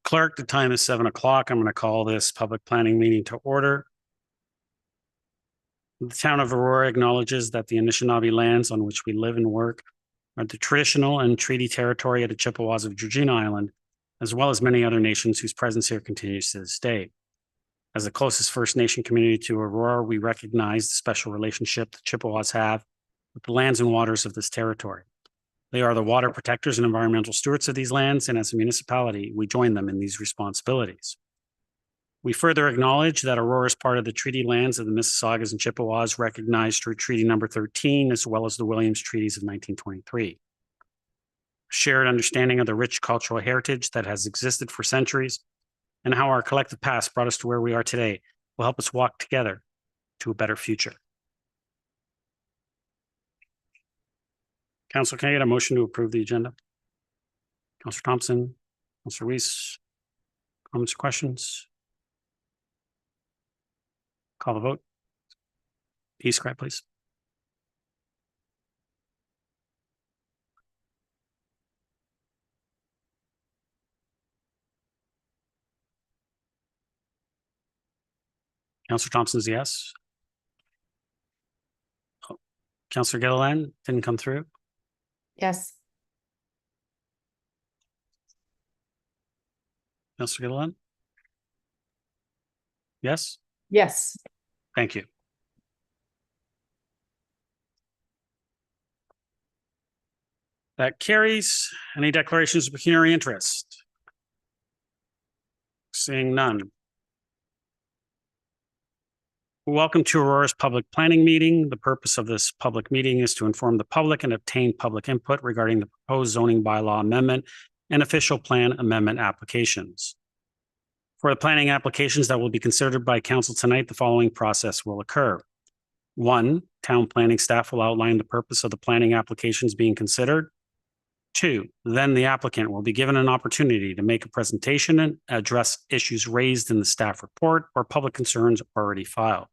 Clerk, the time is 7 o'clock. I'm going to call this public planning meeting to order. The town of Aurora acknowledges that the Anishinaabe lands on which we live and work are the traditional and treaty territory of the Chippewas of Georgina Island, as well as many other nations whose presence here continues to this day. As the closest First Nation community to Aurora, we recognize the special relationship the Chippewas have with the lands and waters of this territory. They are the water protectors and environmental stewards of these lands, and as a municipality, we join them in these responsibilities. We further acknowledge that Aurora is part of the treaty lands of the Mississaugas and Chippewas recognized through Treaty Number 13, as well as the Williams Treaties of 1923. Shared understanding of the rich cultural heritage that has existed for centuries and how our collective past brought us to where we are today will help us walk together to a better future. Council, can I get a motion to approve the agenda? Councillor Thompson, Councillor Weiss, comments or questions? Call the vote. P.A.R.C.E.L, please. Councillor Thompson's yes. Oh, Councillor Gilliland didn't come through. Yes. Councillor Gilliland? Yes? Yes. Thank you. That carries. Any declarations of pecuniary interest? Seeing none. Welcome to Aurora's public planning meeting. The purpose of this public meeting is to inform the public and obtain public input regarding the proposed zoning bylaw amendment and official plan amendment applications. For the planning applications that will be considered by council tonight, the following process will occur. 1, town planning staff will outline the purpose of the planning applications being considered. 2, then the applicant will be given an opportunity to make a presentation and address issues raised in the staff report or public concerns already filed.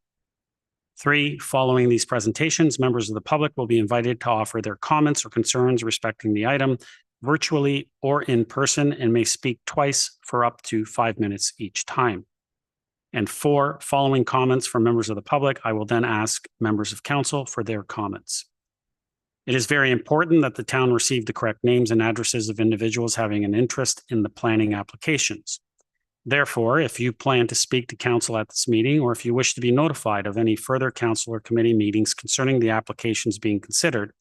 3, following these presentations, members of the public will be invited to offer their comments or concerns respecting the item virtually or in person and may speak twice for up to 5 minutes each time. And 4, following comments from members of the public, I will then ask members of council for their comments. It is very important that the town receive the correct names and addresses of individuals having an interest in the planning applications. Therefore, if you plan to speak to council at this meeting, or if you wish to be notified of any further council or committee meetings concerning the applications being considered,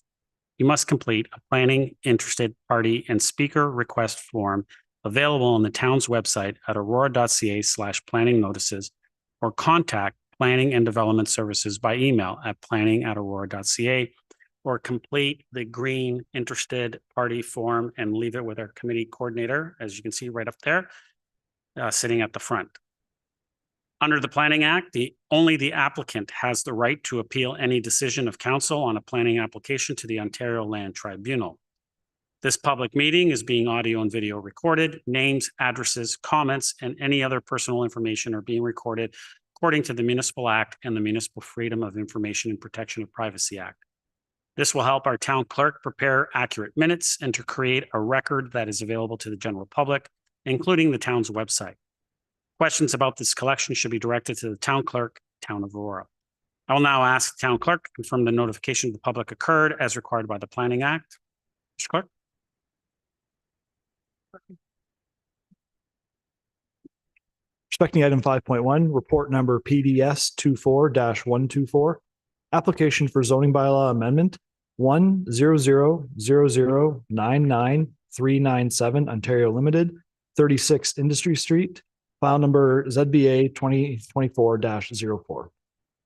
you must complete a planning, interested party, and speaker request form available on the town's website at aurora.ca/planning notices, or contact Planning and Development Services by email at planning@aurora.ca, or complete the green interested party form and leave it with our committee coordinator, as you can see right up there, sitting at the front. Under the Planning Act, only the applicant has the right to appeal any decision of council on a planning application to the Ontario Land Tribunal. This public meeting is being audio and video recorded. Names, addresses, comments, and any other personal information are being recorded according to the Municipal Act and the Municipal Freedom of Information and Protection of Privacy Act. This will help our town clerk prepare accurate minutes and to create a record that is available to the general public, including the town's website. Questions about this collection should be directed to the town clerk, Town of Aurora. I will now ask the town clerk to confirm the notification of the public occurred as required by the Planning Act. Mr. Clerk. Respecting item 5.1, report number PDS 24-124, application for zoning bylaw amendment 10000999397 Ontario Limited, 36 Industry Street, file number ZBA 2024-04.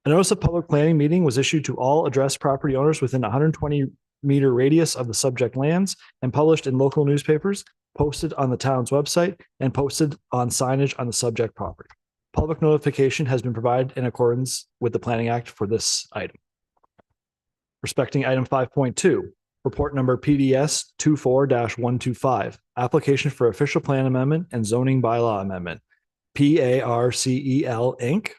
A notice of public planning meeting was issued to all addressed property owners within 120-meter radius of the subject lands and published in local newspapers, posted on the town's website, and posted on signage on the subject property. Public notification has been provided in accordance with the Planning Act for this item. Respecting item 5.2, report number PDS 24-125, application for official plan amendment and zoning bylaw amendment, P.A.R.C.E.L Inc.,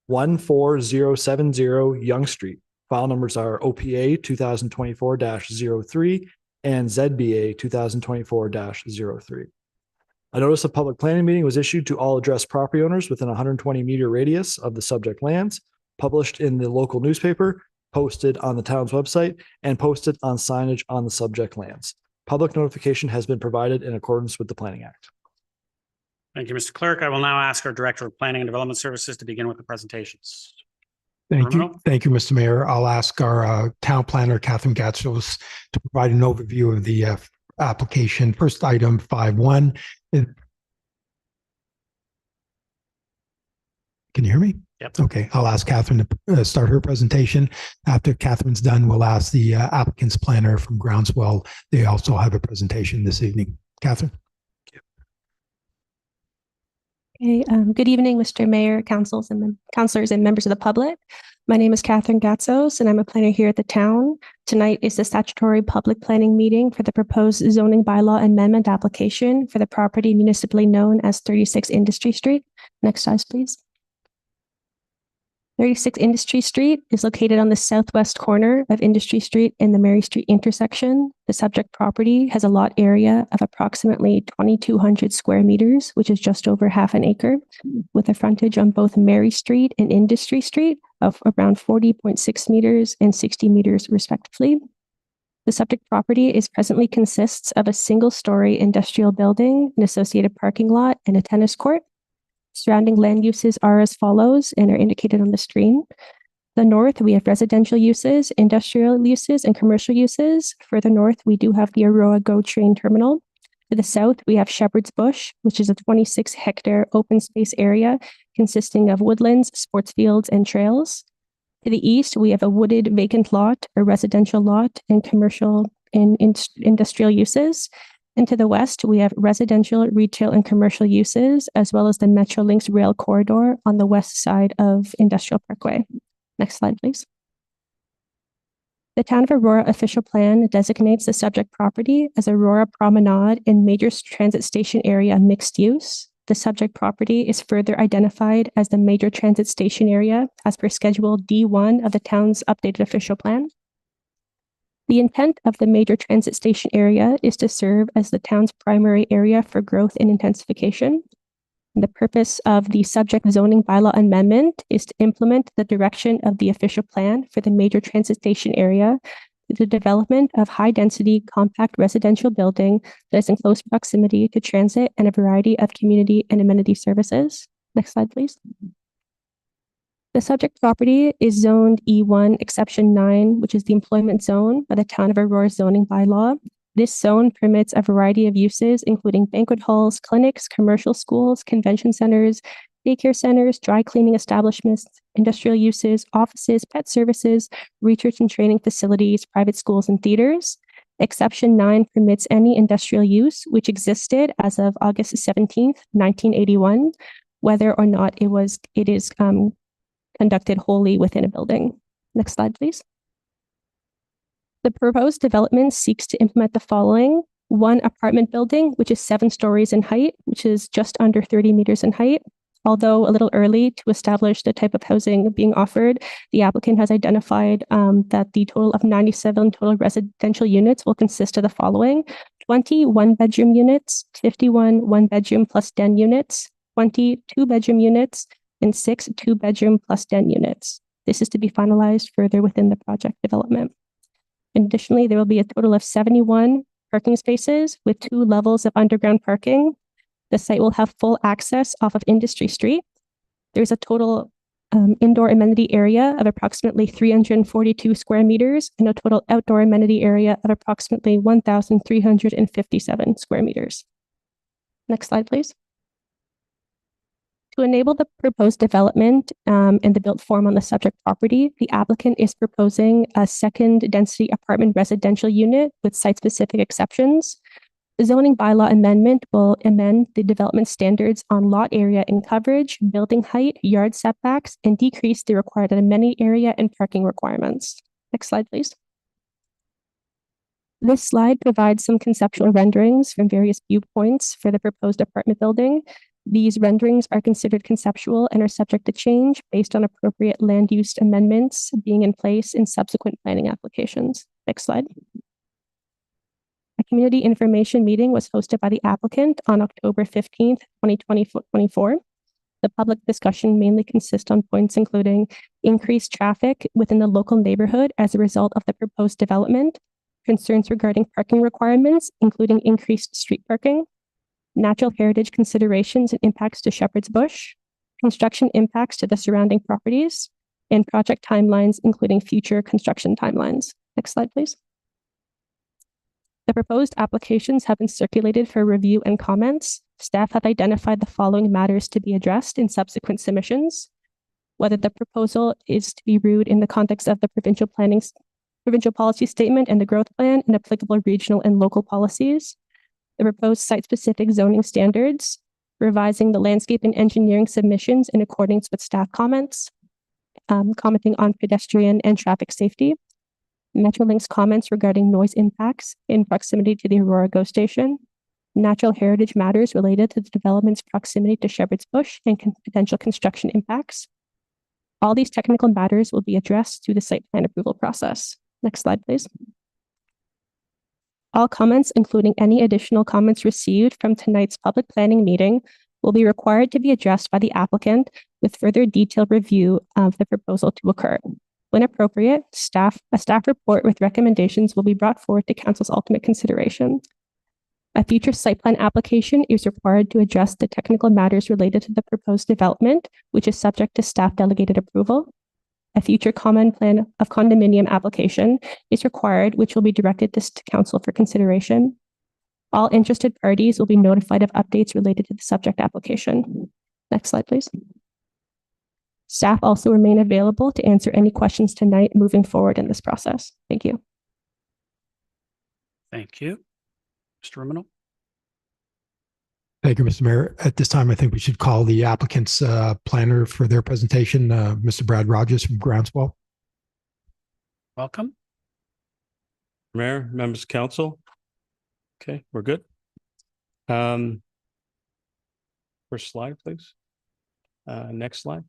14070 Yonge Street. File numbers are OPA 2024-03 and ZBA 2024-03. A notice of public planning meeting was issued to all addressed property owners within a 120-meter radius of the subject lands, published in the local newspaper, posted on the town's website, and posted on signage on the subject lands. Public notification has been provided in accordance with the Planning Act. Thank you, Mr. Clerk. I will now ask our Director of Planning and Development Services to begin with the presentations. Thank you. Terminal. Thank you, Mr. Mayor. I'll ask our town planner, Catherine Gatzos, to provide an overview of the application. First item 5.1. Can you hear me? Yep. Okay, I'll ask Catherine to start her presentation. After Catherine's done, we'll ask the applicant's planner from Groundswell. They also have a presentation this evening. Catherine. Okay, good evening, Mr. Mayor, councilors and members of the public. My name is Catherine Gatzos, and I'm a planner here at the town. Tonight is the statutory public planning meeting for the proposed zoning bylaw amendment application for the property municipally known as 36 Industry Street. Next slide, please. 36 Industry Street is located on the southwest corner of Industry Street and the Mary Street intersection. The subject property has a lot area of approximately 2,200 square meters, which is just over half an acre, with a frontage on both Mary Street and Industry Street of around 40.6 meters and 60 meters respectively. The subject property presently consists of a single-story industrial building, an associated parking lot, and a tennis court. Surrounding land uses are as follows and are indicated on the screen. The north, we have residential uses, industrial uses, and commercial uses. Further north, we do have the Aurora GO train terminal. To the south, we have Shepherd's Bush, which is a 26-hectare open space area consisting of woodlands, sports fields, and trails. To the east, we have a wooded vacant lot, a residential lot, and commercial and industrial uses. And to the west, we have residential, retail, and commercial uses, as well as the Metrolinx rail corridor on the west side of Industrial Parkway. Next slide, please. The Town of Aurora official plan designates the subject property as Aurora Promenade and Major Transit Station Area mixed use. The subject property is further identified as the Major Transit Station Area as per Schedule D1 of the town's updated official plan. The intent of the Major Transit Station Area is to serve as the town's primary area for growth and intensification. The purpose of the subject zoning bylaw amendment is to implement the direction of the official plan for the Major Transit Station Area to the development of high-density compact residential building that is in close proximity to transit and a variety of community and amenity services. Next slide, please. The subject property is zoned E1 Exception 9, which is the employment zone by the Town of Aurora zoning bylaw. This zone permits a variety of uses, including banquet halls, clinics, commercial schools, convention centers, daycare centers, dry cleaning establishments, industrial uses, offices, pet services, research and training facilities, private schools, and theaters. Exception 9 permits any industrial use which existed as of August 17th, 1981, whether or not it is conducted wholly within a building. Next slide, please. The proposed development seeks to implement the following: one apartment building, which is 7 stories in height, which is just under 30 meters in height. Although a little early to establish the type of housing being offered, the applicant has identified that the total of 97 total residential units will consist of the following: 20 one-bedroom units, 51 one-bedroom plus den units, 20 two-bedroom units, and 6 two-bedroom plus den units. This is to be finalized further within the project development. And additionally, there will be a total of 71 parking spaces with 2 levels of underground parking. The site will have full access off of Industry Street. There's a total indoor amenity area of approximately 342 square meters and a total outdoor amenity area of approximately 1,357 square meters. Next slide, please. To enable the proposed development and the built form on the subject property, the applicant is proposing a second density apartment residential unit with site-specific exceptions. The zoning bylaw amendment will amend the development standards on lot area and coverage, building height, yard setbacks, and decrease the required amenity area and parking requirements. Next slide, please. This slide provides some conceptual renderings from various viewpoints for the proposed apartment building. These renderings are considered conceptual and are subject to change based on appropriate land use amendments being in place in subsequent planning applications. Next slide. A community information meeting was hosted by the applicant on October 15th, 2024. The public discussion mainly consists on points including increased traffic within the local neighborhood as a result of the proposed development, concerns regarding parking requirements, including increased street parking, natural heritage considerations and impacts to Shepherd's Bush, construction impacts to the surrounding properties, and project timelines, including future construction timelines. Next slide, please. The proposed applications have been circulated for review and comments. Staff have identified the following matters to be addressed in subsequent submissions: whether the proposal is to be reviewed in the context of the provincial policy statement and the growth plan and applicable regional and local policies, the proposed site-specific zoning standards, revising the landscape and engineering submissions in accordance with staff comments, commenting on pedestrian and traffic safety, Metrolink's comments regarding noise impacts in proximity to the Aurora GO station, natural heritage matters related to the development's proximity to Shepherd's Bush and potential construction impacts. All these technical matters will be addressed through the site plan approval process. Next slide, please. All comments, including any additional comments received from tonight's public planning meeting, will be required to be addressed by the applicant with further detailed review of the proposal to occur. When appropriate, a staff report with recommendations will be brought forward to Council's ultimate consideration. A future site plan application is required to address the technical matters related to the proposed development, which is subject to staff delegated approval. A future common plan of condominium application is required, which will be directed to Council for consideration. All interested parties will be notified of updates related to the subject application. Next slide, please. Staff also remain available to answer any questions tonight moving forward in this process. Thank you. Thank you. Mr. Rumino. Thank you, Mr. Mayor. At this time, I think we should call the applicant's planner for their presentation, Mr. Brad Rogers from Groundswell. Welcome. Mayor, members of council. Okay, we're good. First slide, please. Next slide.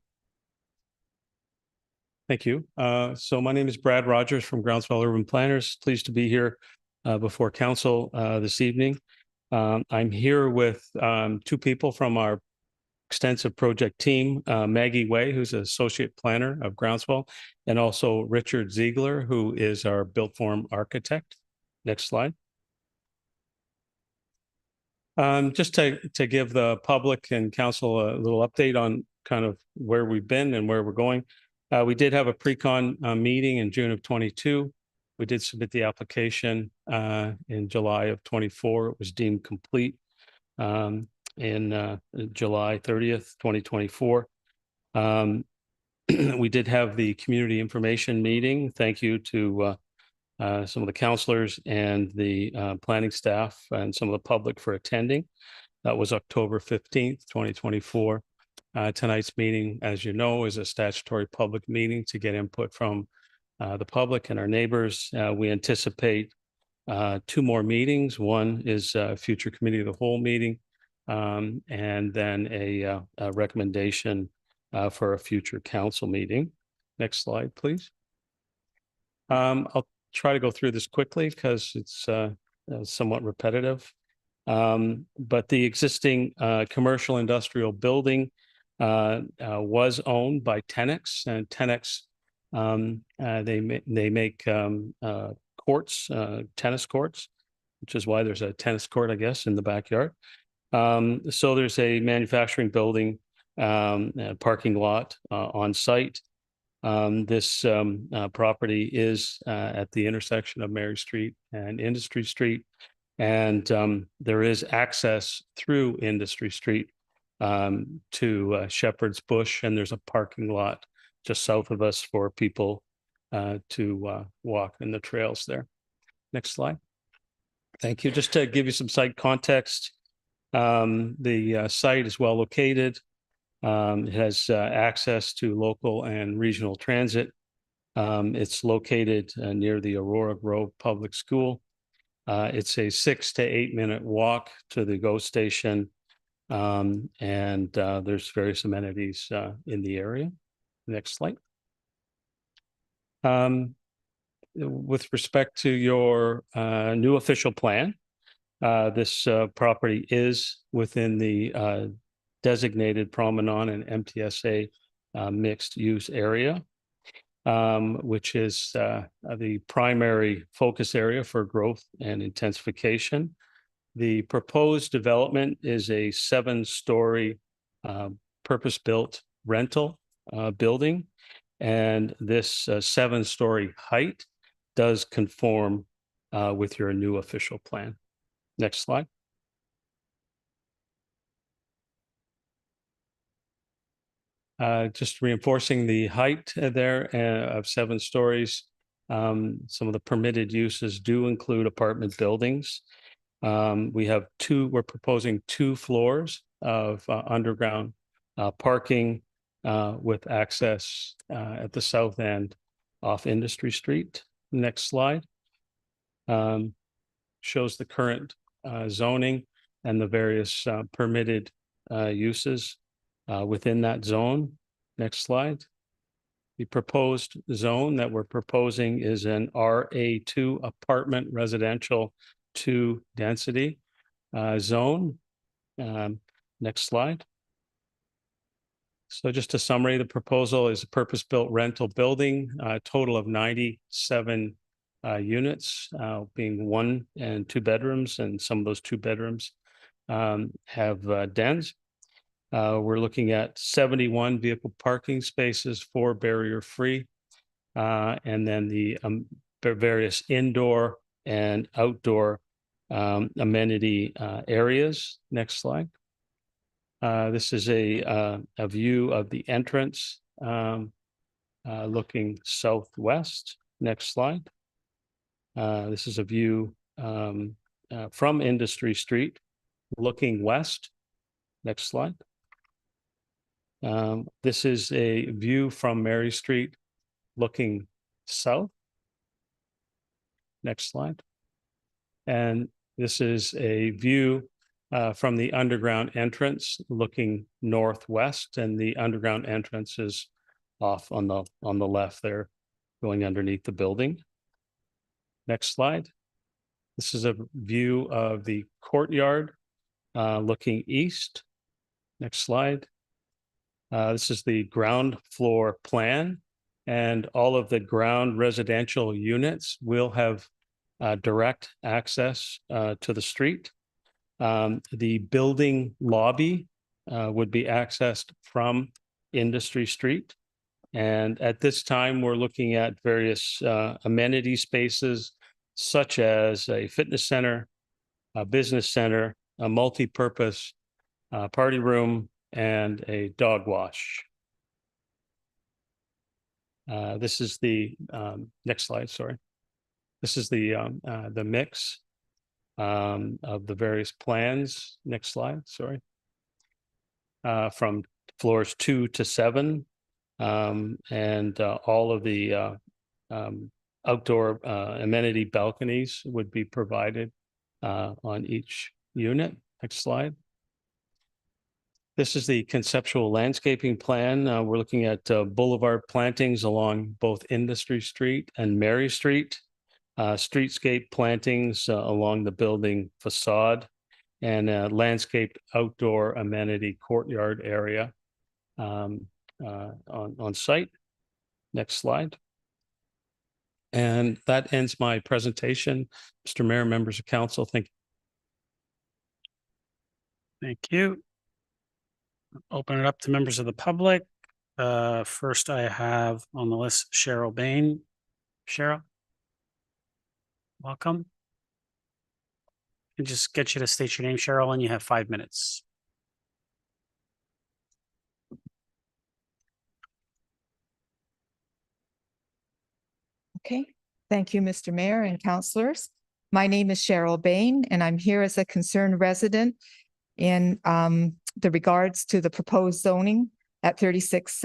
Thank you. So my name is Brad Rogers from Groundswell Urban Planners. Pleased to be here before council this evening. I'm here with two people from our extensive project team, Maggie Way, who's an associate planner of Groundswell, and also Richard Ziegler, who is our built form architect. Next slide. Just to give the public and council a little update on kind of where we've been and where we're going. We did have a pre-con meeting in June of 22. We did submit the application in July of 24. It was deemed complete in July 30th, 2024. We did have the community information meeting. Thank you to some of the councillors and the planning staff and some of the public for attending. That was October 15th, 2024. Tonight's meeting, as you know, is a statutory public meeting to get input from the public and our neighbors. We anticipate two more meetings. One is a future committee of the whole meeting, and then a recommendation for a future council meeting. Next slide, please. I'll try to go through this quickly because it's somewhat repetitive. But the existing commercial industrial building was owned by Tenex, and Tenex they make courts, tennis courts, which is why there's a tennis court, I guess, in the backyard. So there's a manufacturing building, a parking lot on site. This property is at the intersection of Mary Street and Industry Street, and there is access through Industry Street to Shepherd's Bush, and there's a parking lot just south of us for people to walk in the trails there. Next slide. Thank you. Just to give you some site context, the site is well located. It has access to local and regional transit. It's located near the Aurora Grove Public School. It's a 6 to 8 minute walk to the GO station, and there's various amenities in the area. Next slide. With respect to your new official plan, This property is within the designated Promenade and MTSA mixed use area, which is the primary focus area for growth and intensification. The proposed development is a 7-story purpose-built rental building, and this 7-story height does conform with your new official plan. Next slide. Just reinforcing the height there of 7 stories. Some of the permitted uses do include apartment buildings. We're proposing 2 floors of underground parking with access at the south end off Industry Street. Next slide. Shows the current zoning and the various permitted uses within that zone. Next slide. The proposed zone that we're proposing is an RA2 apartment residential 2 density zone. Next slide. So just a summary, the proposal is a purpose-built rental building, a total of 97 units, being 1 and 2 bedrooms, and some of those 2 bedrooms have dens. We're looking at 71 vehicle parking spaces, 4 barrier-free, and then the various indoor and outdoor amenity areas. Next slide. This is a view of the entrance looking southwest. Next slide. This is a view from Industry Street looking west. Next slide. This is a view from Mary Street looking south. Next slide. And this is a view from the underground entrance looking northwest, and the underground entrance is off on the left there, going underneath the building. Next slide. This is a view of the courtyard looking east. Next slide. This is the ground floor plan, and all of the ground residential units will have direct access to the street. The building lobby would be accessed from Industry Street. And at this time, we're looking at various amenity spaces, such as a fitness center, a business center, a multi-purpose party room, and a dog wash. This is the next slide, sorry. This is the mix of the various plans. Next slide, sorry. From floors 2 to 7, and all of the outdoor amenity balconies would be provided on each unit. Next slide. This is the conceptual landscaping plan. We're looking at boulevard plantings along both Industry Street and Mary Street, streetscape plantings along the building facade, and a landscaped outdoor amenity courtyard area on site. Next slide. And that ends my presentation. Mr. Mayor, members of council, thank you. Thank you. Open it up to members of the public. First, I have on the list Cheryl Bain. Cheryl, welcome. And just get you to state your name, Cheryl, and you have 5 minutes. Okay. Thank you, Mr. Mayor and councillors. My name is Cheryl Bain, and I'm here as a concerned resident in the regards to the proposed zoning at 36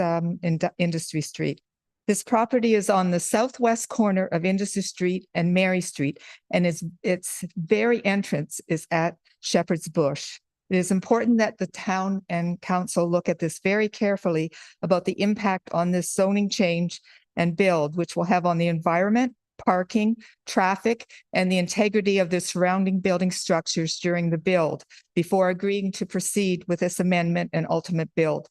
Industry Street. This property is on the southwest corner of Industry Street and Mary Street, and its very entrance is at Shepherd's Bush. It is important that the town and council look at this very carefully about the impact on this zoning change and build, which will have on the environment, parking, traffic, and the integrity of the surrounding building structures during the build before agreeing to proceed with this amendment and ultimate build.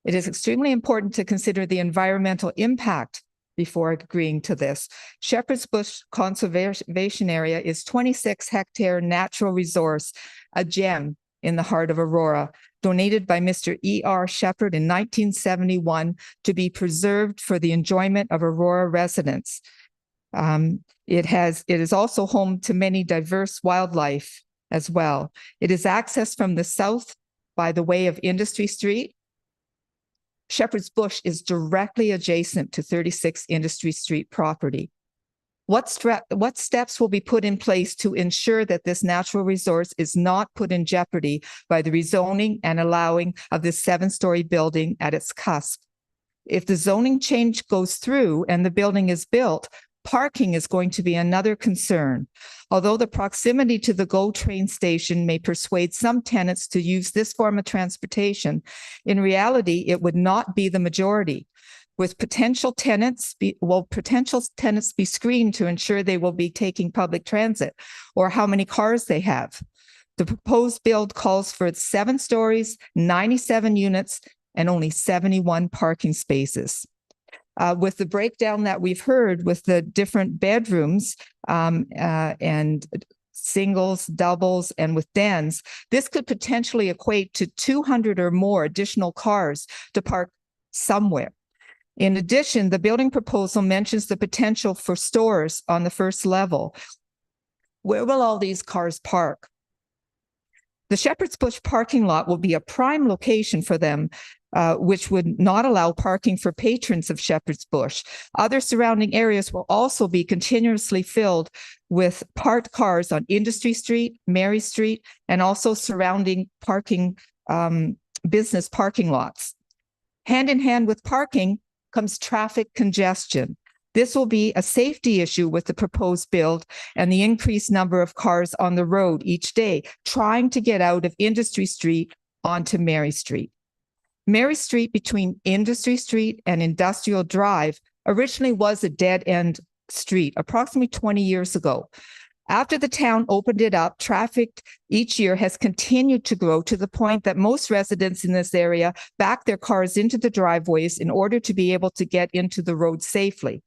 It is extremely important to consider the environmental impact before agreeing to this. Shepherd's Bush Conservation Area is 26-hectare natural resource, a gem in the heart of Aurora, donated by Mr. E.R. Shepherd in 1971 to be preserved for the enjoyment of Aurora residents. It is also home to many diverse wildlife as well. It is accessed from the south by the way of Industry Street. Shepherd's Bush is directly adjacent to 36 Industry Street property. What steps will be put in place to ensure that this natural resource is not put in jeopardy by the rezoning and allowing of this 7-story building at its cusp? If the zoning change goes through and the building is built, parking is going to be another concern. Although the proximity to the GO train station may persuade some tenants to use this form of transportation, in reality, it would not be the majority. With potential tenants be screened to ensure they will be taking public transit or how many cars they have? The proposed build calls for 7 stories, 97 units, and only 71 parking spaces. With the breakdown that we've heard with the different bedrooms and singles, doubles, and with dens, this could potentially equate to 200 or more additional cars to park somewhere. In addition, the building proposal mentions the potential for stores on the first level. Where will all these cars park? The Shepherd's Bush parking lot will be a prime location for them, which would not allow parking for patrons of Shepherd's Bush. Other surrounding areas will also be continuously filled with parked cars on Industry Street, Mary Street, and also surrounding parking, business parking lots. Hand in hand with parking comes traffic congestion. This will be a safety issue with the proposed build and the increased number of cars on the road each day, trying to get out of Industry Street onto Mary Street. Mary Street between Industry Street and Industrial Drive originally was a dead-end street approximately 20 years ago. After the town opened it up, traffic each year has continued to grow to the point that most residents in this area back their cars into the driveways in order to be able to get into the road safely.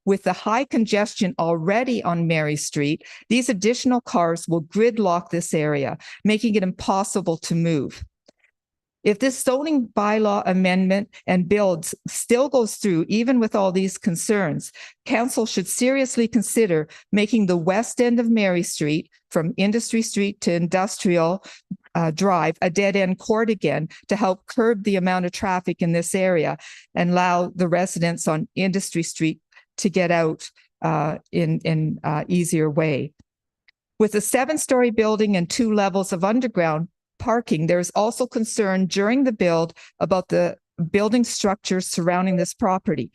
With the high congestion already on Mary Street, these additional cars will gridlock this area, making it impossible to move. If this zoning bylaw amendment and build still goes through, even with all these concerns, council should seriously consider making the west end of Mary Street from Industry Street to Industrial Drive a dead-end court again to help curb the amount of traffic in this area and allow the residents on Industry Street to get out in easier way. With a 7-story building and 2 levels of underground parking, there is also concern during the build about the building structures surrounding this property.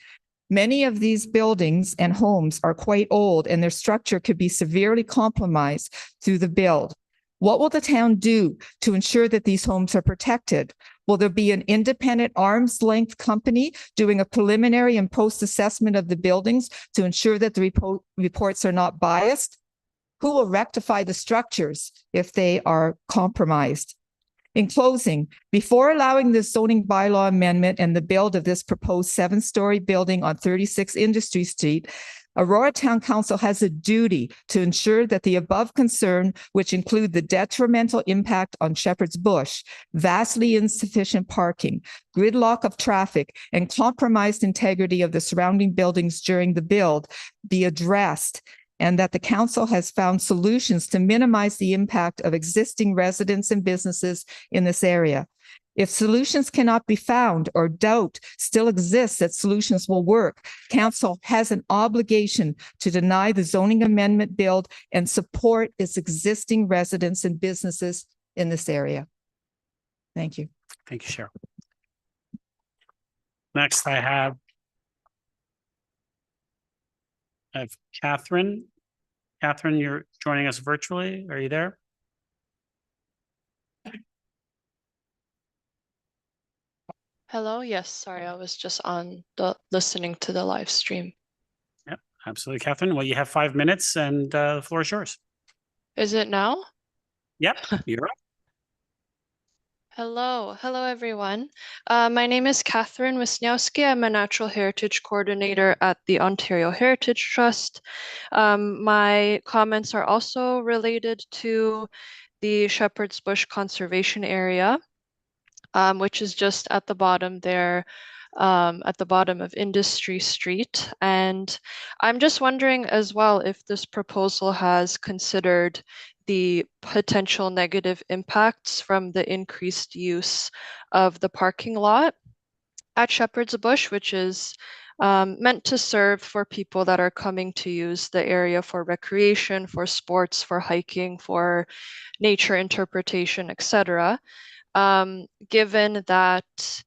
Many of these buildings and homes are quite old and their structure could be severely compromised through the build. What will the town do to ensure that these homes are protected? Will there be an independent arm's length company doing a preliminary and post-assessment of the buildings to ensure that the reports are not biased? Who will rectify the structures if they are compromised? In closing, before allowing the zoning bylaw amendment and the build of this proposed 7-story building on 36 Industry Street, Aurora Town Council has a duty to ensure that the above concern, which include the detrimental impact on Shepherd's Bush, vastly insufficient parking, gridlock of traffic, and compromised integrity of the surrounding buildings during the build, be addressed, and that the council has found solutions to minimize the impact of existing residents and businesses in this area. If solutions cannot be found or doubt still exists that solutions will work, council has an obligation to deny the zoning amendment build and support its existing residents and businesses in this area. Thank you. Thank you, Cheryl. Next, I have Catherine. Catherine, you're joining us virtually. Are you there? Hello. Yes. Sorry. I was just on the listening to the live stream. Yep. Absolutely, Catherine. Well, you have 5 minutes and the floor is yours. Is it now? Yep, you're up. Hello, everyone. My name is Catherine Wisniewski. I'm a Natural Heritage Coordinator at the Ontario Heritage Trust. My comments are also related to the Shepherd's Bush Conservation Area, which is just at the bottom there, at the bottom of Industry Street. And I'm just wondering as well if this proposal has considered the potential negative impacts from the increased use of the parking lot at Shepherd's Bush, which is meant to serve for people that are coming to use the area for recreation, for sports, for hiking, for nature interpretation, etc. Given that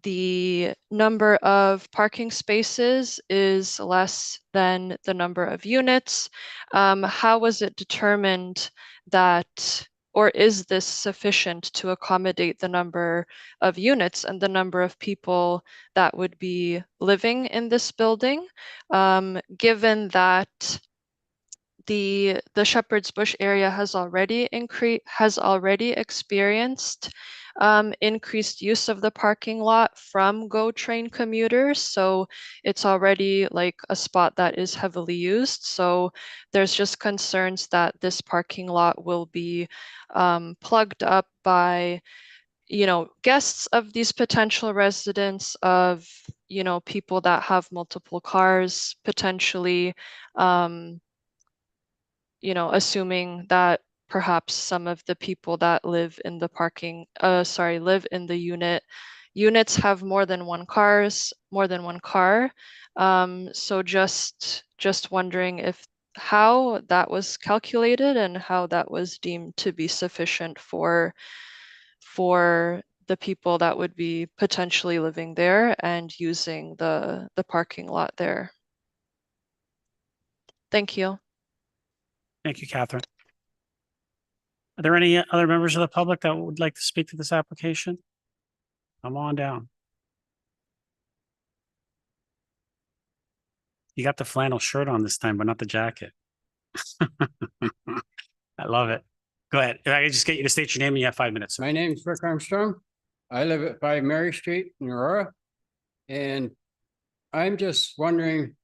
the number of parking spaces is less than the number of units, how was it determined that, or is this sufficient to accommodate the number of units and the number of people that would be living in this building? Given that the Shepherd's Bush area has already experienced increased use of the parking lot from GO train commuters. So it's already like a spot that is heavily used. So there's just concerns that this parking lot will be plugged up by, guests of these potential residents, of, people that have multiple cars potentially, assuming that perhaps some of the people that live in the live in the units have more than one car. So just wondering if how that was calculated and how that was deemed to be sufficient for the people that would be potentially living there and using the parking lot there. Thank you. Thank you, Catherine. Are there any other members of the public that would like to speak to this application? Come on down. You got the flannel shirt on this time, but not the jacket. I love it. Go ahead. If I could just get you to state your name and you have 5 minutes. My name's Rick Armstrong. I live at 5 Mary Street in Aurora. And I'm just wondering,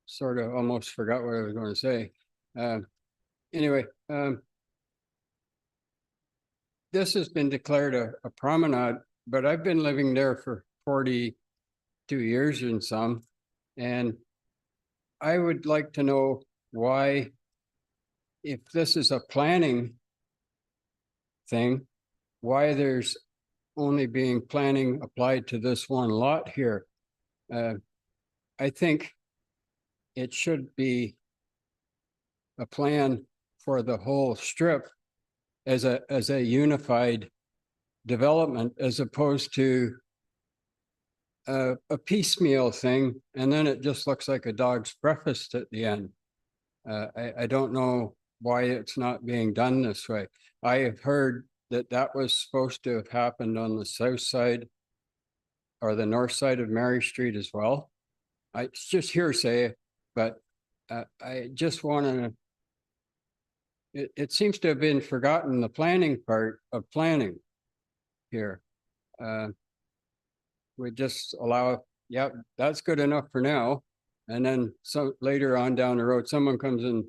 sort of almost forgot what I was going to say. Anyway, this has been declared a promenade, but I've been living there for 42 years and some. And I would like to know why, if this is a planning thing, why there's only being planning applied to this one lot here. I think it should be a plan for the whole strip as a unified development, as opposed to a piecemeal thing, and then it just looks like a dog's breakfast at the end. I don't know why it's not being done this way. I have heard that was supposed to have happened on the south side or the north side of Mary Street as well. It's just hearsay, but I just want to, it seems to have been forgotten, the planning part of planning here. We just allow, yeah, that's good enough for now. And then so later on down the road, someone comes and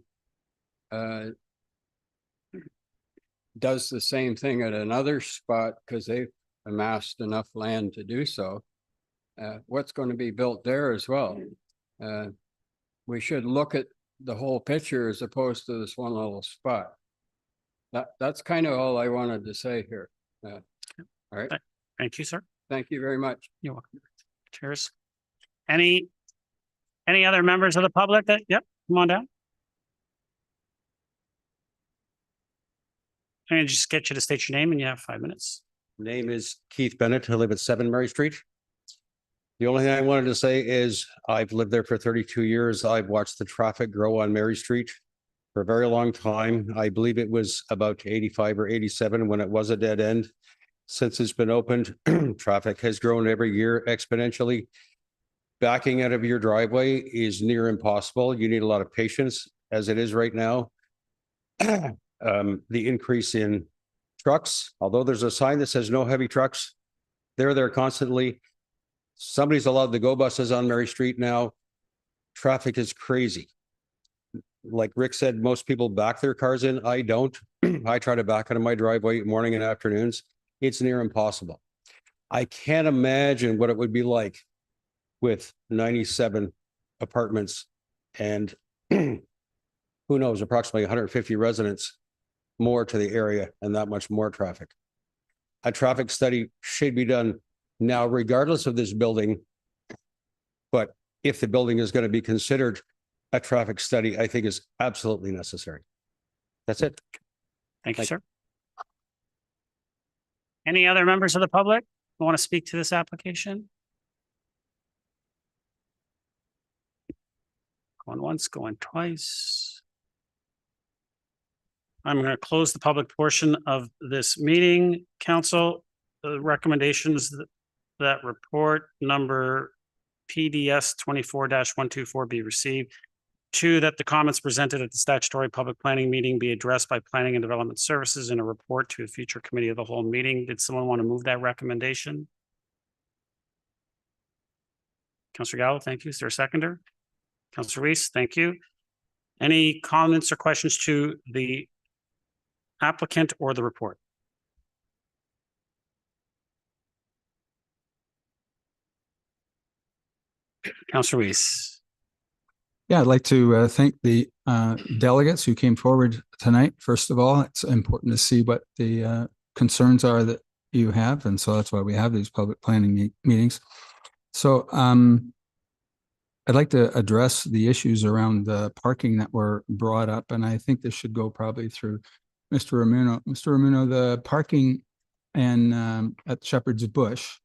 does the same thing at another spot because they've amassed enough land to do so. What's going to be built there as well? We should look at the whole picture as opposed to this one little spot. That's kind of all I wanted to say here. All right. Thank you, sir. Thank you very much. You're welcome. Cheers. Any other members of the public that, yep, come on down. And just get you to state your name and you have 5 minutes. Name is Keith Bennett. I live at 7 Mary Street. The only thing I wanted to say is I've lived there for 32 years. I've watched the traffic grow on Mary Street for a very long time. I believe it was about 85 or 87 when it was a dead end. Since it's been opened, traffic has grown every year exponentially. backing out of your driveway is near impossible. You need a lot of patience as it is right now. The increase in trucks, although there's a sign that says no heavy trucks, they're there constantly. Somebody's allowed to go buses on Mary Street now. Traffic is crazy. Like Rick said, most people back their cars in. I don't. I try to back out of my driveway morning and afternoons. It's near impossible. I can't imagine what it would be like with 97 apartments and who knows, approximately 150 residents more to the area and that much more traffic. A traffic study should be done now, regardless of this building. But if the building is going to be considered a traffic study, I think is absolutely necessary. That's it. Thank you, sir. Any other members of the public who want to speak to this application? Going once, going twice. I'm going to close the public portion of this meeting. Council, the recommendations that report number PDS 24-124 be received. 2, that the comments presented at the statutory public planning meeting be addressed by Planning and Development Services in a report to a future committee of the whole meeting. Did someone want to move that recommendation? Councillor Gallo, thank you. Is there a seconder? Councillor Weiss, thank you. Any comments or questions to the applicant or the report? Councillor Weiss. Yeah, I'd like to thank the delegates who came forward tonight. First of all, it's important to see what the concerns are that you have. And so that's why we have these public planning meetings. So I'd like to address the issues around the parking that were brought up. And I think this should go probably through Mr. Ramuno. Mr. Ramuno, the parking and at Shepherd's Bush,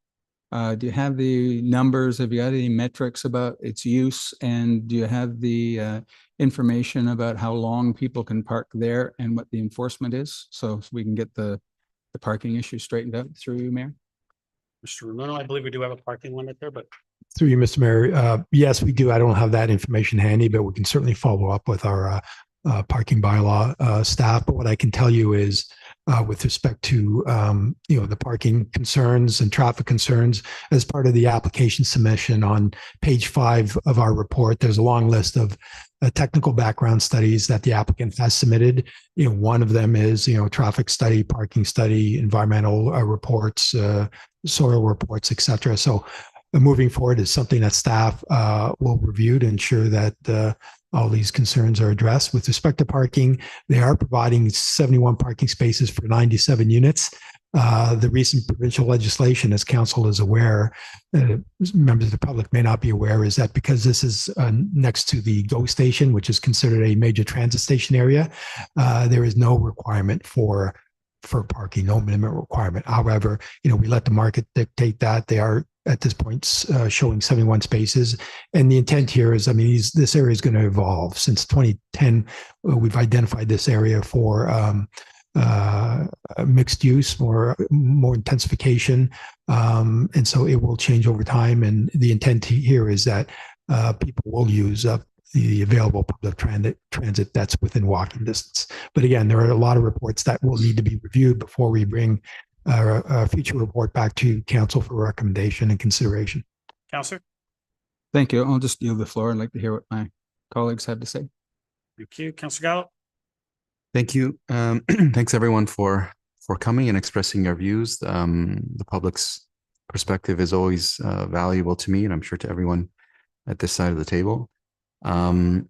do you have the numbers? Have you got any metrics about its use? And do you have the information about how long people can park there and what the enforcement is? So we can get the parking issue straightened out through you, Mayor. Mr. Ramuno, I believe we do have a parking limit there, but. Through you, Mr. Mayor. Yes, we do. I don't have that information handy, but we can certainly follow up with our parking bylaw staff. But what I can tell you is with respect to the parking concerns and traffic concerns, as part of the application submission on page 5 of our report, there's a long list of technical background studies that the applicant has submitted. One of them is traffic study, parking study, environmental reports, soil reports, etc. So moving forward is something that staff will review to ensure that all these concerns are addressed. With respect to parking, they are providing 71 parking spaces for 97 units. The recent provincial legislation, as council is aware, members of the public may not be aware, is that because this is next to the GO station, which is considered a major transit station area, there is no requirement for parking, no minimum requirement. However, we let the market dictate that. They are at this point showing 71 spaces. And the intent here is, this area is going to evolve. Since 2010, we've identified this area for mixed use, more intensification. And so it will change over time. And the intent here is that people will use the available public transit that's within walking distance. But again, there are a lot of reports that will need to be reviewed before we bring a future report back to council for recommendation and consideration. Councillor. Thank you. I'll just yield the floor. I'd like to hear what my colleagues have to say. Thank you. Councillor Gallo. Thank you. Thanks everyone for coming and expressing your views. The public's perspective is always valuable to me, and I'm sure to everyone at this side of the table. So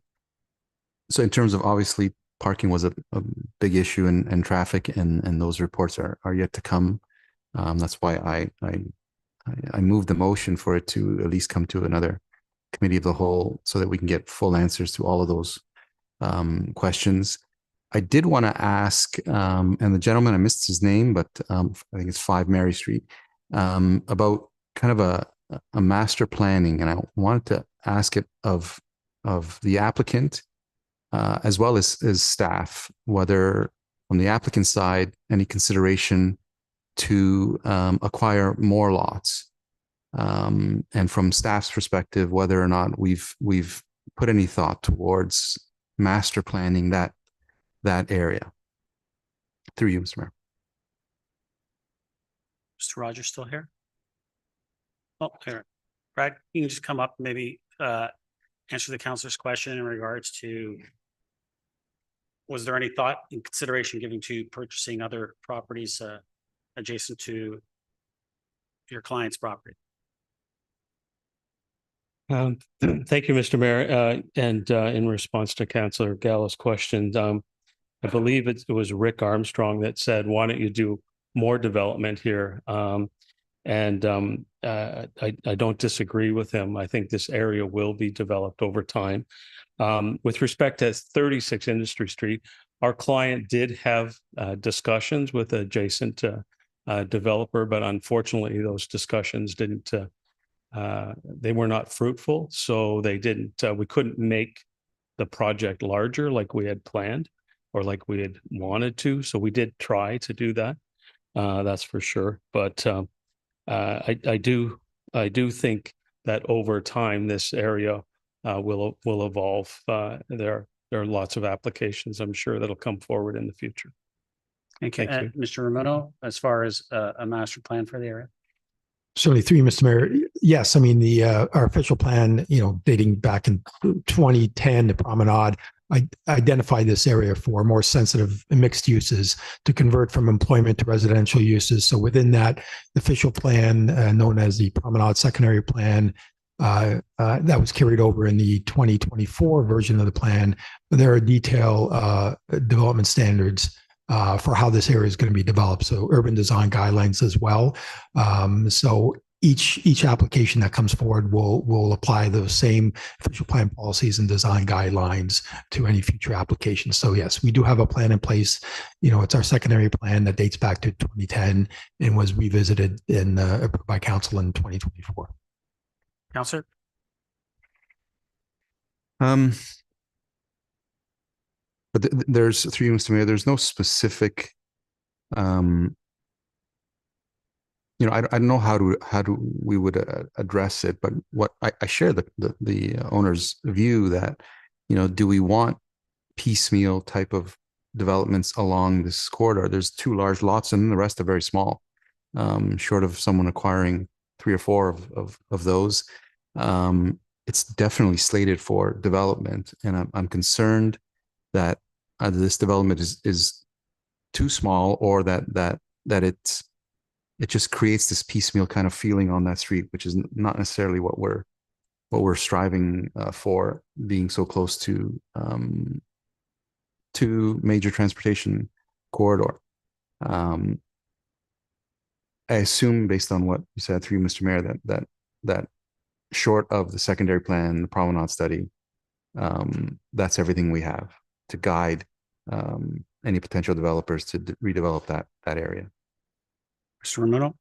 in terms of, obviously, parking was a big issue, and traffic, and those reports are yet to come. That's why I moved the motion for it to at least come to another committee of the whole, so that we can get full answers to all of those questions. I did want to ask, and the gentleman, I missed his name, but I think it's 5 Mary Street, about kind of a master planning, and I wanted to ask it of the applicant, as well as staff, whether from the applicant side, any consideration to acquire more lots And from staff's perspective, whether or not we've put any thought towards master planning that area. Through you, Mr. Mayor. Mr. Rogers still here? Oh, here. Brad, you can just come up, maybe answer the councilor's question in regards to, was there any thought and consideration given to purchasing other properties adjacent to your client's property? Thank you, Mr. Mayor. And in response to Councillor Gallo's question, I believe it was Rick Armstrong that said, why don't you do more development here? I don't disagree with him. I think this area will be developed over time. With respect to 36 Industry Street, our client did have discussions with adjacent developer, but unfortunately those discussions didn't, they were not fruitful. So they didn't, we couldn't make the project larger like we had planned or like we had wanted to. So we did try to do that. That's for sure. But I do think that over time, this area will evolve. There are lots of applications, I'm sure, that'll come forward in the future. Thank you. Thank you. Mr. Romano, as far as a master plan for the area? Certainly, through you, Mr. Mayor. Yes, I mean, our official plan, dating back in 2010, the Promenade, I identified this area for more sensitive mixed uses to convert from employment to residential uses. So within that official plan, known as the Promenade Secondary Plan, that was carried over in the 2024 version of the plan. There are detailed development standards for how this area is going to be developed. So urban design guidelines as well. So each application that comes forward will apply those same official plan policies and design guidelines to any future applications. So yes, we do have a plan in place. It's our secondary plan that dates back to 2010 and was revisited by council in 2024. Councilor? But there's, through you, Mr. Mayor, there's no specific, I don't know how we would address it, but what I share the owner's view that, do we want piecemeal type of developments along this corridor? There's 2 large lots and the rest are very small, short of someone acquiring 3 or 4 of those. It's definitely slated for development, and I'm concerned that either this development is too small or that it just creates this piecemeal kind of feeling on that street, which is not necessarily what we're striving for, being so close to major transportation corridor. I assume, based on what you said through Mr. Mayor, that short of the secondary plan, the promenade study, that's everything we have to guide any potential developers to redevelop that area. Mr. Romano?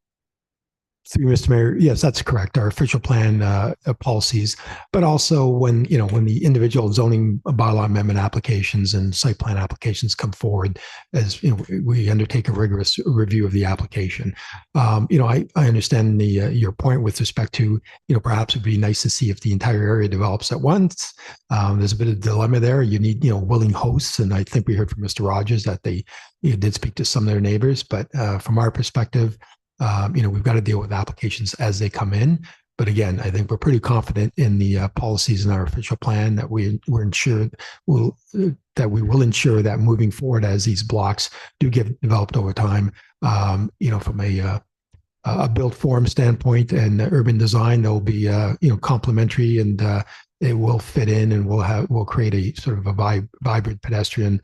Through Mr. Mayor, yes, that's correct. Our official plan policies, but also when the individual zoning bylaw amendment applications and site plan applications come forward, as we undertake a rigorous review of the application. I understand your point with respect to perhaps it'd be nice to see if the entire area develops at once. There's a bit of dilemma there. You need willing hosts, and I think we heard from Mr. Rogers that they did speak to some of their neighbors, but from our perspective, we've got to deal with applications as they come in. But again, I think we're pretty confident in the policies in our official plan that we will ensure that moving forward as these blocks do get developed over time, from a built form standpoint and urban design, they'll be complementary, and it will fit in, and we'll create a sort of a vibrant pedestrian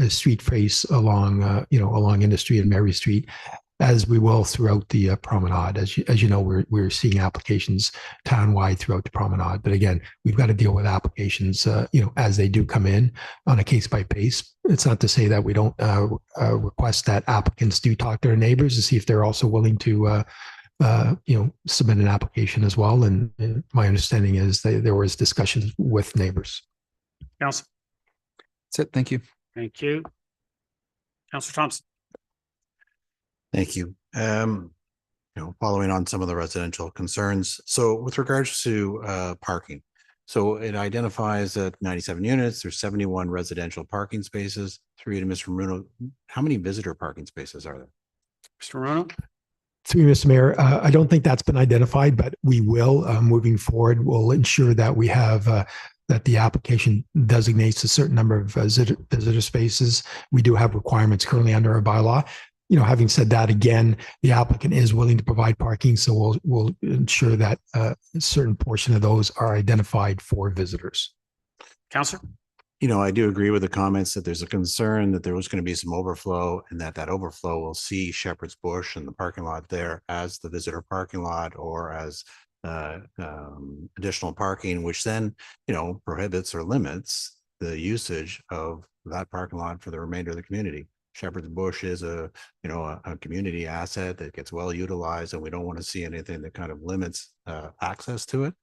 street face along Industry and Mary Street, as we will throughout the promenade. As you know, we're seeing applications townwide throughout the promenade. But again, we've got to deal with applications, as they do come in on a case by case. It's not to say that we don't request that applicants do talk to their neighbors to see if they're also willing to, submit an application as well. And my understanding is there was discussions with neighbors. Council? That's it. Thank you. Thank you. Councilor Thompson? Thank you. following on some of the residential concerns. So with regards to parking, so it identifies that 97 units, there's 71 residential parking spaces. Through you to Mr. Bruno, how many visitor parking spaces are there? Mr. Rono? Through you, Mr. Mayor, I don't think that's been identified, but we will, moving forward, we'll ensure that we have that the application designates a certain number of visitor spaces. We do have requirements currently under our bylaw. Having said that, again, the applicant is willing to provide parking, so we'll ensure that a certain portion of those are identified for visitors. Councillor? I do agree with the comments that there's a concern that there was going to be some overflow and that overflow will see Shepherd's Bush and the parking lot there as the visitor parking lot or as additional parking, which then, prohibits or limits the usage of that parking lot for the remainder of the community. Shepherd's Bush is a community asset that gets well utilized, and we don't want to see anything that kind of limits access to it.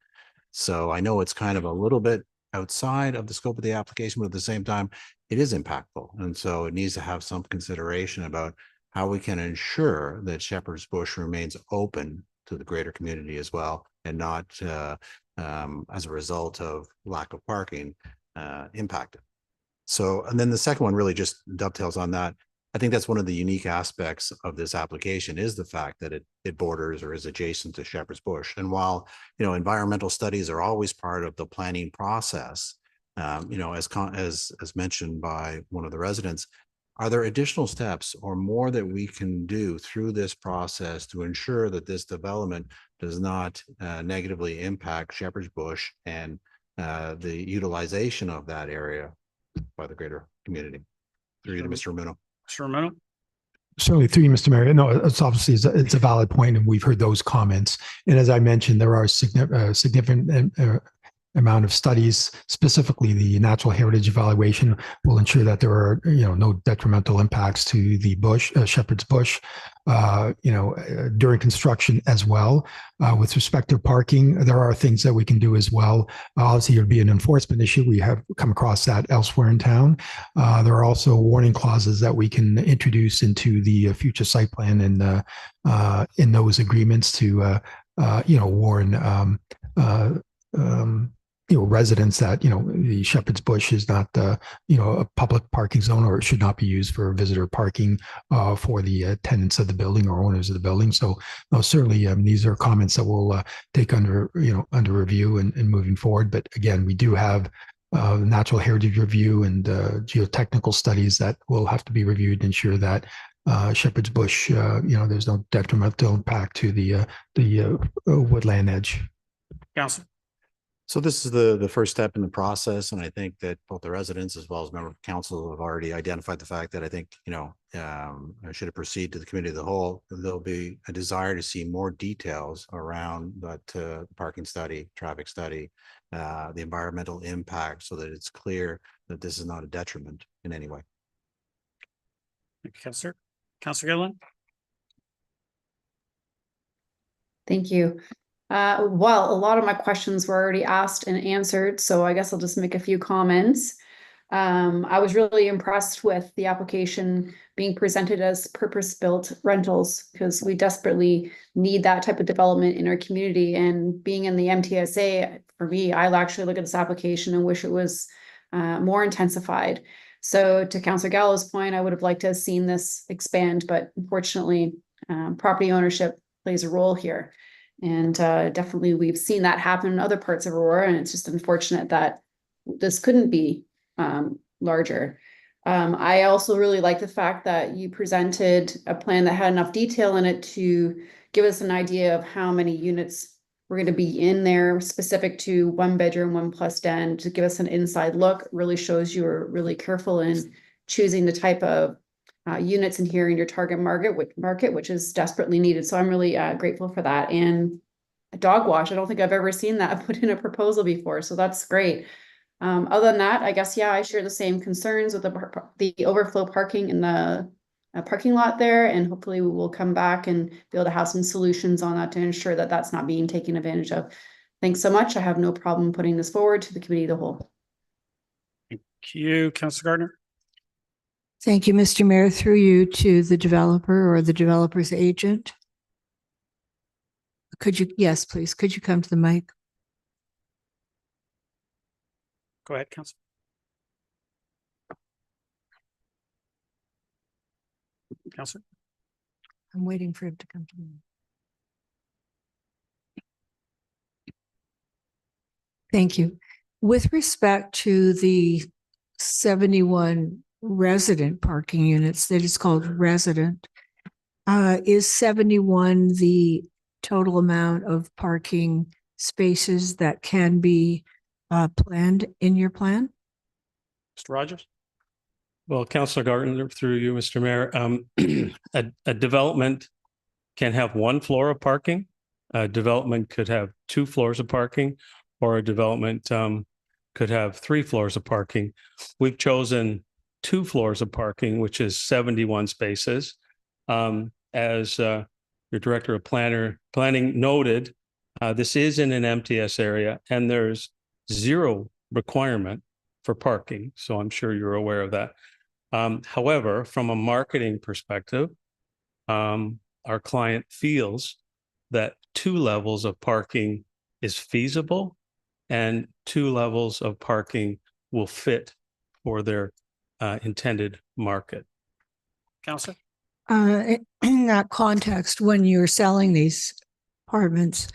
So I know it's kind of a little bit outside of the scope of the application, but at the same time, it is impactful. And so it needs to have some consideration about how we can ensure that Shepherd's Bush remains open to the greater community as well, and not as a result of lack of parking impacted. So, and then the second one really just dovetails on that. I think that's one of the unique aspects of this application is the fact that it borders or is adjacent to Shepherd's Bush. And while, environmental studies are always part of the planning process, as mentioned by one of the residents, are there additional steps or more that we can do through this process to ensure that this development does not negatively impact Shepherd's Bush and the utilization of that area by the greater community? Through you to Mr. Ramuno. Mr. Ramuno? Certainly, through you, Mr. Mayor. No, it's obviously it's a valid point, and we've heard those comments. And as I mentioned, there are significant amount of studies, specifically the natural heritage evaluation, will ensure that there are no detrimental impacts to the bush, Shepherd's Bush, during construction as well. With respect to parking, there are things that we can do as well. Obviously, it would be an enforcement issue. We have come across that elsewhere in town. There are also warning clauses that we can introduce into the future site plan and in those agreements to warn residents that, the Shepherd's Bush is not, a public parking zone, or it should not be used for visitor parking for the tenants of the building or owners of the building. So certainly these are comments that we'll take under review and moving forward. But again, we do have natural heritage review and geotechnical studies that will have to be reviewed to ensure that Shepherd's Bush, there's no detrimental impact to the woodland edge. Council? So this is the first step in the process, and I think that both the residents as well as members of council have already identified the fact that I think, should it proceed to the committee of the whole, there'll be a desire to see more details around that parking study, traffic study, the environmental impact, so that it's clear that this is not a detriment in any way. Thank you, Councillor. Councillor Gilliland? Thank you. Well, a lot of my questions were already asked and answered, so I guess I'll just make a few comments. I was really impressed with the application being presented as purpose-built rentals, because we desperately need that type of development in our community. And being in the MTSA, for me, I actually look at this application and wish it was more intensified. So to Councillor Gallo's point, I would have liked to have seen this expand, but unfortunately, property ownership plays a role here. And definitely we've seen that happen in other parts of Aurora, and it's just unfortunate that this couldn't be larger. I also really like the fact that you presented a plan that had enough detail in it to give us an idea of how many units were going to be in there, specific to 1 bedroom, 1+ den, to give us an inside look. It really shows you were really careful in choosing the type of units in here in your target market, which is desperately needed. So I'm really grateful for that. And a dog wash, I don't think I've ever seen that put in a proposal before. So that's great. Other than that, I guess, yeah, I share the same concerns with the overflow parking in the parking lot there. And hopefully we will come back and be able to have some solutions on that to ensure that that's not being taken advantage of. Thanks so much. I have no problem putting this forward to the committee of the whole. Thank you, Councillor Gardner. Thank you, Mr. Mayor. Through you to the developer or the developer's agent. Could you, yes, please, could you come to the mic? Go ahead, Council. Councilor. I'm waiting for him to come to me. Thank you. With respect to the 71 resident parking units that is called resident, is 71 the total amount of parking spaces that can be planned in your plan? Mr. Rogers. Well, Councillor Gardner, through you, Mr. Mayor, a development can have one floor of parking. A development could have 2 floors of parking, or a development could have 3 floors of parking. We've chosen 2 floors of parking, which is 71 spaces. As your Director of Planning noted, this is in an MTS area and there's 0 requirement for parking. So I'm sure you're aware of that. However, from a marketing perspective, our client feels that 2 levels of parking is feasible and 2 levels of parking will fit for their intended market. Councilor. In that context, when you're selling these apartments,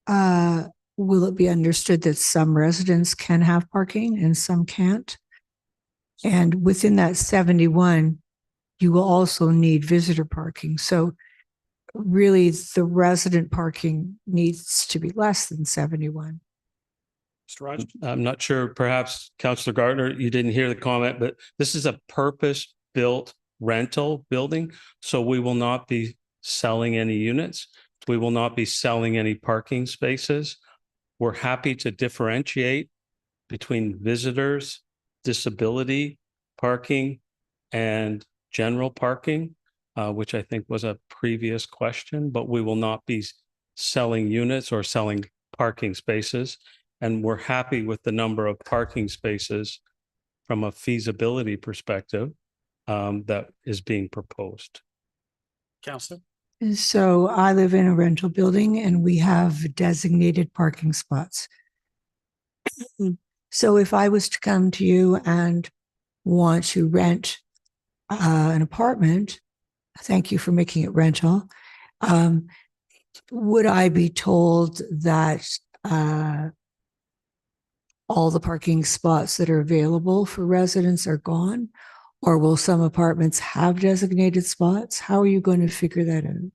will it be understood that some residents can have parking and some can't? And within that 71, you will also need visitor parking. So really the resident parking needs to be less than 71. Mr. Rogers. I'm not sure, perhaps Councillor Gardner, you didn't hear the comment, but this is a purpose-built rental building. So we will not be selling any units. We will not be selling any parking spaces. We're happy to differentiate between visitors, disability parking, and general parking, which I think was a previous question, but we will not be selling units or selling parking spaces. And we're happy with the number of parking spaces from a feasibility perspective that is being proposed. Councilor. So I live in a rental building and we have designated parking spots. So if I was to come to you and want to rent an apartment, thank you for making it rental, would I be told that all the parking spots that are available for residents are gone? Or will some apartments have designated spots? How are you going to figure that out?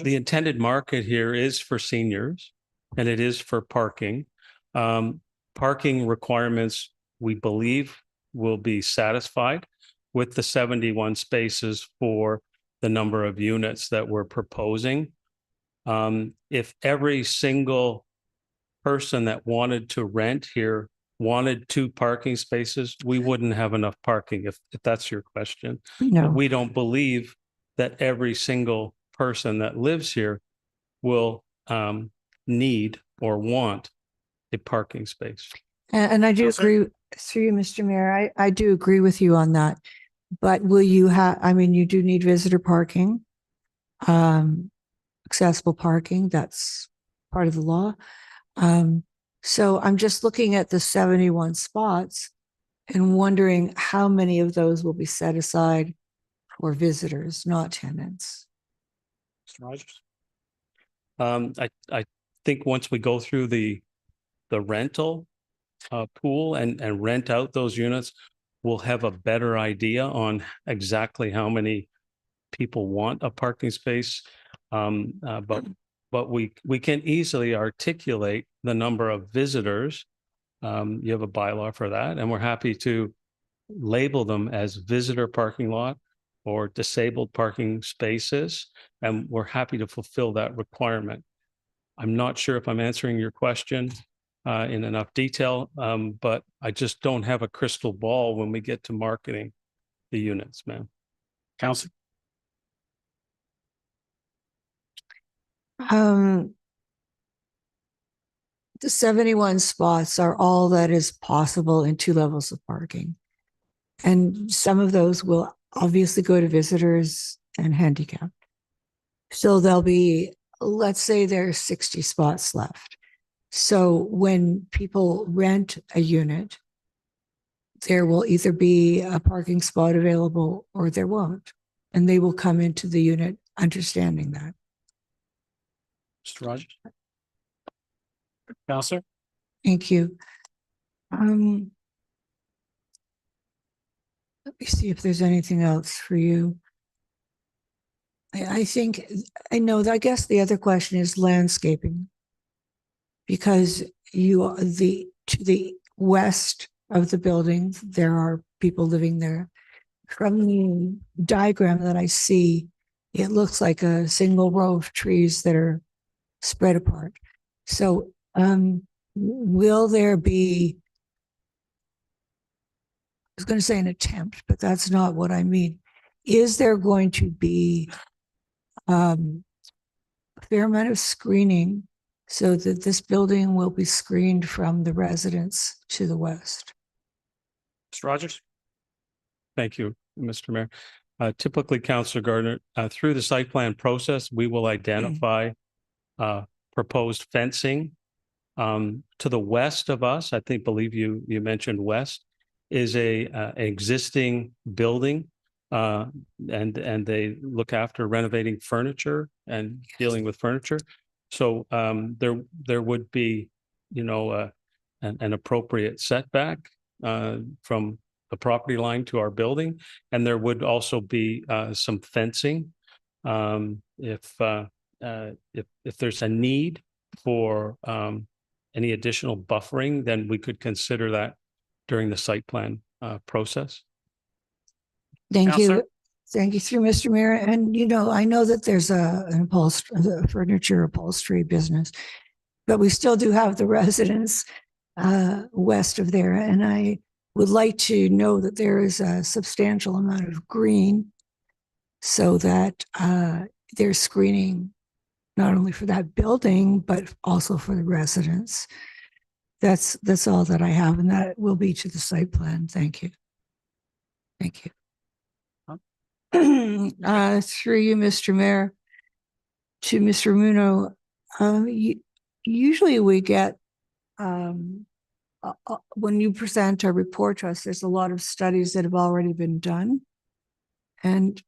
The intended market here is for seniors and it is for parking. Parking requirements, we believe, will be satisfied with the 71 spaces for the number of units that we're proposing. If every single person that wanted to rent here wanted 2 parking spaces, we wouldn't have enough parking, if that's your question. No. But we don't believe that every single person that lives here will need or want a parking space. And I do agree through you, Mr. Mayor. I do agree with you on that. But will you have, I mean, you do need visitor parking, accessible parking. That's part of the law. So I'm just looking at the 71 spots and wondering how many of those will be set aside for visitors, not tenants. Mr. Rogers. I think once we go through the rental pool and rent out those units, we'll have a better idea on exactly how many people want a parking space. But we can easily articulate the number of visitors. You have a bylaw for that, and we're happy to label them as visitor parking lot or disabled parking spaces, and we're happy to fulfill that requirement. I'm not sure if I'm answering your question in enough detail, but I just don't have a crystal ball when we get to marketing the units, ma'am. Councilor. The 71 spots are all that is possible in 2 levels of parking. And some of those will obviously go to visitors and handicapped. So there'll be let's say there's 60 spots left. So when people rent a unit, there will either be a parking spot available or there won't. And they will come into the unit understanding that. Mr. Rogers? Counselor? Thank you. Let me see if there's anything else for you. I think, I know, I guess the other question is landscaping. Because to the west of the building, there are people living there. From the diagram that I see, it looks like a single row of trees that are spread apart. So will there be, I was going to say an attempt, but that's not what I mean. Is there going to be a fair amount of screening so that this building will be screened from the residents to the west? Mr. Rogers? Thank you, Mr. Mayor. Typically, Councillor Gardner, through the site plan process, we will identify proposed fencing. To the west of us, believe you mentioned west, is an existing building, and they look after renovating furniture and dealing with furniture. So there would be, an appropriate setback from the property line to our building, and there would also be some fencing. If there's a need for any additional buffering, then we could consider that during the site plan process. Thank Counselor? you. Thank you, through Mr. Mayor. And, I know that there's a furniture upholstery business, but we still do have the residents west of there. And I would like to know that there is a substantial amount of green so that there's screening not only for that building, but also for the residents. That's all that I have, and that will be to the site plan. Thank you. Thank you. Through you, Mr. Mayor, to Mr. Muno, usually we get, when you present a report to us, there's a lot of studies that have already been done. And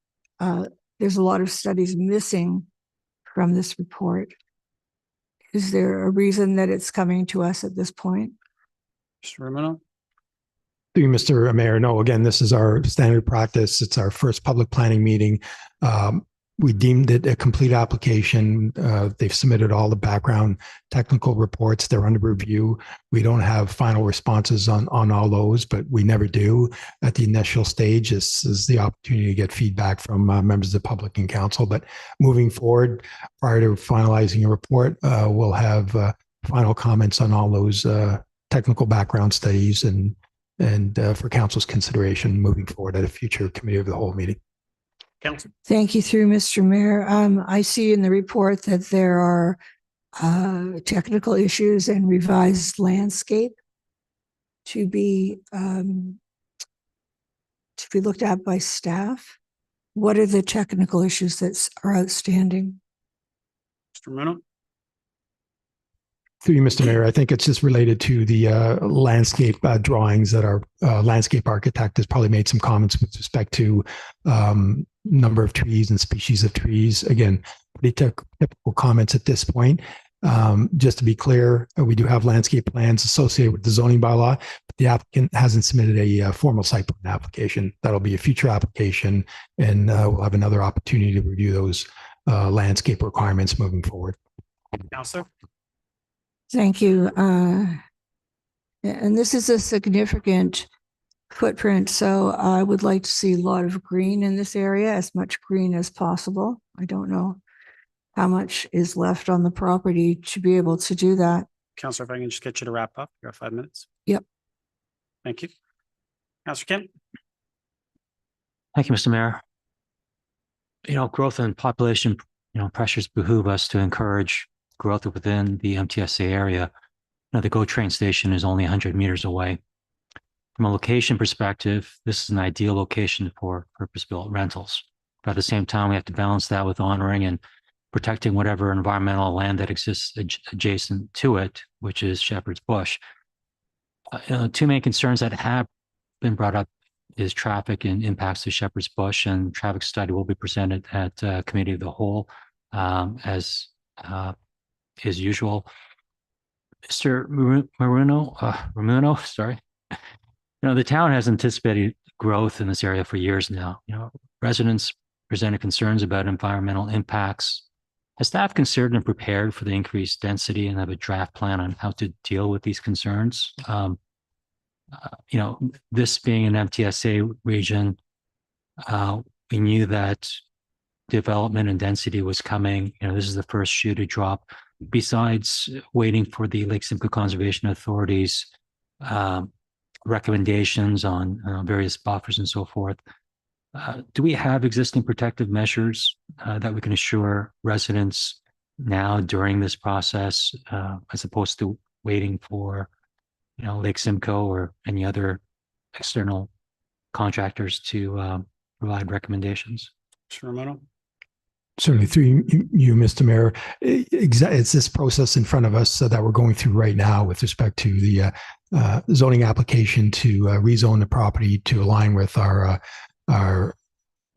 there's a lot of studies missing from this report. Is there a reason that it's coming to us at this point? Mr. Romano? Through you, Mr. Mayor, no, again, this is our standard practice. It's our first public planning meeting. We deemed it a complete application. They've submitted all the background technical reports. They're under review. We don't have final responses on all those, but we never do at the initial stage. This is the opportunity to get feedback from members of the public and council. But moving forward, prior to finalizing a report, we'll have final comments on all those technical background studies and for council's consideration moving forward at a future committee of the whole meeting. Council. Thank you, through Mr. Mayor. I see in the report that there are technical issues and revised landscape to be looked at by staff. What are the technical issues that are outstanding? Mr. Romano? Through you, Mr. Mayor, I think it's just related to the landscape drawings that our landscape architect has probably made some comments with respect to number of trees and species of trees. Again, pretty typical comments at this point. Just to be clear, we do have landscape plans associated with the zoning bylaw, but the applicant hasn't submitted a formal site plan application. That'll be a future application, and we'll have another opportunity to review those landscape requirements moving forward. Councilor? Thank you. And this is a significant footprint, so I would like to see a lot of green in this area, as much green as possible. I don't know how much is left on the property to be able to do that. Councilor, if I can just get you to wrap up, you have 5 minutes. Yep. Thank you. Councilor Kent? Thank you, Mr. Mayor. Growth and population, pressures behoove us to encourage growth within the MTSA area. The GO train station is only 100 meters away. From a location perspective, this is an ideal location for purpose-built rentals. But at the same time, we have to balance that with honoring and protecting whatever environmental land that exists adjacent to it, which is Shepherd's Bush. Two main concerns that have been brought up is traffic and impacts to Shepherd's Bush, and traffic study will be presented at Committee of the Whole as is usual. Mr. Ramuno, sorry. The town has anticipated growth in this area for years now. Residents presented concerns about environmental impacts. Has staff considered and prepared for the increased density and have a draft plan on how to deal with these concerns? This being an MTSA region, we knew that development and density was coming. This is the first shoe to drop. Besides waiting for the Lake Simcoe Conservation Authority's recommendations on various buffers and so forth, do we have existing protective measures that we can assure residents now during this process, as opposed to waiting for, Lake Simcoe or any other external contractors to provide recommendations? Mr. Romano? Certainly, through you, Mr. Mayor, it's this process in front of us that we're going through right now with respect to the zoning application to rezone the property to align with our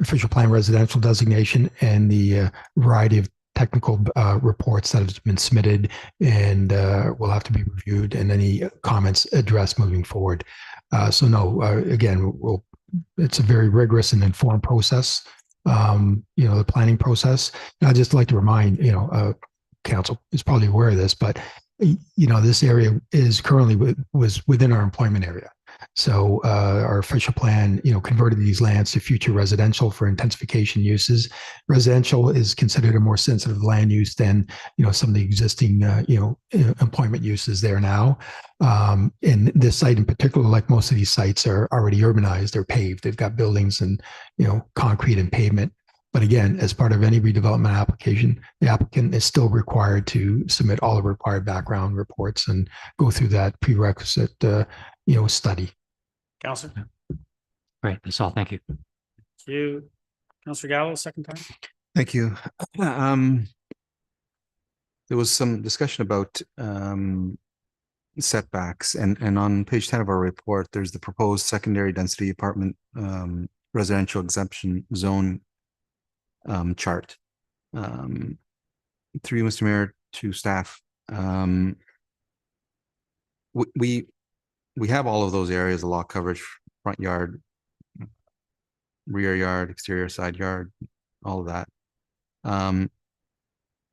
official plan residential designation and the variety of technical reports that have been submitted and will have to be reviewed and any comments addressed moving forward. Again, it's a very rigorous and informed process. The planning process. And I'd just like to remind, council is probably aware of this, but this area is currently was within our employment area. So our official plan, converted these lands to future residential for intensification uses. Residential is considered a more sensitive land use than, some of the existing, employment uses there now. And this site in particular, like most of these sites, are already urbanized, they're paved, they've got buildings and, concrete and pavement. But again, as part of any redevelopment application, the applicant is still required to submit all the required background reports and go through that prerequisite, study. Councilor? Great, that's all. Thank you. Thank you. Councilor Gallo, second time. Thank you. There was some discussion about setbacks, and on page 10 of our report, there's the proposed secondary density apartment residential exemption zone chart. Through you, Mr. Mayor, to staff, we have all of those areas, the lot coverage, front yard, rear yard, exterior side yard, all of that.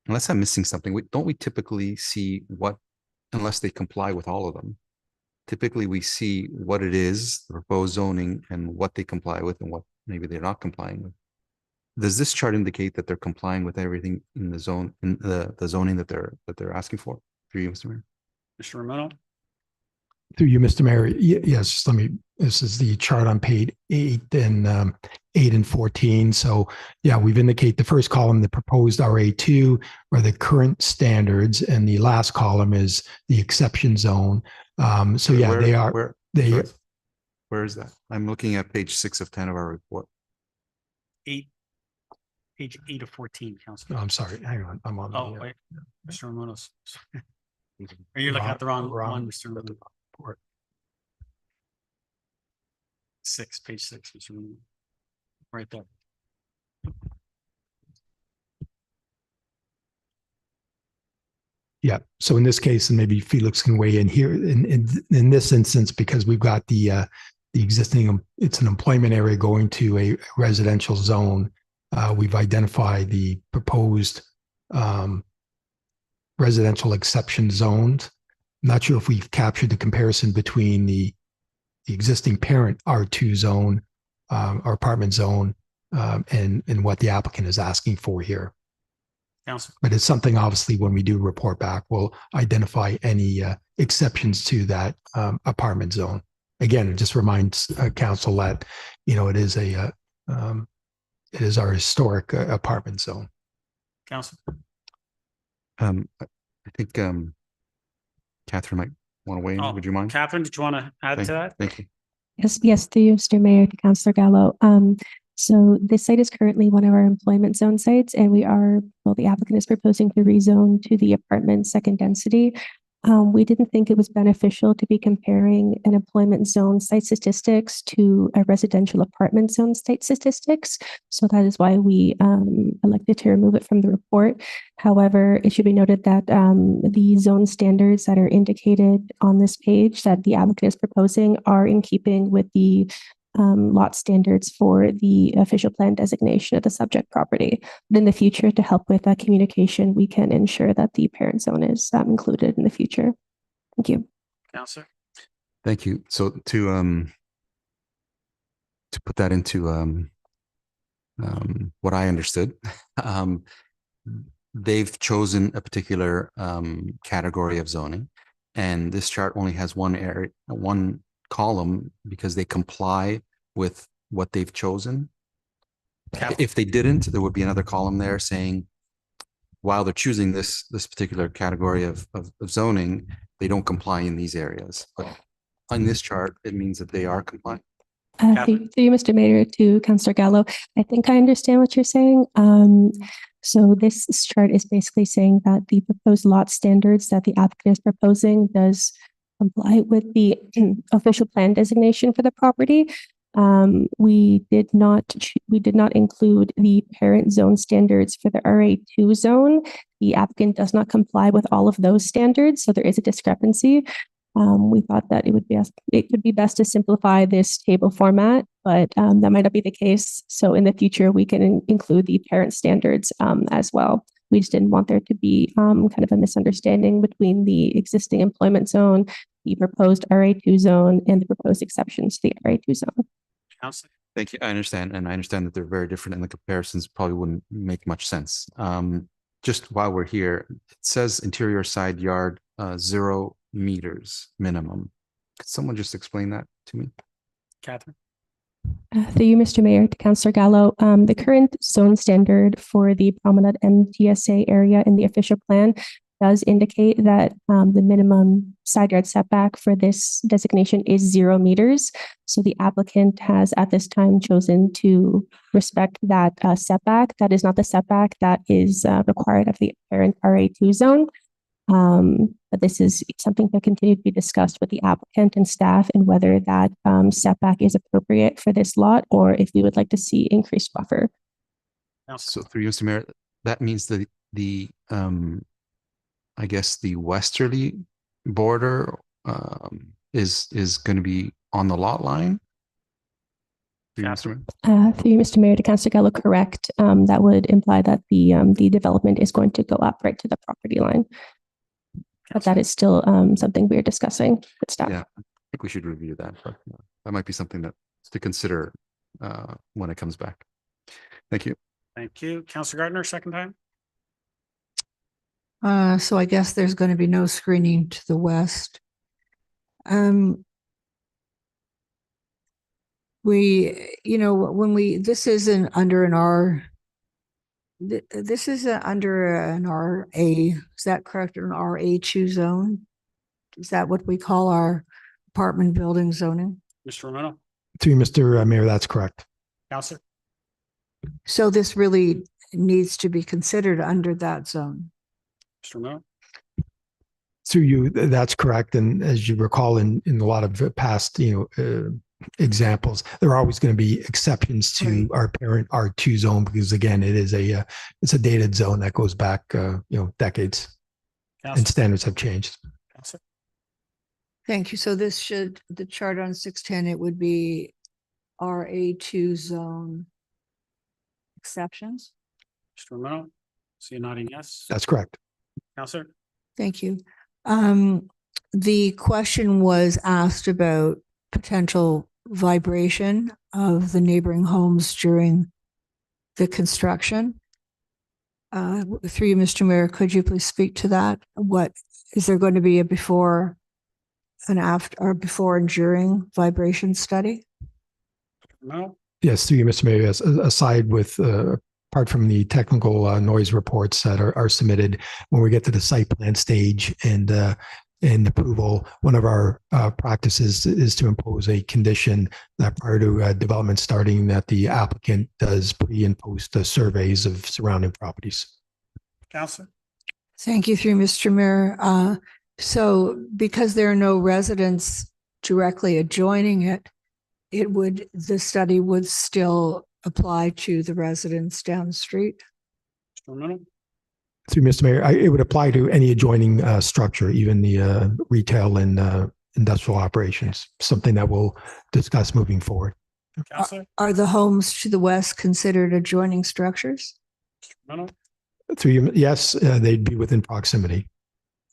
Unless I'm missing something, don't we typically see what, unless they comply with all of them, typically we see what it is, the proposed zoning, and what they comply with and what maybe they're not complying with. Does this chart indicate that they're complying with everything in the zone, in the zoning that they're asking for? Through you, Mr. Mayor. Mr. Romano? Through you, Mr. Mayor. Yes, this is the chart on page 8 and 14. So yeah, we've indicated the first column, the proposed RA2, are the current standards, and the last column is the exception zone. Where is that? I'm looking at page 6 of 10 of our report. Page 8 of 14, Councilor. No, I'm sorry. Hang on. I'm on. Wait. Mr. Romano's. Are you looking at the wrong one, Mr. Romano? Page 6, Mr. Romano. Right there. Yeah. So in this case, and maybe Felix can weigh in here in this instance, because we've got the existing, it's an employment area going to a residential zone. We've identified the proposed residential exception zones. I'm not sure if we've captured the comparison between the existing parent R2 zone, or apartment zone, and what the applicant is asking for here. Council. But it's something, obviously, when we do report back, we'll identify any exceptions to that apartment zone. Again, it just reminds council that, it is our historic apartment zone. Council. I think Catherine might want to weigh in. Would you mind? Catherine, did you want to add to that? Thank you. Yes, through you, Mr. Mayor, to Councillor Gallo. So this site is currently one of our employment zone sites, and the applicant is proposing to rezone to the apartment second density. We didn't think it was beneficial to be comparing an employment zone site statistics to a residential apartment zone site statistics. So that is why we elected to remove it from the report. However, it should be noted that the zone standards that are indicated on this page that the applicant is proposing are in keeping with the lot standards for the official plan designation of the subject property. But in the future, to help with communication, we can ensure that the parent zone is included in the future. Thank you. Counselor. Thank you. So to put that into what I understood, they've chosen a particular category of zoning, and this chart only has one column because they comply with what they've chosen. If they didn't, there would be another column there saying, while they're choosing this particular category of zoning, they don't comply in these areas. But on this chart, it means that they are compliant. Through you, Mr. Mayor, to Councillor Gallo, I think I understand what you're saying. So this chart is basically saying that the proposed lot standards that the applicant is proposing does comply with the official plan designation for the property. We did not include the parent zone standards for the RA2 zone. The applicant does not comply with all of those standards, so there is a discrepancy. We thought that it would be best to simplify this table format, but that might not be the case. So in the future, we can include the parent standards as well. We just didn't want there to be kind of a misunderstanding between the existing employment zone, the proposed RA2 zone, and the proposed exceptions to the RA2 zone. Counselor. Thank you. I understand. And I understand that they're very different and the comparisons probably wouldn't make much sense. Just while we're here, it says interior side yard 0 meters minimum. Could someone just explain that to me? Catherine. Through you, Mr. Mayor, to Councillor Gallo, the current zone standard for the promenade MTSA area in the official plan does indicate that the minimum side yard setback for this designation is 0 meters. So the applicant has at this time chosen to respect that setback. That is not the setback that is required of the parent RA2 zone. But this is something that continue to be discussed with the applicant and staff and whether that setback is appropriate for this lot or if we would like to see increased buffer. So through you, Mr. Mayor, that means that the I guess the westerly border is going to be on the lot line. Through you, Mr. Mayor. Through you, Mr. Mayor, to Councillor Gallo, correct. That would imply that the development is going to go up right to the property line. But that is still something we're discussing with staff. Yeah, I think we should review that. But that might be something to consider when it comes back. Thank you. Thank you. Councillor Gardner, second time. So I guess there's going to be no screening to the west. This isn't under an R. This is under an RA. Is that correct? An RA2 zone? Is that what we call our apartment building zoning? Mr. Romano. Through Mr. Mayor, that's correct. Councillor. So this really needs to be considered under that zone. Mr. Romano. Through you, that's correct. And as you recall, in a lot of past, examples, there are always going to be exceptions to our parent R2 zone because again, it's a dated zone that goes back, decades, and standards have changed. Councillor. Thank you. So the chart on 610, it would be RA2 zone exceptions. Mr. Romano. So you're nodding yes. That's correct. Councillor. Thank you. The question was asked about potential vibration of the neighboring homes during the construction. Through you, Mr. Mayor, could you please speak to that? What is there going to be a before and after, or before and during vibration study? No. Yes, through you, Mr. Mayor. Yes, aside with apart from the technical noise reports that are submitted when we get to the site plan stage and in approval, one of our practices is to impose a condition that prior to development starting, that the applicant does pre and post surveys of surrounding properties. Counselor? Thank you, through Mr. Mayor. So because there are no residents directly adjoining it, the study would still apply to the residents down the street? Mr. Romano? Through Mr. Mayor, it would apply to any adjoining structure, even the retail and industrial operations, something that we'll discuss moving forward. Counselor? Are the homes to the west considered adjoining structures? Mr. Romano? Through you, yes, they'd be within proximity.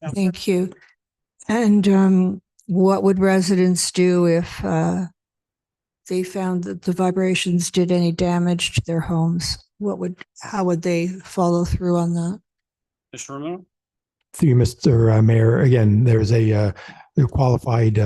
Counselor? Thank you. And what would residents do if they found that the vibrations did any damage to their homes? How would they follow through on that? Mr. Romano? Through you, Mr. Mayor, again, there's a qualified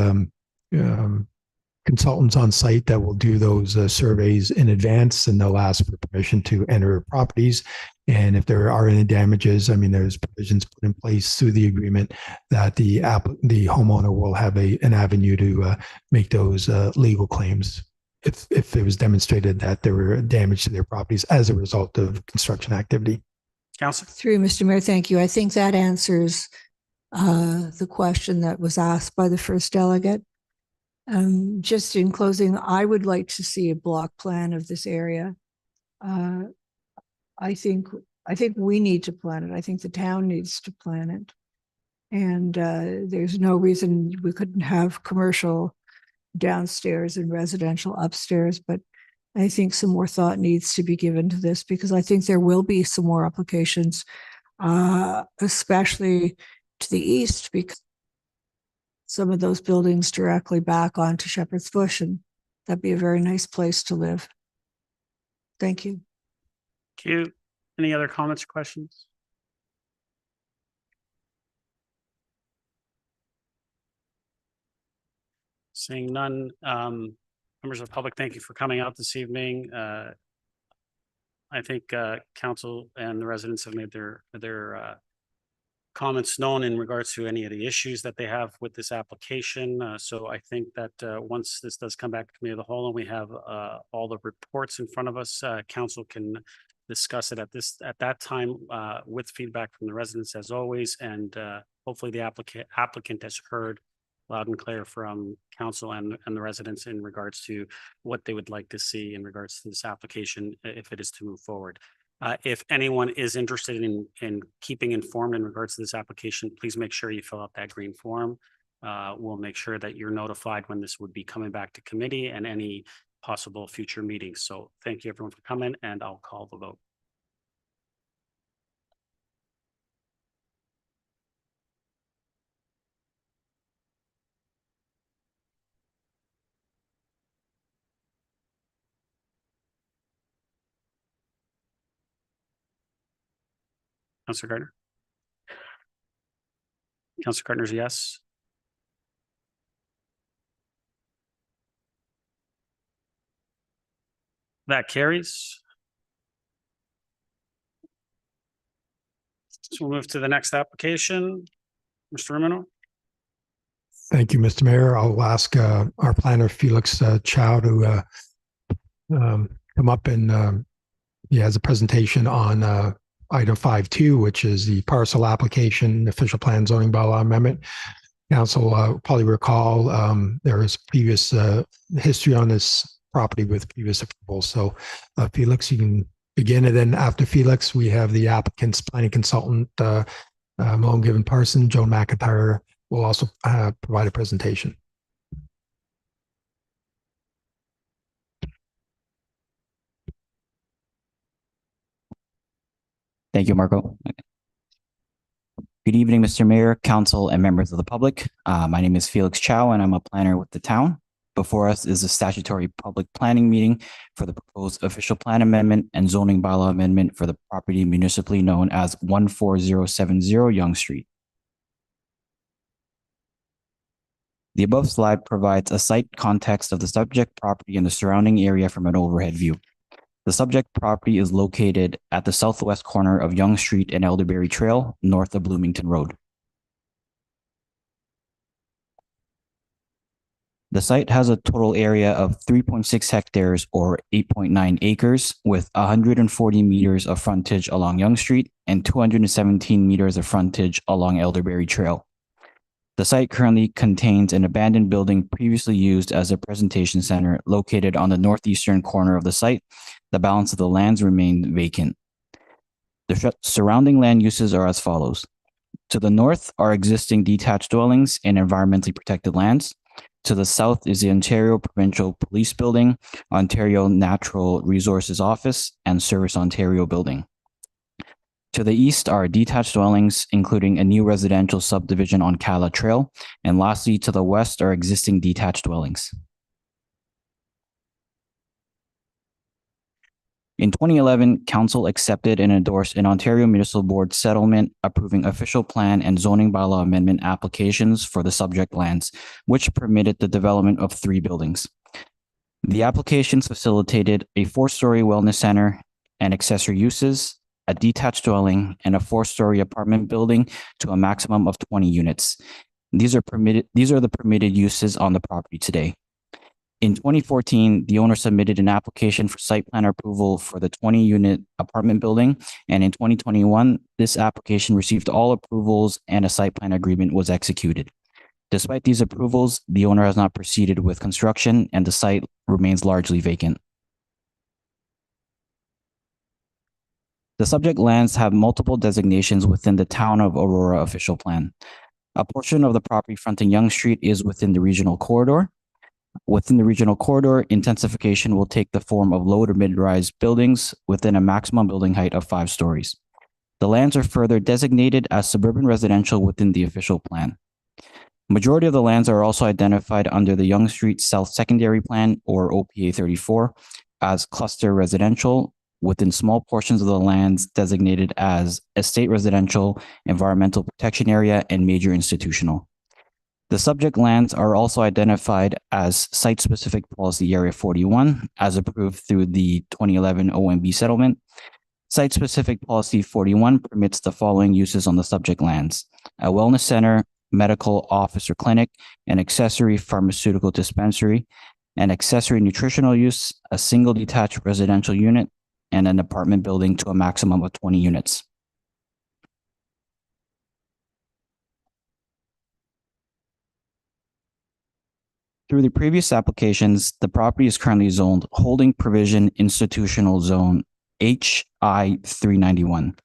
consultants on site that will do those surveys in advance, and they'll ask for permission to enter properties. And if there are any damages, I mean, there's provisions put in place through the agreement that the homeowner will have an avenue to make those legal claims if it was demonstrated that there were damage to their properties as a result of construction activity. Counselor? Through Mr. Mayor, thank you. I think that answers the question that was asked by the first delegate. Just in closing, I would like to see a block plan of this area. I think we need to plan it. I think the town needs to plan it. And there's no reason we couldn't have commercial downstairs and residential upstairs, but I think some more thought needs to be given to this, because I think there will be some more applications, especially to the east, because some of those buildings directly back onto Shepherd's Bush, and that'd be a very nice place to live. Thank you. Thank you. Any other comments or questions? Seeing none, members of the public, thank you for coming out this evening. I think council and the residents have made their comments known in regards to any of the issues that they have with this application. So I think that once this does come back to committee of the whole and we have all the reports in front of us, council can discuss it at that time with feedback from the residents as always, and hopefully the applicant has heard loud and clear from council and the residents in regards to what they would like to see in regards to this application if it is to move forward. If anyone is interested in keeping informed in regards to this application, please make sure you fill out that green form. We'll make sure that you're notified when this would be coming back to committee and any possible future meetings. So thank you everyone for coming, and I'll call the vote. Councilor Gardner? Councilor Gardner's yes. That carries. So we'll move to the next application. Mr. Romano? Thank you, Mr. Mayor. I'll ask our planner, Felix Chow, to come up and he has a presentation on item 5.2, which is the parcel application, official plan zoning bylaw amendment. Council probably recall there is previous history on this property with previous approvals. So Felix, you can begin, and then after Felix, we have the applicant's planning consultant, Malone Given Parson, Joan McIntyre, will also provide a presentation. Thank you, Marco. Good evening, Mr. Mayor, council, and members of the public. My name is Felix Chow, and I'm a planner with the town. Before us is a statutory public planning meeting for the proposed official plan amendment and zoning bylaw amendment for the property municipally known as 14070 Yonge Street. The above slide provides a site context of the subject property and the surrounding area from an overhead view. The subject property is located at the southwest corner of Yonge Street and Elderberry Trail, north of Bloomington Road. The site has a total area of 3.6 hectares or 8.9 acres with 140 meters of frontage along Yonge Street and 217 meters of frontage along Elderberry Trail. The site currently contains an abandoned building previously used as a presentation center located on the northeastern corner of the site. The balance of the lands remain vacant. The surrounding land uses are as follows. To the north are existing detached dwellings in environmentally protected lands. To the south is the Ontario Provincial Police Building, Ontario Natural Resources Office, and Service Ontario Building. To the east are detached dwellings, including a new residential subdivision on Cala Trail. And lastly, to the west are existing detached dwellings. In 2011, Council accepted and endorsed an Ontario Municipal Board settlement approving official plan and zoning bylaw amendment applications for the subject lands, which permitted the development of 3 buildings. The applications facilitated a 4-story wellness center and accessory uses, a detached dwelling, and a 4-story apartment building to a maximum of 20 units. These are the permitted uses on the property today. In 2014, the owner submitted an application for site plan approval for the 20-unit apartment building, and in 2021, this application received all approvals and a site plan agreement was executed. Despite these approvals, the owner has not proceeded with construction and the site remains largely vacant. The subject lands have multiple designations within the Town of Aurora official plan. A portion of the property fronting Yonge Street is within the regional corridor. Within the regional corridor, intensification will take the form of low to mid-rise buildings within a maximum building height of 5 stories. The lands are further designated as suburban residential within the official plan. Majority of the lands are also identified under the Yonge Street South Secondary Plan, or OPA 34, as cluster residential, within small portions of the lands designated as estate residential, environmental protection area, and major institutional. The subject lands are also identified as Site-Specific Policy Area 41, as approved through the 2011 OMB settlement. Site-Specific Policy 41 permits the following uses on the subject lands: a wellness center, medical office or clinic, an accessory pharmaceutical dispensary, an accessory nutritional use, a single detached residential unit, and an apartment building to a maximum of 20 units. Through the previous applications, the property is currently zoned Holding Provision Institutional Zone HI 391.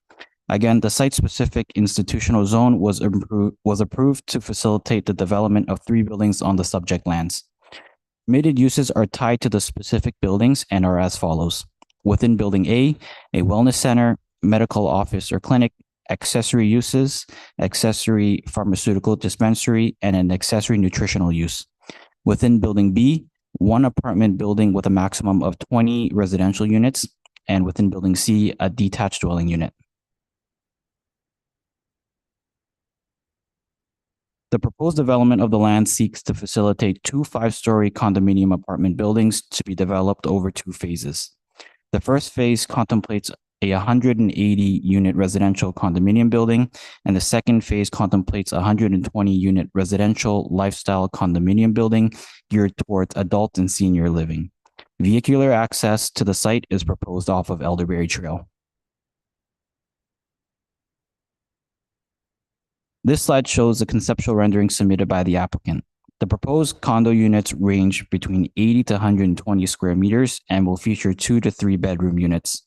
Again, the site-specific institutional zone was approved to facilitate the development of 3 buildings on the subject lands. Permitted uses are tied to the specific buildings and are as follows. Within Building A wellness center, medical office or clinic, accessory uses, accessory pharmaceutical dispensary, and an accessory nutritional use. Within Building B, 1 apartment building with a maximum of 20 residential units, and within Building C, a detached dwelling unit. The proposed development of the land seeks to facilitate 2 5-story condominium apartment buildings to be developed over 2 phases. The first phase contemplates a 180-unit residential condominium building, and the second phase contemplates a 120-unit residential lifestyle condominium building geared towards adult and senior living. Vehicular access to the site is proposed off of Elderberry Trail. This slide shows the conceptual rendering submitted by the applicant. The proposed condo units range between 80 to 120 square meters and will feature 2 to 3 bedroom units.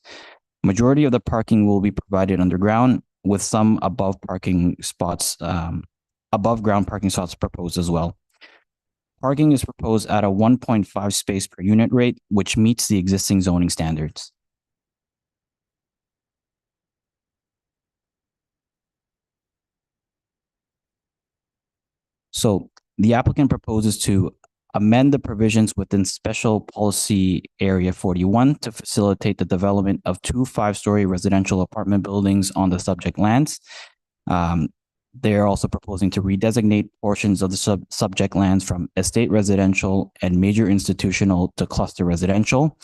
Majority of the parking will be provided underground, with some above ground parking spots proposed as well. Parking is proposed at a 1.5 space per unit rate, which meets the existing zoning standards. So the applicant proposes to amend the provisions within Special Policy Area 41 to facilitate the development of 2 5-story residential apartment buildings on the subject lands. They are also proposing to redesignate portions of the subject lands from estate residential and major institutional to cluster residential,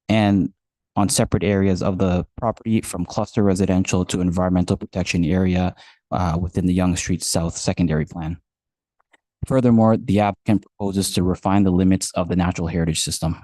and on separate areas of the property from cluster residential to environmental protection area within the Yonge Street South Secondary Plan. Furthermore, the applicant proposes to refine the limits of the natural heritage system.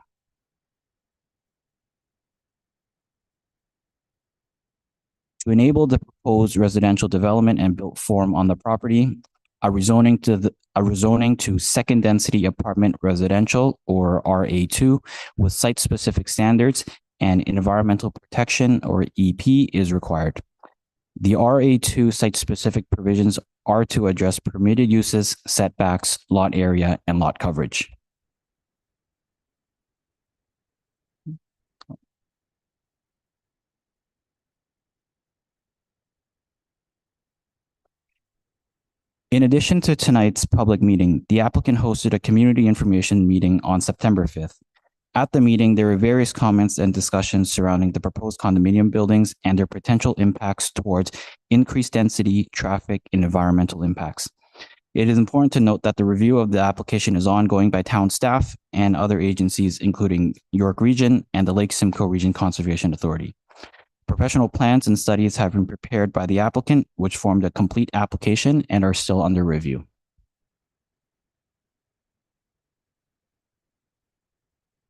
To enable the proposed residential development and built form on the property, a rezoning to second density apartment residential, or RA2, with site-specific standards and environmental protection, or EP, is required. The RA2 site-specific provisions are to address permitted uses, setbacks, lot area, and lot coverage. In addition to tonight's public meeting, the applicant hosted a community information meeting on September 5th. At the meeting, there were various comments and discussions surrounding the proposed condominium buildings and their potential impacts towards increased density, traffic, and environmental impacts. It is important to note that the review of the application is ongoing by town staff and other agencies, including York Region and the Lake Simcoe Region Conservation Authority. Professional plans and studies have been prepared by the applicant, which formed a complete application and are still under review.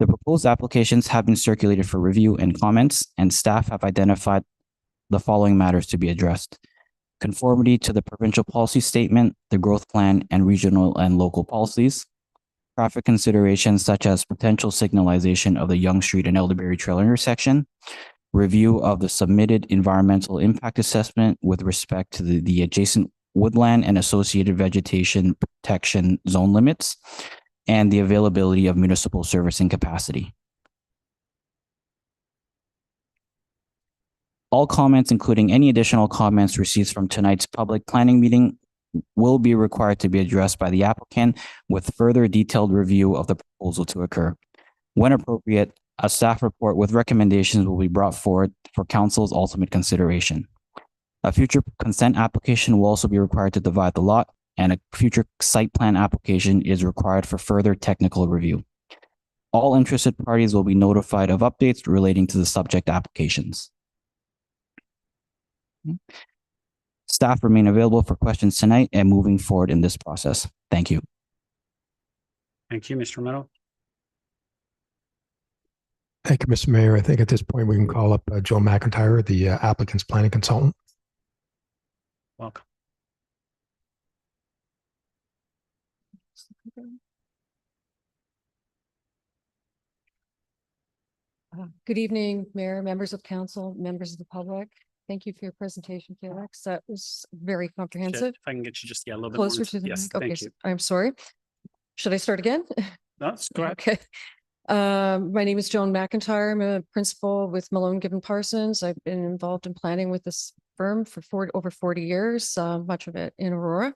The proposed applications have been circulated for review and comments, and staff have identified the following matters to be addressed: conformity to the provincial policy statement, the growth plan, and regional and local policies; traffic considerations such as potential signalization of the Yonge Street and Elderberry Trail intersection; review of the submitted environmental impact assessment with respect to the adjacent woodland and associated vegetation protection zone limits; and the availability of municipal servicing capacity. All comments, including any additional comments received from tonight's public planning meeting, will be required to be addressed by the applicant, with further detailed review of the proposal to occur. When appropriate, a staff report with recommendations will be brought forward for council's ultimate consideration. A future consent application will also be required to divide the lot, and a future site plan application is required for further technical review. All interested parties will be notified of updates relating to the subject applications. Staff remain available for questions tonight and moving forward in this process. Thank you. Thank you, Mr. Meadow. Thank you, Mr. Mayor. I think at this point we can call up Joe McIntyre, the applicant's planning consultant. Welcome. Good evening, Mayor, members of council, members of the public. Thank you for your presentation, Felix. That was very comprehensive. If I can get you just a little bit Closer more. to the Yes, mic. Okay, thank you. I'm sorry. Should I start again? No, go ahead. Okay. My name is Joan McIntyre. I'm a principal with Malone Gibbon Parsons. I've been involved in planning with this firm for over 40 years, much of it in Aurora.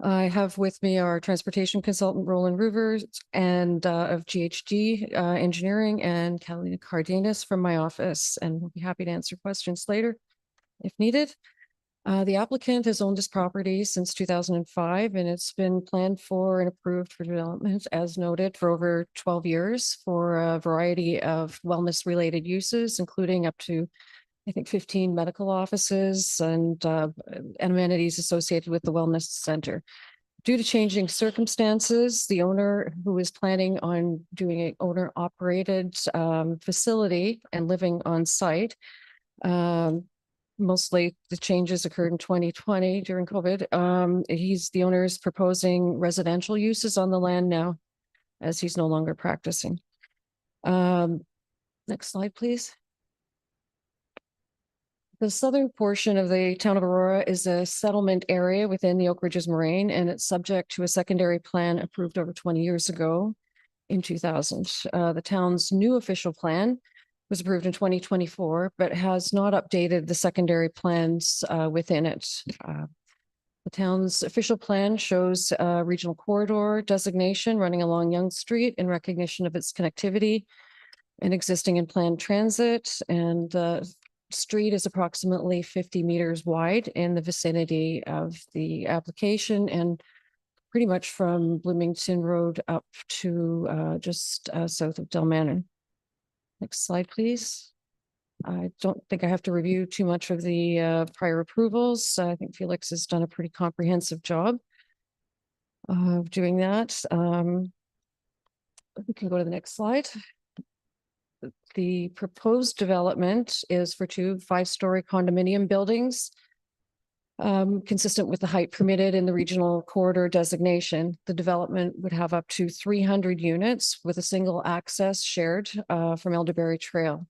I have with me our transportation consultant, Roland Rivers, and of GHD Engineering, and Catalina Cardenas from my office, and we'll be happy to answer questions later if needed. The applicant has owned this property since 2005, and it's been planned for and approved for development, as noted, for over 12 years for a variety of wellness-related uses, including up to, I think, 15 medical offices and amenities associated with the wellness center. Due to changing circumstances, the owner, who is planning on doing an owner-operated facility and living on site, mostly the changes occurred in 2020 during COVID. The owner is proposing residential uses on the land now, as he's no longer practicing. Next slide, please. The southern portion of the town of Aurora is a settlement area within the Oak Ridges Moraine, and it's subject to a secondary plan approved over 20 years ago in 2000. The town's new official plan was approved in 2024, but has not updated the secondary plans within it. The town's official plan shows a regional corridor designation running along Yonge Street in recognition of its connectivity and existing and planned transit, and street is approximately 50 meters wide in the vicinity of the application, and pretty much from Bloomington Road up to just south of Delmanon. Next slide, please. I don't think I have to review too much of the prior approvals. I think Felix has done a pretty comprehensive job. of doing that. We can go to the next slide. The proposed development is for two 5-story condominium buildings, consistent with the height permitted in the regional corridor designation. The development would have up to 300 units with a single access shared from Elderberry Trail.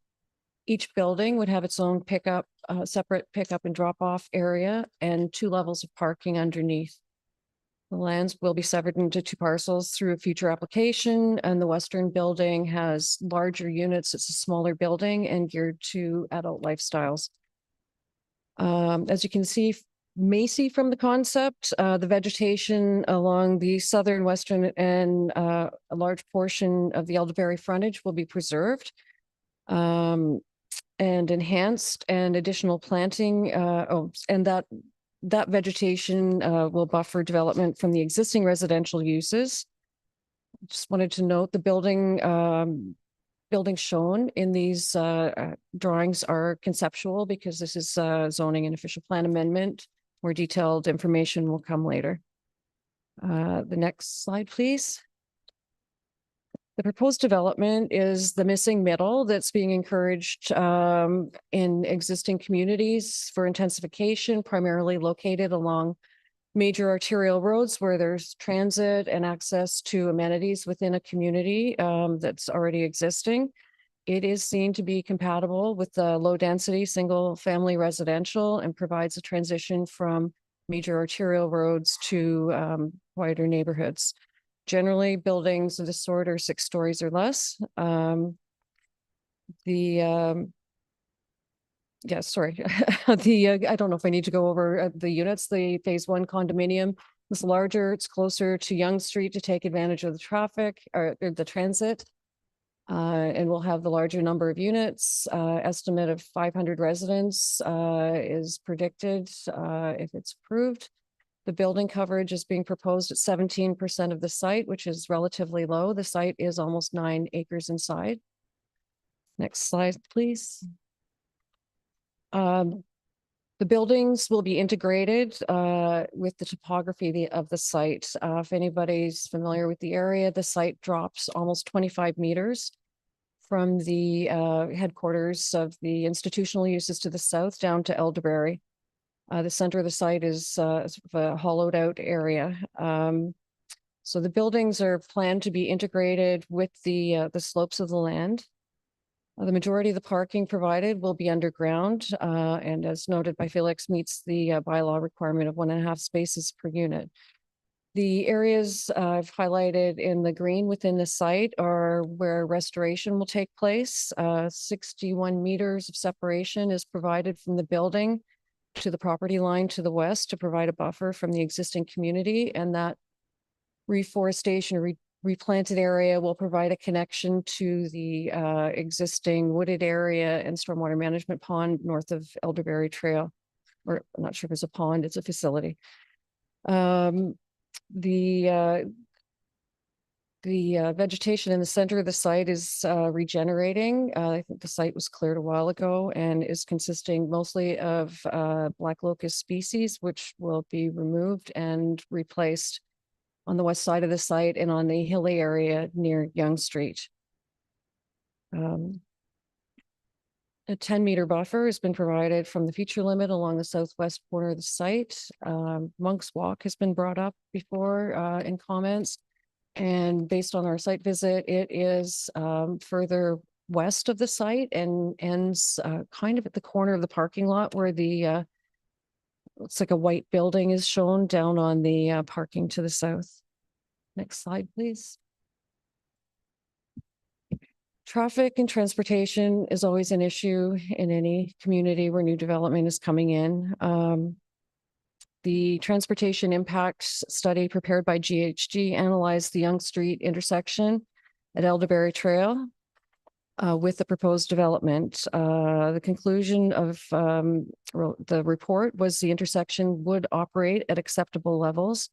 Each building would have its own pickup, separate pickup and drop-off area and 2 levels of parking underneath. The lands will be severed into 2 parcels through a future application, and the western building has larger units. It's a smaller building and geared to adult lifestyles. As you can see, may see from the concept, the vegetation along the southern, western, and a large portion of the Elderberry frontage will be preserved and enhanced, and additional planting. And that vegetation will buffer development from the existing residential uses. Just wanted to note the buildings shown in these drawings are conceptual because this is zoning and official plan amendment. More detailed information will come later. The next slide, please. The proposed development is the missing middle that's being encouraged in existing communities for intensification, primarily located along major arterial roads where there's transit and access to amenities within a community that's already existing. It is seen to be compatible with the low density single family residential and provides a transition from major arterial roads to wider neighborhoods. Generally, buildings of this sort are 6 stories or less. Yeah, sorry. I don't know if I need to go over the units. The phase 1 condominium is larger. It's closer to Yonge Street to take advantage of the traffic or the transit. And we'll have the larger number of units. Estimate of 500 residents is predicted if it's approved. The building coverage is being proposed at 17% of the site, which is relatively low. The site is almost 9 acres inside. Next slide, please. The buildings will be integrated with the topography of the site. If anybody's familiar with the area, the site drops almost 25 meters from the headquarters of the institutional uses to the south down to Elderberry. The center of the site is sort of a hollowed out area. So the buildings are planned to be integrated with the slopes of the land. The majority of the parking provided will be underground, and as noted by Felix, meets the bylaw requirement of 1.5 spaces per unit. The areas I've highlighted in the green within the site are where restoration will take place. 61 meters of separation is provided from the building to the property line to the west to provide a buffer from the existing community, and that reforestation replanted area will provide a connection to the existing wooded area and stormwater management pond north of Elderberry Trail. Or I'm not sure if it's a pond, it's a facility. The vegetation in the center of the site is regenerating. I think the site was cleared a while ago and is consisting mostly of black locust species, which will be removed and replaced on the west side of the site and on the hilly area near Yonge Street. A 10-meter buffer has been provided from the feature limit along the southwest corner of the site. Monk's Walk has been brought up before in comments. And based on our site visit, it is further west of the site and ends kind of at the corner of the parking lot where the looks like a white building is shown down on the parking to the south. Next slide, please. Traffic and transportation is always an issue in any community where new development is coming in. The transportation impacts study prepared by GHG analyzed the Yonge Street intersection at Elderberry Trail with the proposed development. The conclusion of the report was the intersection would operate at acceptable levels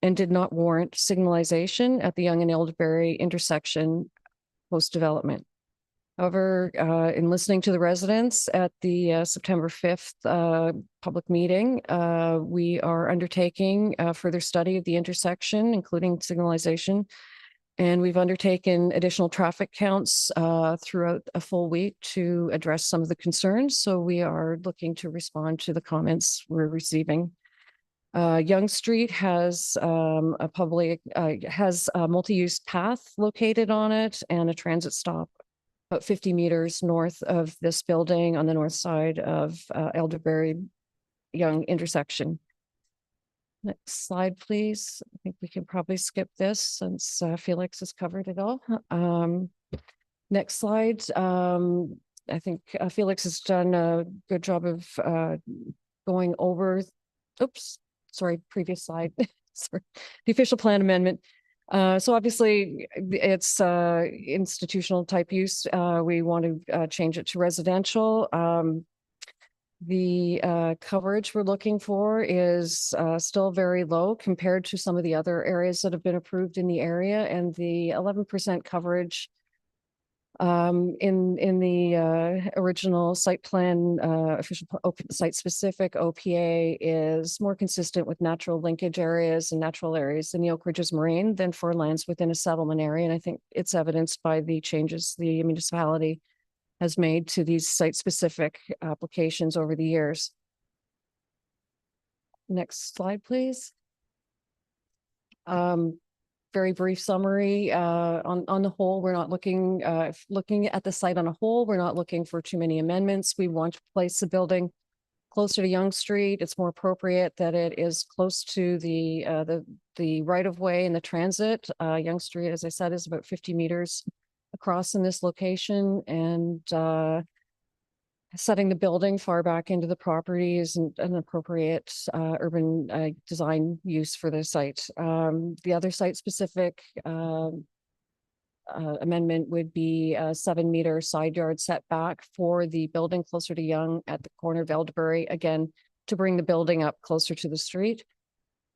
and did not warrant signalization at the Yonge and Elderberry intersection post-development. However, in listening to the residents at the September 5th public meeting, we are undertaking further study of the intersection, including signalization. And we've undertaken additional traffic counts throughout a full week to address some of the concerns. So we are looking to respond to the comments we're receiving. Yonge Street has has a multi-use path located on it and a transit stop about 50 meters north of this building on the north side of Elderberry Yonge intersection. Next slide, please. I think we can probably skip this since Felix has covered it all. Next slide. I think Felix has done a good job of going over, oops, sorry, previous slide. Sorry. The official plan amendment. So obviously it's institutional type use. We want to change it to residential. The coverage we're looking for is still very low compared to some of the other areas that have been approved in the area, and the 11% coverage in the original site plan, official site specific OPA is more consistent with natural linkage areas and natural areas in the Oak Ridges Moraine than for lands within a settlement area. And I think it's evidenced by the changes the municipality has made to these site specific applications over the years. Next slide, please. Very brief summary. On the whole, we're not looking, looking at the site on a whole, we're not looking for too many amendments. We want to place the building closer to Yonge Street. It's more appropriate that it is close to the right of way and the transit. Yonge Street, as I said, is about 50 meters across in this location, and setting the building far back into the property is an appropriate urban design use for the site. The other site specific amendment would be a 7-meter side yard setback for the building closer to Yonge at the corner of Elderberry, again, to bring the building up closer to the street.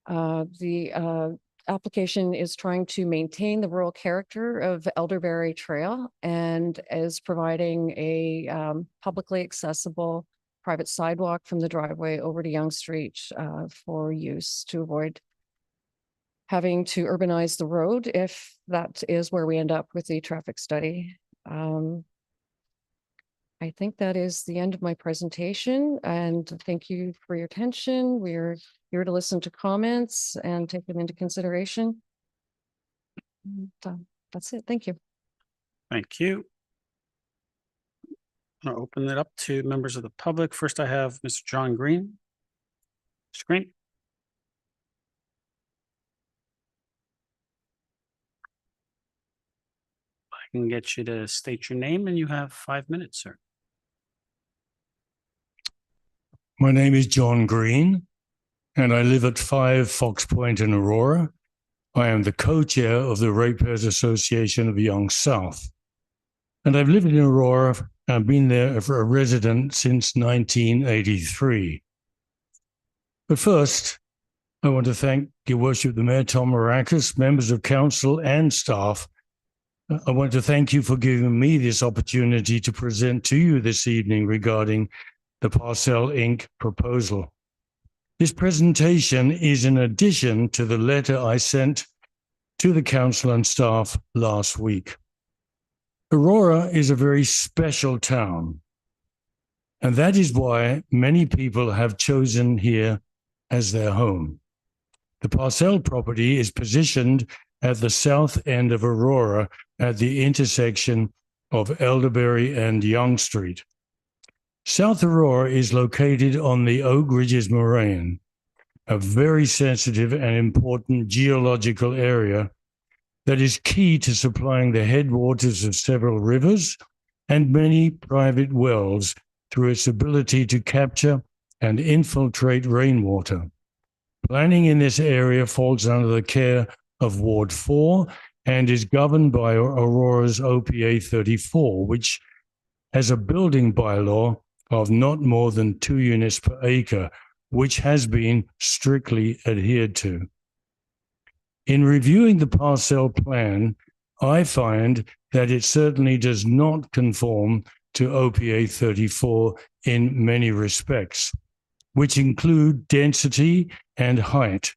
The application is trying to maintain the rural character of Elderberry Trail and is providing a publicly accessible private sidewalk from the driveway over to Yonge Street for use to avoid having to urbanize the road if that is where we end up with the traffic study. I think that is the end of my presentation, and thank you for your attention. We're here to listen to comments and take them into consideration. And, that's it. Thank you. Thank you. I'm going to open it up to members of the public. First, I have Mr. John Green. Mr. Green. I can get you to state your name, and you have 5 minutes, sir. My name is John Green, and I live at 5 Fox Point in Aurora. I am the co-chair of the Ratepayers Association of Yonge South. And I've lived in Aurora and been there for a resident since 1983. But first, I want to thank Your Worship the Mayor Tom Maracas, members of council and staff. I want to thank you for giving me this opportunity to present to you this evening regarding the P.A.R.C.E.L Inc. proposal. This presentation is in addition to the letter I sent to the council and staff last week. Aurora is a very special town, and that is why many people have chosen here as their home. The P.A.R.C.E.L property is positioned at the south end of Aurora at the intersection of Elderberry and Yonge Street. South Aurora is located on the Oak Ridges Moraine, a very sensitive and important geological area that is key to supplying the headwaters of several rivers and many private wells through its ability to capture and infiltrate rainwater. Planning in this area falls under the care of Ward 4 and is governed by Aurora's OPA 34, which has a building bylaw of not more than 2 units per acre, which has been strictly adhered to. In reviewing the P.A.R.C.E.L plan, I find that it certainly does not conform to OPA 34 in many respects, which include density and height.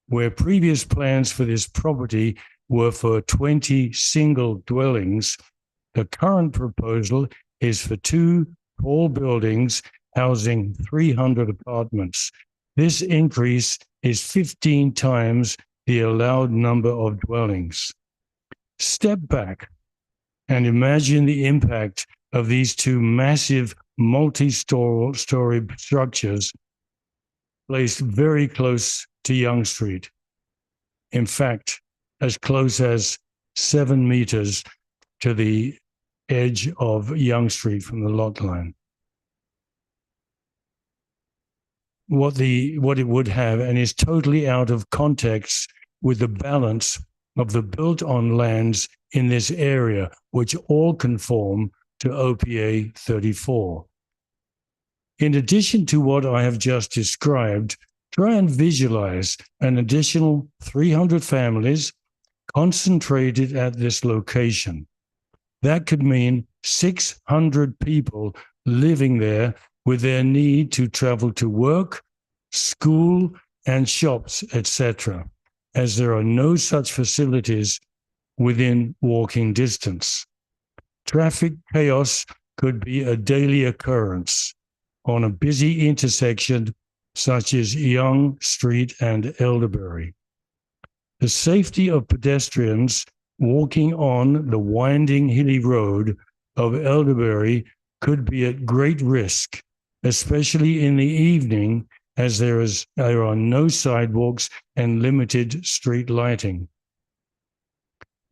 Where previous plans for this property were for 20 single dwellings, the current proposal is for 2 tall buildings housing 300 apartments. This increase is 15 times the allowed number of dwellings. Step back and imagine the impact of these 2 massive multi-story structures placed very close to Yonge Street. In fact, as close as 7 meters to the edge of Yonge Street from the lot line. What it would have, and is totally out of context with the balance of the built-on lands in this area, which all conform to OPA 34. In addition to what I have just described, try and visualize an additional 300 families concentrated at this location. That could mean 600 people living there with their need to travel to work, school, and shops, etc., as there are no such facilities within walking distance. Traffic chaos could be a daily occurrence on a busy intersection such as Yonge Street and Elderberry. The safety of pedestrians walking on the winding hilly road of Elderberry could be at great risk, especially in the evening, as there are no sidewalks and limited street lighting.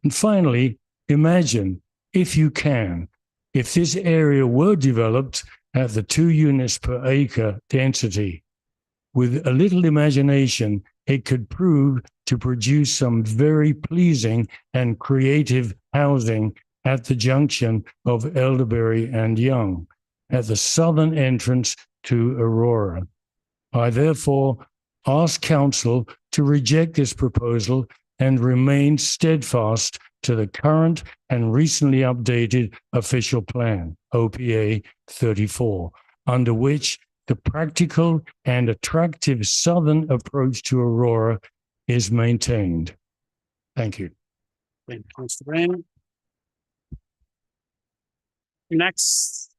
And finally, imagine, if you can, if this area were developed at the 2 units per acre density. With a little imagination, it could prove to produce some very pleasing and creative housing at the junction of Elderberry and Yonge, at the southern entrance to Aurora. I therefore ask Council to reject this proposal and remain steadfast to the current and recently updated official plan, OPA 34, under which the practical and attractive southern approach to Aurora is maintained. Thank you. Thank you, Mr. Green. Next,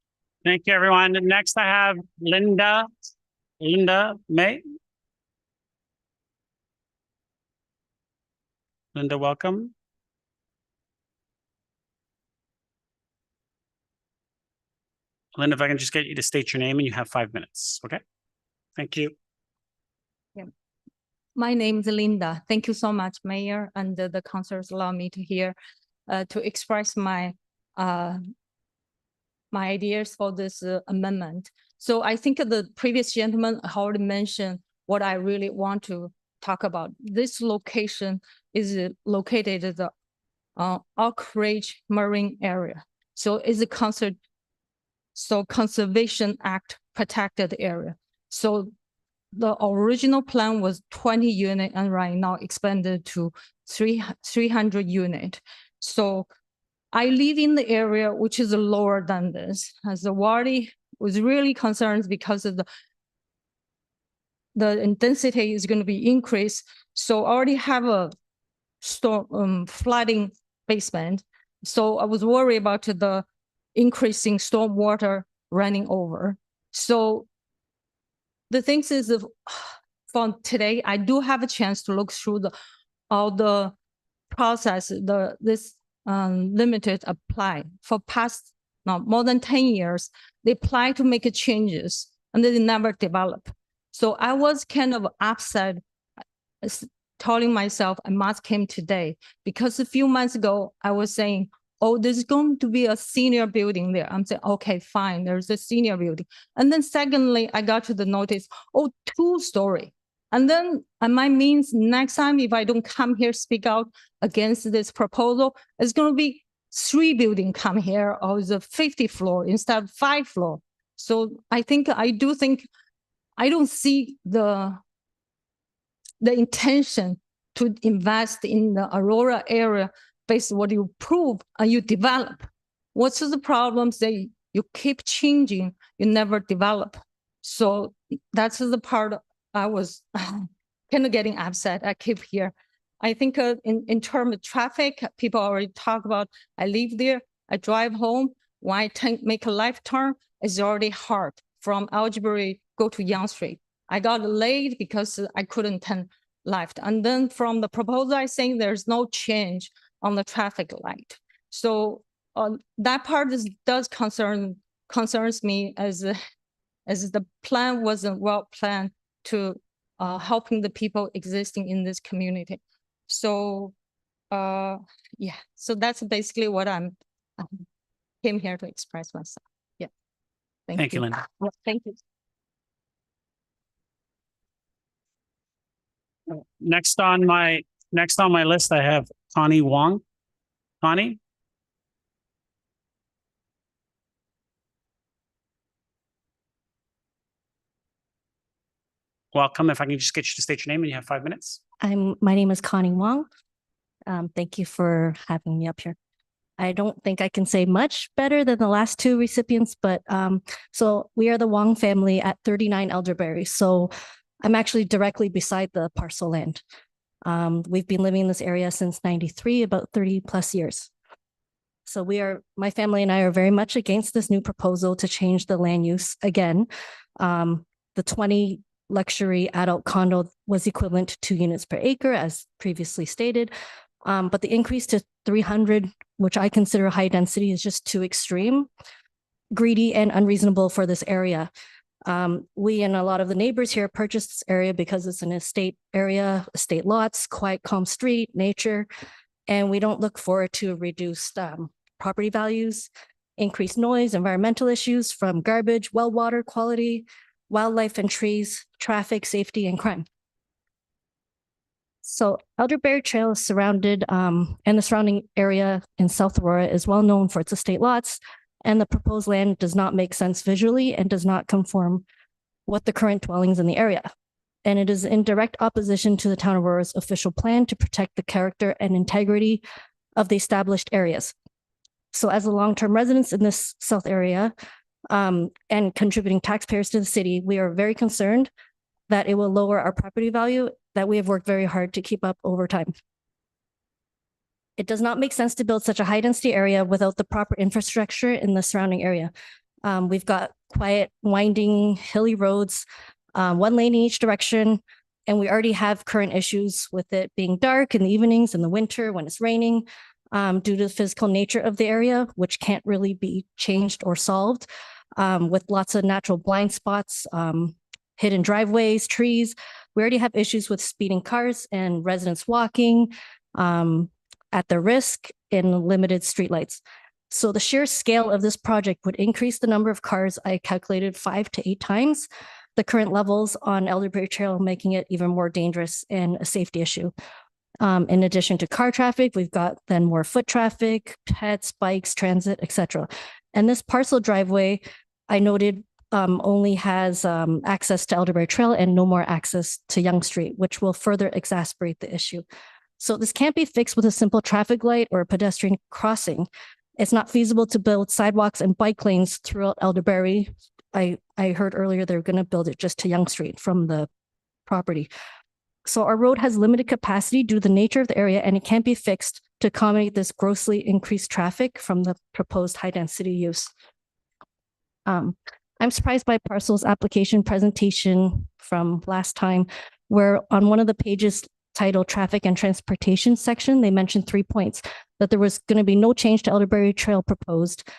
thank you, everyone. Next, I have Linda May. Linda, welcome. Linda, if I can just get you to state your name, and you have 5 minutes, okay? Thank you. Yeah. My name is Linda. Thank you so much, Mayor, and the councilors allow me to hear, to express my my ideas for this amendment. So I think the previous gentleman already mentioned what I really want to talk about. This location is located at the Oak Ridge Marine Area. So it's a Conservation Act protected area. So the original plan was 20 unit and right now expanded to 300 unit. So I live in the area which is lower than this. As the Wadi was really concerned because of the density is going to be increased. So I already have a storm flooding basement. So I was worried about the increasing storm water running over. So the thing is, from today, I do have a chance to look through all the process, this limited apply for past more than 10 years. They apply to make changes and they never develop. So I was kind of upset, telling myself I must come today because a few months ago I was saying, oh, there's going to be a senior building there. I'm saying, okay, fine, there's a senior building. And then secondly, I got to the notice, oh, 2-story. And then it might means next time if I don't come here, speak out against this proposal, it's going to be 3 buildings come here or it's a 50 floor instead of 5 floor. So I don't see the intention to invest in the Aurora area based on what you prove and you develop. What's the problems that you keep changing, you never develop. So that's the part I was kind of getting upset. I keep here. I think in terms of traffic, people already talk about, I live there, I drive home. When I make a left turn, it's already hard from Algebury go to Yonge Street. I got late because I couldn't turn left. And then from the proposal, I think there's no change on the traffic light. So that part does concerns me as the plan wasn't well planned to helping the people existing in this community. So yeah, so that's basically what I'm came here to express myself. Yeah. Thank you, Linda. Yeah, thank you. Next on my list, I have Connie Wong. Connie? Welcome. If I can just get you to state your name and you have 5 minutes. My name is Connie Wong. Thank you for having me up here. I don't think I can say much better than the last two recipients, but so we are the Wong family at 39 Elderberry. So I'm actually directly beside the parcel land. We've been living in this area since 93, about 30 plus years. So my family and I are very much against this new proposal to change the land use again. The 20 luxury adult condo was equivalent to 2 units per acre, as previously stated. But the increase to 300, which I consider high density, is just too extreme, greedy, and unreasonable for this area. We and a lot of the neighbors here purchased this area because it's an estate area, estate lots, quiet, calm street, nature, and we don't look forward to reduced property values, increased noise, environmental issues from garbage, well water quality, wildlife and trees, traffic, safety, and crime. So Elderberry Trail is surrounded, and the surrounding area in South Aurora is well known for its estate lots, and the proposed land does not make sense visually and does not conform with the current dwellings in the area. And it is in direct opposition to the town of Aurora's official plan to protect the character and integrity of the established areas. So as a long-term residents in this South area and contributing taxpayers to the city, we are very concerned that it will lower our property value that we have worked very hard to keep up over time. It does not make sense to build such a high density area without the proper infrastructure in the surrounding area. We've got quiet, winding, hilly roads, 1 lane in each direction, and we already have current issues with it being dark in the evenings in the winter when it's raining due to the physical nature of the area, which can't really be changed or solved, with lots of natural blind spots, hidden driveways, trees. We already have issues with speeding cars and residents walking at their risk in limited streetlights. So the sheer scale of this project would increase the number of cars I calculated 5 to 8 times the current levels on Elderberry Trail, making it even more dangerous and a safety issue. In addition to car traffic, we've got then more foot traffic, pets, bikes, transit, etc. And this parcel driveway, I noted, only has access to Elderberry Trail and no more access to Yonge Street, which will further exacerbate the issue. So this can't be fixed with a simple traffic light or a pedestrian crossing. It's not feasible to build sidewalks and bike lanes throughout Elderberry. I heard earlier they're going to build it just to Yonge Street from the property. So our road has limited capacity due to the nature of the area, and it can't be fixed to accommodate this grossly increased traffic from the proposed high density use. I'm surprised by P.A.R.C.E.L's application presentation from last time, where on one of the pages titled Traffic and Transportation section, they mentioned 3 points: that there was going to be no change to Elderberry Trail proposed,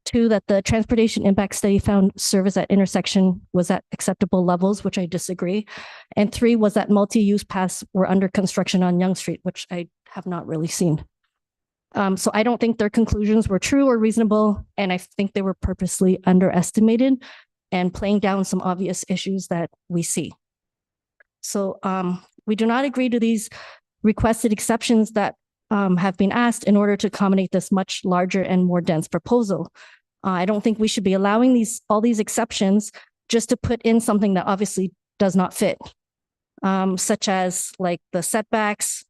2, that the transportation impact study found service at intersection was at acceptable levels, which I disagree, and 3 was that multi-use paths were under construction on Yonge Street, which I have not really seen. So I don't think their conclusions were true or reasonable, and I think they were purposely underestimated and playing down some obvious issues that we see. So we do not agree to these requested exceptions that have been asked in order to accommodate this much larger and more dense proposal. I don't think we should be allowing all these exceptions just to put in something that obviously does not fit, such as like the setbacks,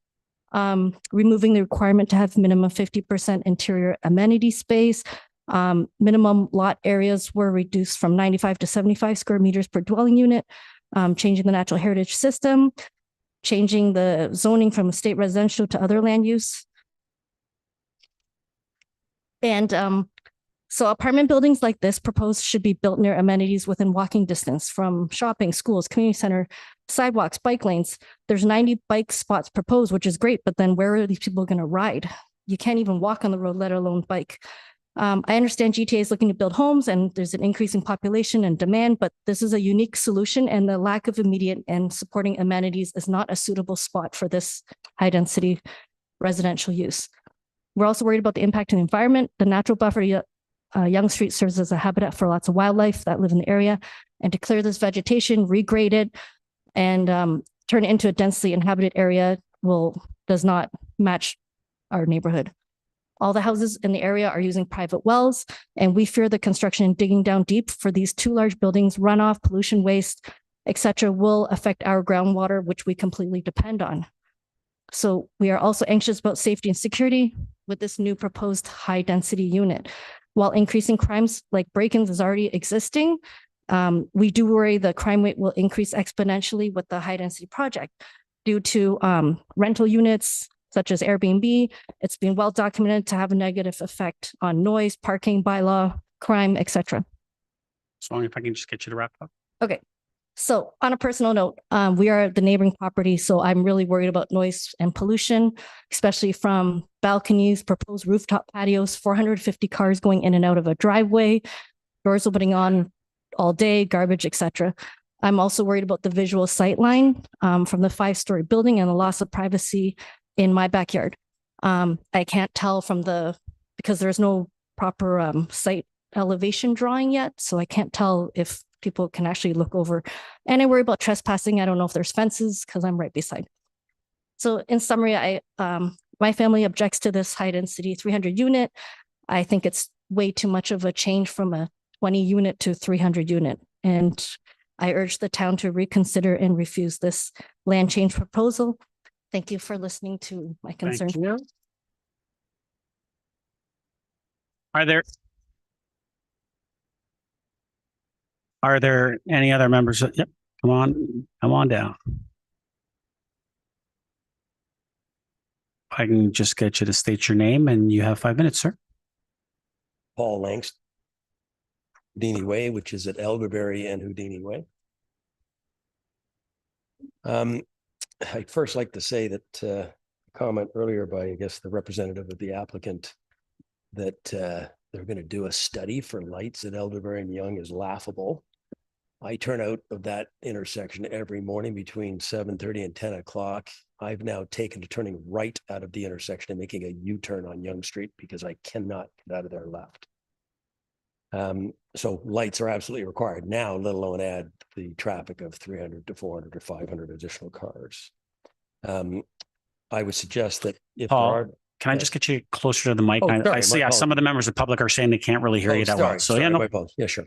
removing the requirement to have minimum 50% interior amenity space. Minimum lot areas were reduced from 95 to 75 square meters per dwelling unit, changing the natural heritage system, changing the zoning from state residential to other land use. And so apartment buildings like this proposed should be built near amenities within walking distance from shopping, schools, community center, sidewalks, bike lanes. There's 90 bike spots proposed, which is great, but then where are these people going to ride? You can't even walk on the road, let alone bike. I understand GTA is looking to build homes and there's an increasing population and demand, but this is a unique solution, and the lack of immediate and supporting amenities is not a suitable spot for this high density residential use. We're also worried about the impact on the environment. The natural buffer Yonge Street serves as a habitat for lots of wildlife that live in the area, and to clear this vegetation, regrade it, and turn it into a densely inhabited area does not match our neighborhood. All the houses in the area are using private wells, and we fear the construction and digging down deep for these two large buildings, runoff, pollution, waste, etc., will affect our groundwater, which we completely depend on. So we are also anxious about safety and security with this new proposed high density unit. While increasing crimes like break-ins is already existing, we do worry the crime rate will increase exponentially with the high density project due to rental units such as Airbnb. It's been well documented to have a negative effect on noise, parking bylaw, crime, etc. So if I can just get you to wrap up. Okay. So on a personal note, we are the neighboring property, so I'm really worried about noise and pollution, especially from balconies, proposed rooftop patios, 450 cars going in and out of a driveway, doors opening on all day, garbage, etc. I'm also worried about the visual sight line from the 5-story building and the loss of privacy in my backyard. I can't tell because there's no proper site elevation drawing yet, so I can't tell if people can actually look over. And I worry about trespassing. I don't know if there's fences because I'm right beside. So in summary, my family objects to this high density 300 unit. I think it's way too much of a change from a 20 unit to 300 unit. And I urge the town to reconsider and refuse this land change proposal. Thank you for listening to my concern. Thank you. Are there any other members? Yep, come on down. I can just get you to state your name and you have 5 minutes, sir. Paul Langst, Houdini Way, which is at Elderberry and Houdini Way. I'd first like to say that comment earlier by, I guess, the representative of the applicant that they're going to do a study for lights at Elderberry and Yonge is laughable. I turn out of that intersection every morning between 7:30 and 10 o'clock. I've now taken to turning right out of the intersection and making a U-turn on Yonge Street because I cannot get out of there left. So lights are absolutely required now, let alone add the traffic of 300 to 400 to 500 additional cars. I would suggest that if Paul, there are, can I just get you closer to the mic? Oh, I see some of the members of the public are saying they can't really hear you that well. So yeah, no. Yeah, sure.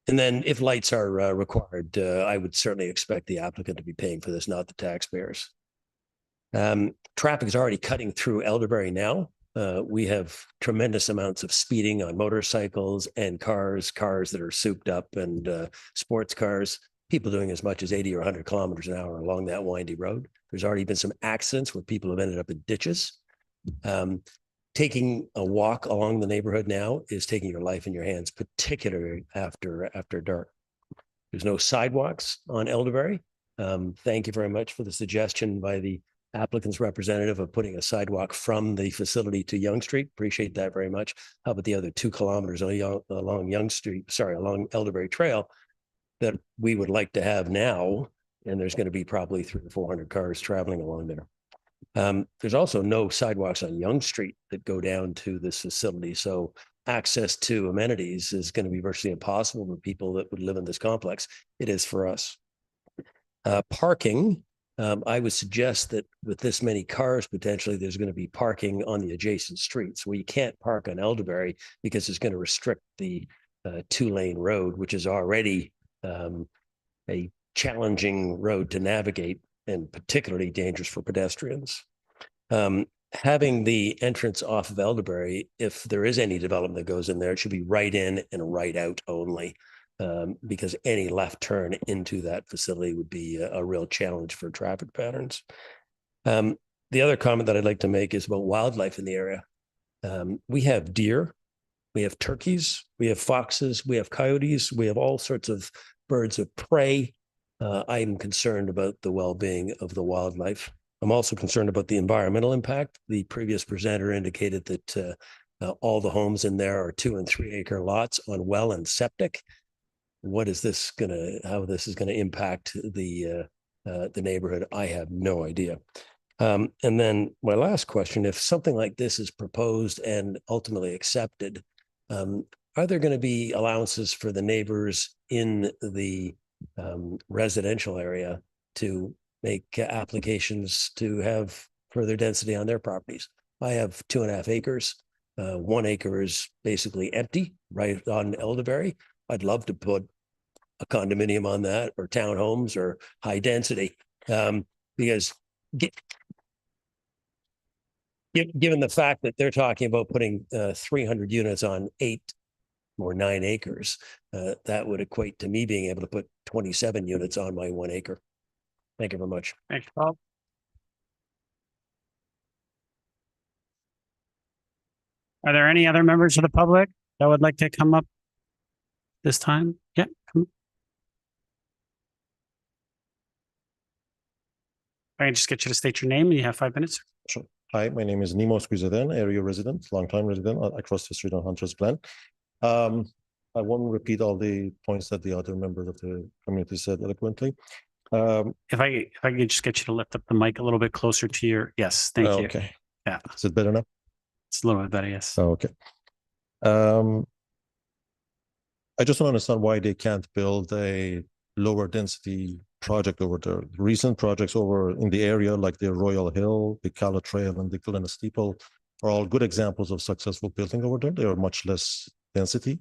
And then if lights are required, I would certainly expect the applicant to be paying for this, not the taxpayers. Traffic is already cutting through Elderberry now. We have tremendous amounts of speeding on motorcycles and cars that are souped up, and sports cars, people doing as much as 80 or 100 kilometers an hour along that windy road. There's already been some accidents where people have ended up in ditches. Taking a walk along the neighborhood now is taking your life in your hands, particularly after dark. There's no sidewalks on Elderberry. Thank you very much for the suggestion by the applicant's representative of putting a sidewalk from the facility to Yonge Street. Appreciate that very much. How about the other 2 kilometers along Yonge Street, along Elderberry Trail that we would like to have now? And there's going to be probably 300 to 400 cars traveling along there. There's also no sidewalks on Yonge Street that go down to this facility. So access to amenities is going to be virtually impossible for people that would live in this complex. It is for us. Parking, I would suggest that with this many cars, potentially there's going to be parking on the adjacent streets where you can't park on Elderberry because it's going to restrict the 2-lane road, which is already a challenging road to navigate and particularly dangerous for pedestrians. Having the entrance off of Elderberry, if there is any development that goes in there, it should be right in and right out only, because any left turn into that facility would be a real challenge for traffic patterns. The other comment that I'd like to make is about wildlife in the area. We have deer, we have turkeys, we have foxes, we have coyotes, we have all sorts of birds of prey. I'm concerned about the well-being of the wildlife. I'm also concerned about the environmental impact. The previous presenter indicated that all the homes in there are 2 and 3 acre lots on well and septic. How this is gonna impact the neighborhood, I have no idea. And then my last question, if something like this is proposed and ultimately accepted, are there going to be allowances for the neighbors in the residential area to make applications to have further density on their properties? I have 2.5 acres. 1 acre is basically empty right on Elderberry. I'd love to put a condominium on that, or townhomes, or high density, because given the fact that they're talking about putting 300 units on 8 or 9 acres, that would equate to me being able to put 27 units on my 1 acre. Thank you very much. Thank you, Bob. Are there any other members of the public that would like to come up this time? Yeah. Come. I can just get you to state your name and you have 5 minutes. Sure. Hi, my name is Nemo Squizadin, area resident, longtime resident across the street on Hunter's Glen. I won't repeat all the points that the other members of the community said eloquently. If I could just get you to lift up the mic a little bit closer to your, yes, thank you. Okay. Yeah. Is it better now? It's a little bit better, yes. Oh, okay. I just don't understand why they can't build a lower density project over there. Recent projects over in the area, like the Royal Hill, the Cala Trail, and the Glen Steeple, are all good examples of successful building over there. They are much less density.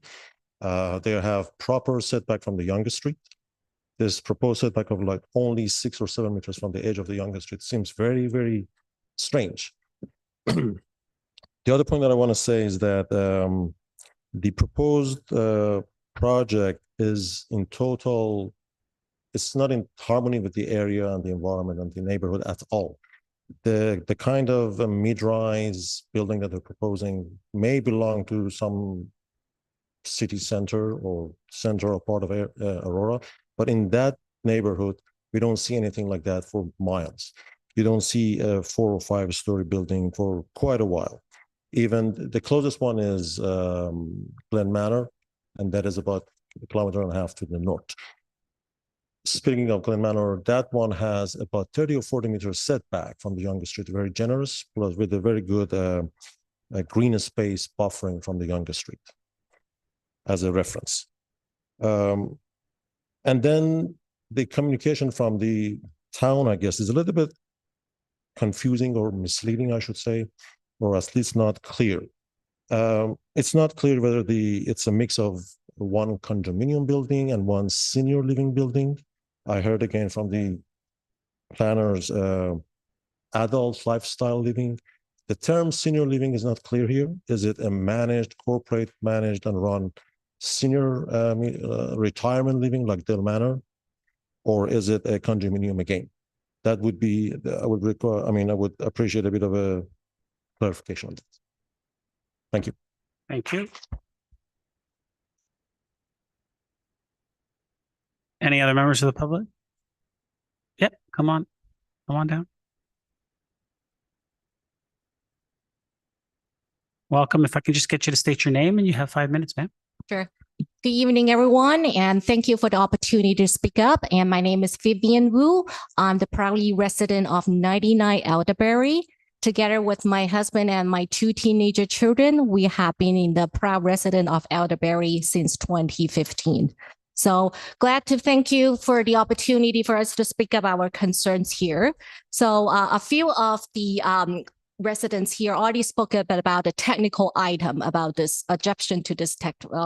They have proper setback from the Yonge Street. This proposed setback of like only 6 or 7 meters from the edge of the Yonge Street seems very, very strange. The other point that I want to say is that the proposed project is in total, it's not in harmony with the area and the environment and the neighborhood at all. The kind of mid-rise building that they're proposing may belong to some city center or center or part of Aurora, but in that neighborhood, we don't see anything like that for miles. You don't see a 4 or 5 story building for quite a while. Even the closest one is Glen Manor, and that is about 1.5 kilometers to the north. Speaking of Glen Manor, that one has about 30 or 40 meters setback from the Yonge Street, very generous, plus with a very good green space buffering from the Yonge Street as a reference. And then the communication from the town, I guess, is a little bit confusing or misleading, I should say, or at least not clear. It's not clear whether it's a mix of one condominium building and one senior living building. I heard again from the planners, adult lifestyle living. The term senior living is not clear here. Is it a managed, corporate managed and run senior retirement living like Del Manor? Or is it a condominium again? That would be, I would require, I would appreciate a bit of a clarification on that. Thank you. Thank you. Any other members of the public? Yep, come on down. Welcome. If I could just get you to state your name and you have 5 minutes, ma'am. Sure. Good evening, everyone, and thank you for the opportunity to speak up. And my name is Vivian Wu. I'm the proudly resident of 99 Elderberry. Together with my husband and my 2 teenager children, we have been in the proud resident of Elderberry since 2015. So glad to thank you for the opportunity for us to speak about our concerns here. So a few of the residents here already spoke a bit about the technical item about this objection to this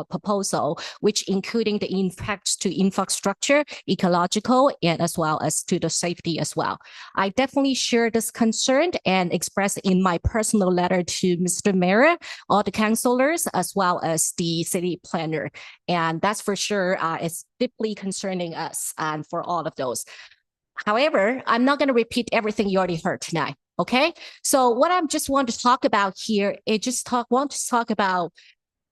proposal, which including the impacts to infrastructure, ecological, and as well as to the safety as well. I definitely share this concern and express in my personal letter to Mr. Mayor, all the councillors, as well as the city planner. And that's for sure, it's deeply concerning us and for all of those. However, I'm not going to repeat everything you already heard tonight. Okay, so what I just want to talk about here is want to talk about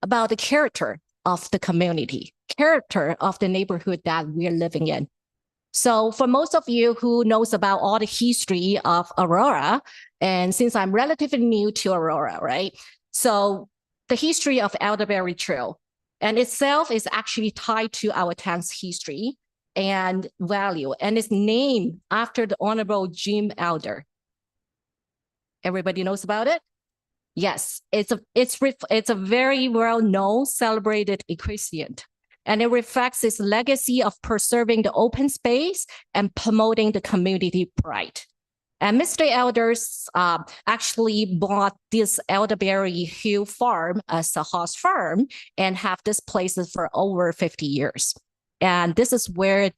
the character of the community, character of the neighborhood that we're living in. So for most of you who knows about all the history of Aurora, and since I'm relatively new to Aurora, right? So the history of Elderberry Trail and itself is actually tied to our town's history and value, and it's named after the Honorable Jim Elder. Everybody knows about it? Yes, it's a very well-known, celebrated equestrian, and it reflects its legacy of preserving the open space and promoting the community pride. And Mr. Elders actually bought this Elderberry Hill farm as a horse farm and have this place for over 50 years. And this is where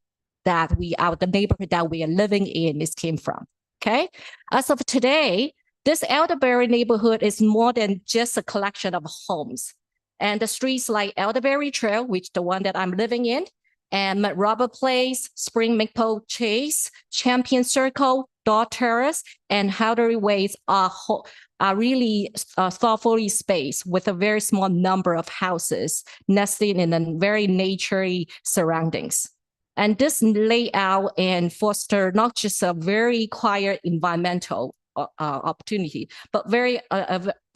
the neighborhood that we are living in came from. Okay, as of today, this Elderberry neighborhood is more than just a collection of homes. And the streets like Elderberry Trail, which the one that I'm living in, and McRobert Place, Spring Maple Chase, Champion Circle, Dog Terrace, and Howdery Ways are really thoughtfully spaced with a very small number of houses nesting in a very naturey surroundings. And this layout and foster not just a very quiet environmental opportunity, but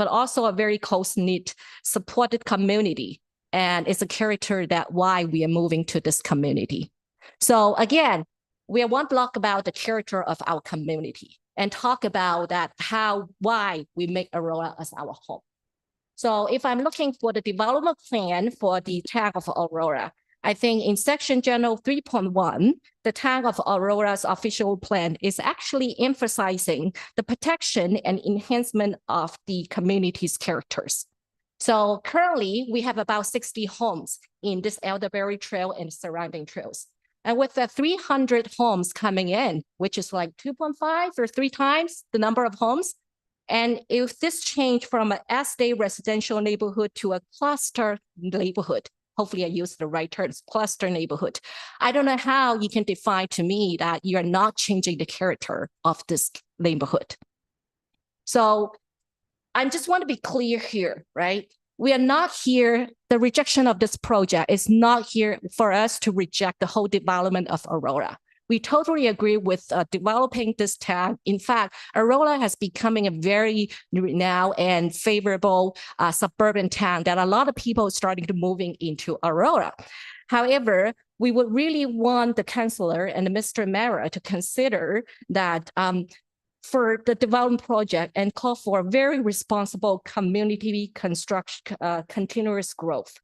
also a very close-knit, supported community. And it's a character that why we are moving to this community. So again, we are one block about the character of our community and talk about that why we make Aurora as our home. So if I'm looking for the development plan for the town of Aurora, I think in section general 3.1, the town of Aurora's official plan is actually emphasizing the protection and enhancement of the community's characters. So currently we have about 60 homes in this Elderberry Trail and surrounding trails. And with the 300 homes coming in, which is like 2.5 or 3 times the number of homes. And if this change from an estate residential neighborhood to a cluster neighborhood, hopefully I use the right terms, cluster neighborhood. I don't know how you can define to me that you're not changing the character of this neighborhood. So I just want to be clear here, right? We are not here, the rejection of this project is not here for us to reject the whole development of Aurora. We totally agree with developing this town. In fact, Aurora has becoming a very renowned and favorable suburban town that a lot of people are starting to moving into Aurora. However, we would really want the councillor and Mr. Mayor to consider that for the development project and call for very responsible community construction, continuous growth.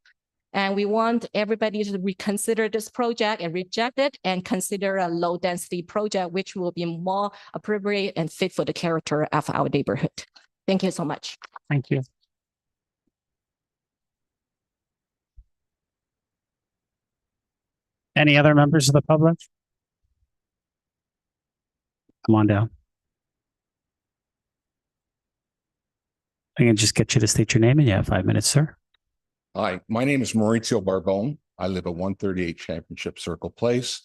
And we want everybody to reconsider this project and reject it and consider a low density project, which will be more appropriate and fit for the character of our neighborhood. Thank you so much. Thank you. Any other members of the public? Come on down. I can just get you to state your name and you have 5 minutes, sir. Hi, my name is Maurizio Barbone. I live at 138 Championship Circle Place.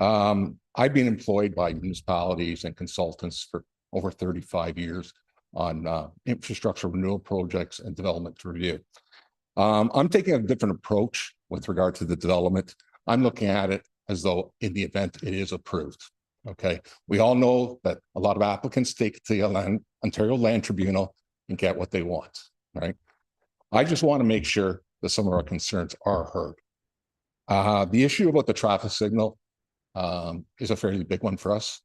I've been employed by municipalities and consultants for over 35 years on infrastructure renewal projects and development review. I'm taking a different approach with regard to the development. I'm looking at it as though in the event it is approved. Okay, we all know that a lot of applicants take it to the Ontario Land Tribunal and get what they want, right? I just want to make sure that some of our concerns are heard. The issue about the traffic signal is a fairly big one for us.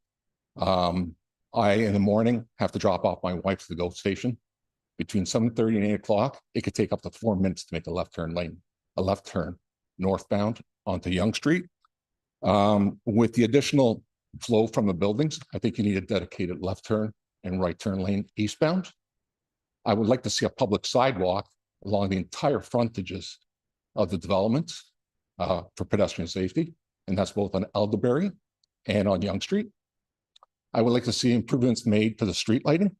I, in the morning, have to drop off my wife to the GO station. Between 7:30 and 8 o'clock, it could take up to 4 minutes to make a left turn northbound onto Yonge Street. With the additional flow from the buildings, I think you need a dedicated left turn and right turn lane eastbound. I would like to see a public sidewalk along the entire frontages of the development for pedestrian safety, and that's both on Elderberry and on Yonge Street. I would like to see improvements made to the street lighting.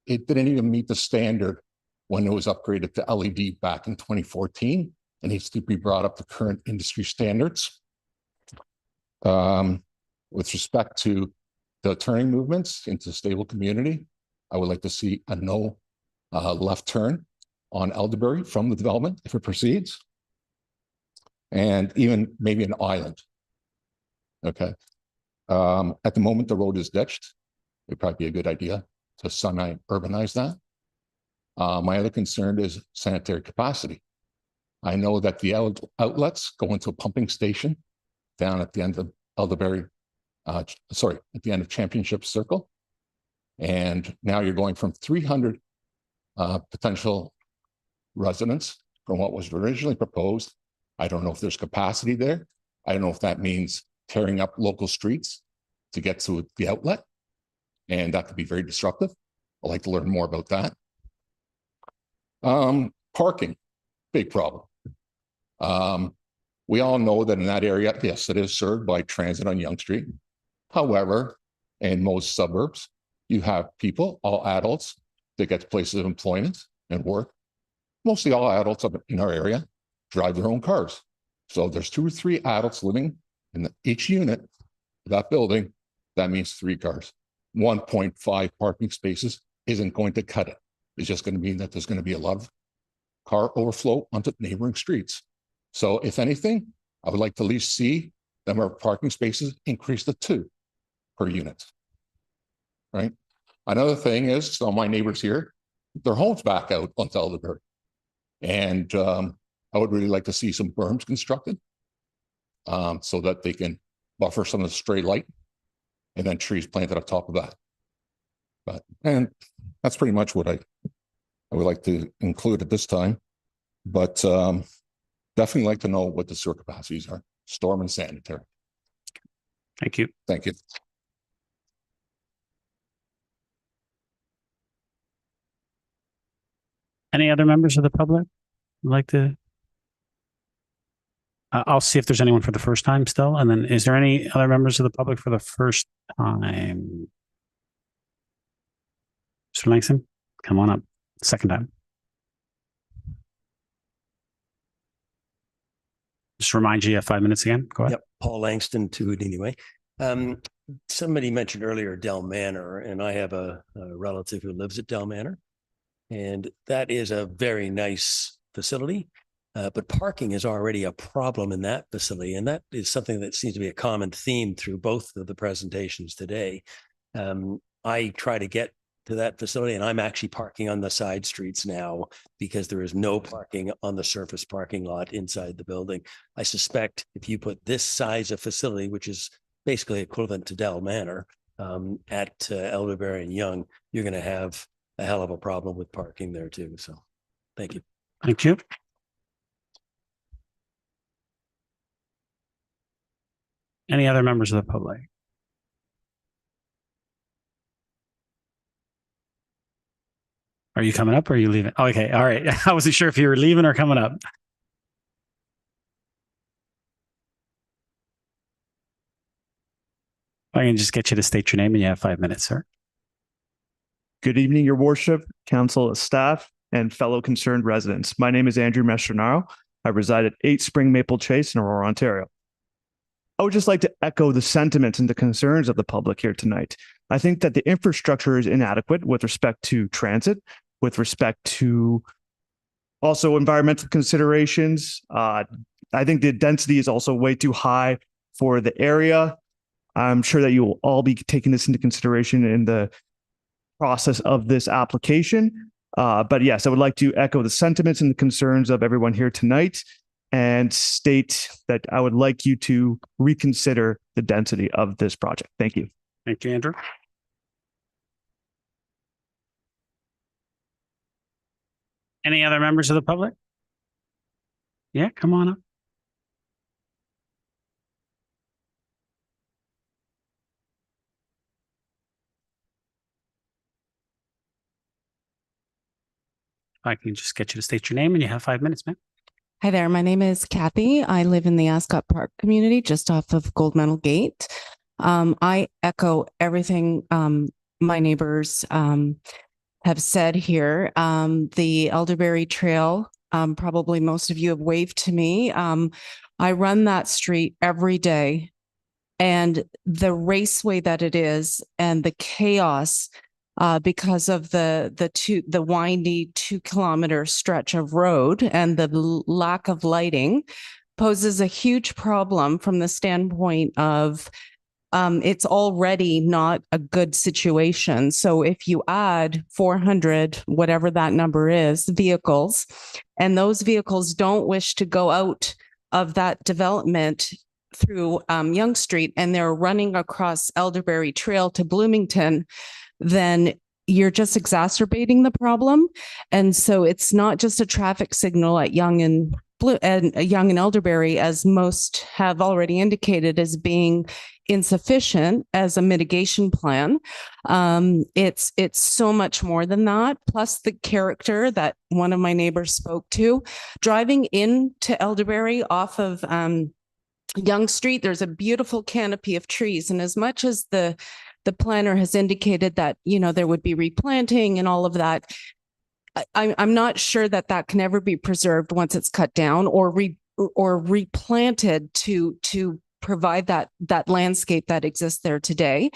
It didn't even meet the standard when it was upgraded to LED back in 2014. It needs to be brought up to current industry standards. With respect to the turning movements into stable community, I would like to see a no left turn on Elderberry from the development if it proceeds, and even maybe an island. Okay. At the moment, the road is ditched. It'd probably be a good idea to semi-urbanize that. My other concern is sanitary capacity. I know that the outlets go into a pumping station down at the end of Elderberry, at the end of Championship Circle. And now you're going from 300 potential residents from what was originally proposed. I don't know if there's capacity there. I don't know if that means tearing up local streets to get to the outlet. And that could be very disruptive. I'd like to learn more about that. Parking, big problem. We all know that in that area, yes, it is served by transit on Yonge Street. However, in most suburbs, you have people, all adults, that get to places of employment and work. Mostly all adults up in our area drive their own cars. So there's 2 or 3 adults living in each unit of that building. That means 3 cars. 1.5 parking spaces isn't going to cut it. It's just going to mean that there's going to be a lot of car overflow onto neighboring streets. So if anything, I would like to at least see the number of parking spaces increase to 2 per unit, right? Another thing is, so my neighbors here, their homes back out onto Elderberry. And I would really like to see some berms constructed so that they can buffer some of the stray light, and then trees planted on top of that. And that's pretty much what I would like to include at this time. But definitely like to know what the sewer capacities are, storm and sanitary. Thank you. Thank you. Any other members of the public would like to? I'll see if there's anyone for the first time still. And then is there any other members of the public for the first time? Mr. Langston, come on up. Second time. Just remind you, you have 5 minutes again. Go ahead. Yep. Paul Langston to it anyway. Somebody mentioned earlier Del Manor, and I have a relative who lives at Del Manor, and that is a very nice facility. But parking is already a problem in that facility. And that is something that seems to be a common theme through both of the presentations today. I try to get to that facility, and I'm actually parking on the side streets now because there is no parking on the surface parking lot inside the building. I suspect if you put this size of facility, which is basically equivalent to Del Manor, at Elderberry and Yonge, you're going to have a hell of a problem with parking there too. So thank you. Thank you. Any other members of the public? Are you coming up or are you leaving? Okay. All right. I wasn't sure if you were leaving or coming up. I can just get you to state your name and you have 5 minutes, sir. Good evening, Your Worship, Council, staff, and fellow concerned residents. My name is Andrew Mestronaro. I reside at 8 Spring Maple Chase in Aurora, Ontario. I would just like to echo the sentiments and the concerns of the public here tonight. I think that the infrastructure is inadequate with respect to transit, with respect to also environmental considerations. I think the density is also way too high for the area. I'm sure that you will all be taking this into consideration in the process of this application. But yes, I would like to echo the sentiments and the concerns of everyone here tonight and state that I would like you to reconsider the density of this project. Thank you. Thank you, Andrew. Any other members of the public? Yeah, come on up. I can just get you to state your name and you have 5 minutes, ma'am. Hi there. My name is Kathy. I live in the Ascot Park community just off of Gold Medal Gate. I echo everything my neighbors have said here. The Elderberry Trail, probably most of you have waved to me. I run that street every day, and the raceway that it is and the chaos because of the windy 2-kilometer stretch of road and the lack of lighting poses a huge problem from the standpoint of it's already not a good situation. So if you add 400, whatever that number is, vehicles, and those vehicles don't wish to go out of that development through Yonge Street and they're running across Elderberry Trail to Bloomington, then you're just exacerbating the problem. And so it's not just a traffic signal at Yonge and Elderberry, as most have already indicated, as being insufficient as a mitigation plan. It's so much more than that. Plus the character that one of my neighbors spoke to, driving into Elderberry off of Yonge Street, there's a beautiful canopy of trees. And as much as the planner has indicated that, you know, there would be replanting and all of that, I'm not sure that that can ever be preserved once it's cut down or replanted to provide that landscape that exists there today.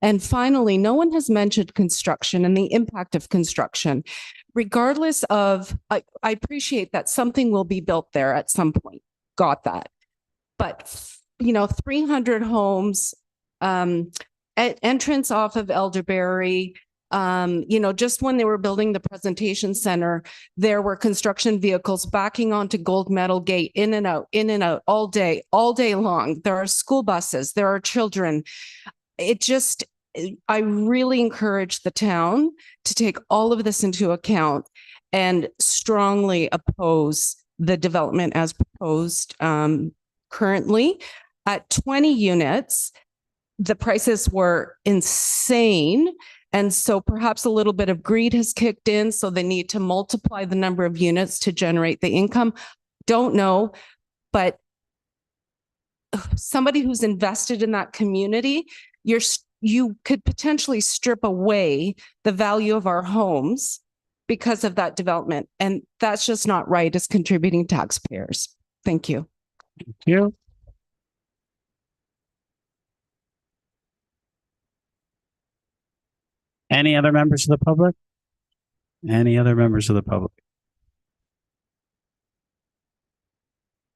And finally, no one has mentioned construction and the impact of construction. Regardless of, I appreciate that something will be built there at some point. Got that. But, you know, 300 homes, entrance off of Elderberry, you know, just when they were building the presentation center, there were construction vehicles backing onto Gold Medal Gate, in and out all day long. There are school buses, there are children. I really encourage the town to take all of this into account and strongly oppose the development as proposed currently. At 20 units, the prices were insane. And so perhaps a little bit of greed has kicked in. So they need to multiply the number of units to generate the income. Don't know, but somebody who's invested in that community, you could potentially strip away the value of our homes because of that development. And that's just not right as contributing taxpayers. Thank you. Thank you. Any other members of the public? Any other members of the public?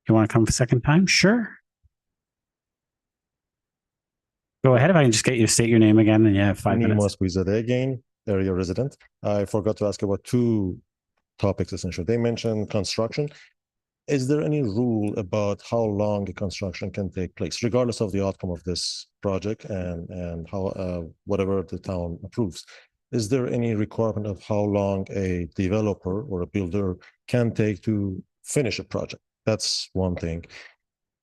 You want to come a second time? Sure. Go ahead. If I can just get you to state your name again, and you have 5 minutes. Again, area resident. I forgot to ask about two topics essentially. They mentioned construction. Is there any rule about how long a construction can take place, regardless of the outcome of this project and how whatever the town approves? Is there any requirement of how long a developer or a builder can take to finish a project? That's one thing.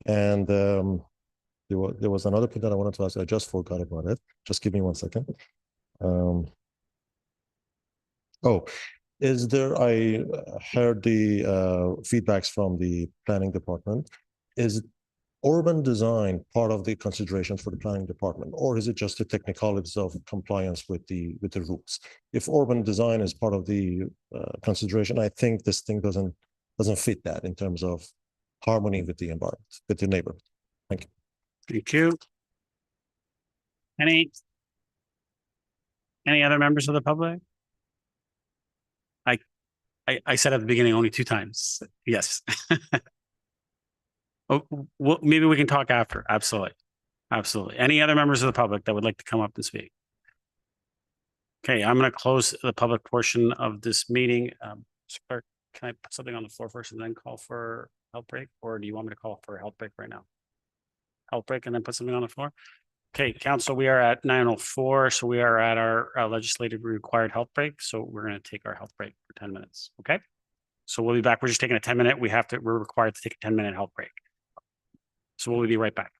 And there was another point that I wanted to ask. I just forgot about it. Just give me 1 second. I heard the feedbacks from the planning department. Is urban design part of the consideration for the planning department, or is it just the technicalities of compliance with the rules? If urban design is part of the consideration, I think this thing doesn't fit that in terms of harmony with the environment, with the neighborhood. Thank you. Thank you. Any other members of the public? I said at the beginning only 2 times. Yes. Oh, well, maybe we can talk after. Absolutely. Absolutely. Any other members of the public that would like to come up and speak? Okay, I'm going to close the public portion of this meeting. Clerk, can I put something on the floor first and then call for health break? Or do you want me to call for a health break right now? Health break and then put something on the floor? Okay, council, we are at 9:04, so we are at our legislatively required health break. So we're going to take our health break for 10 minutes. Okay, so we'll be back. We're just taking a 10-minute. We're required to take a 10-minute health break. So we'll be right back.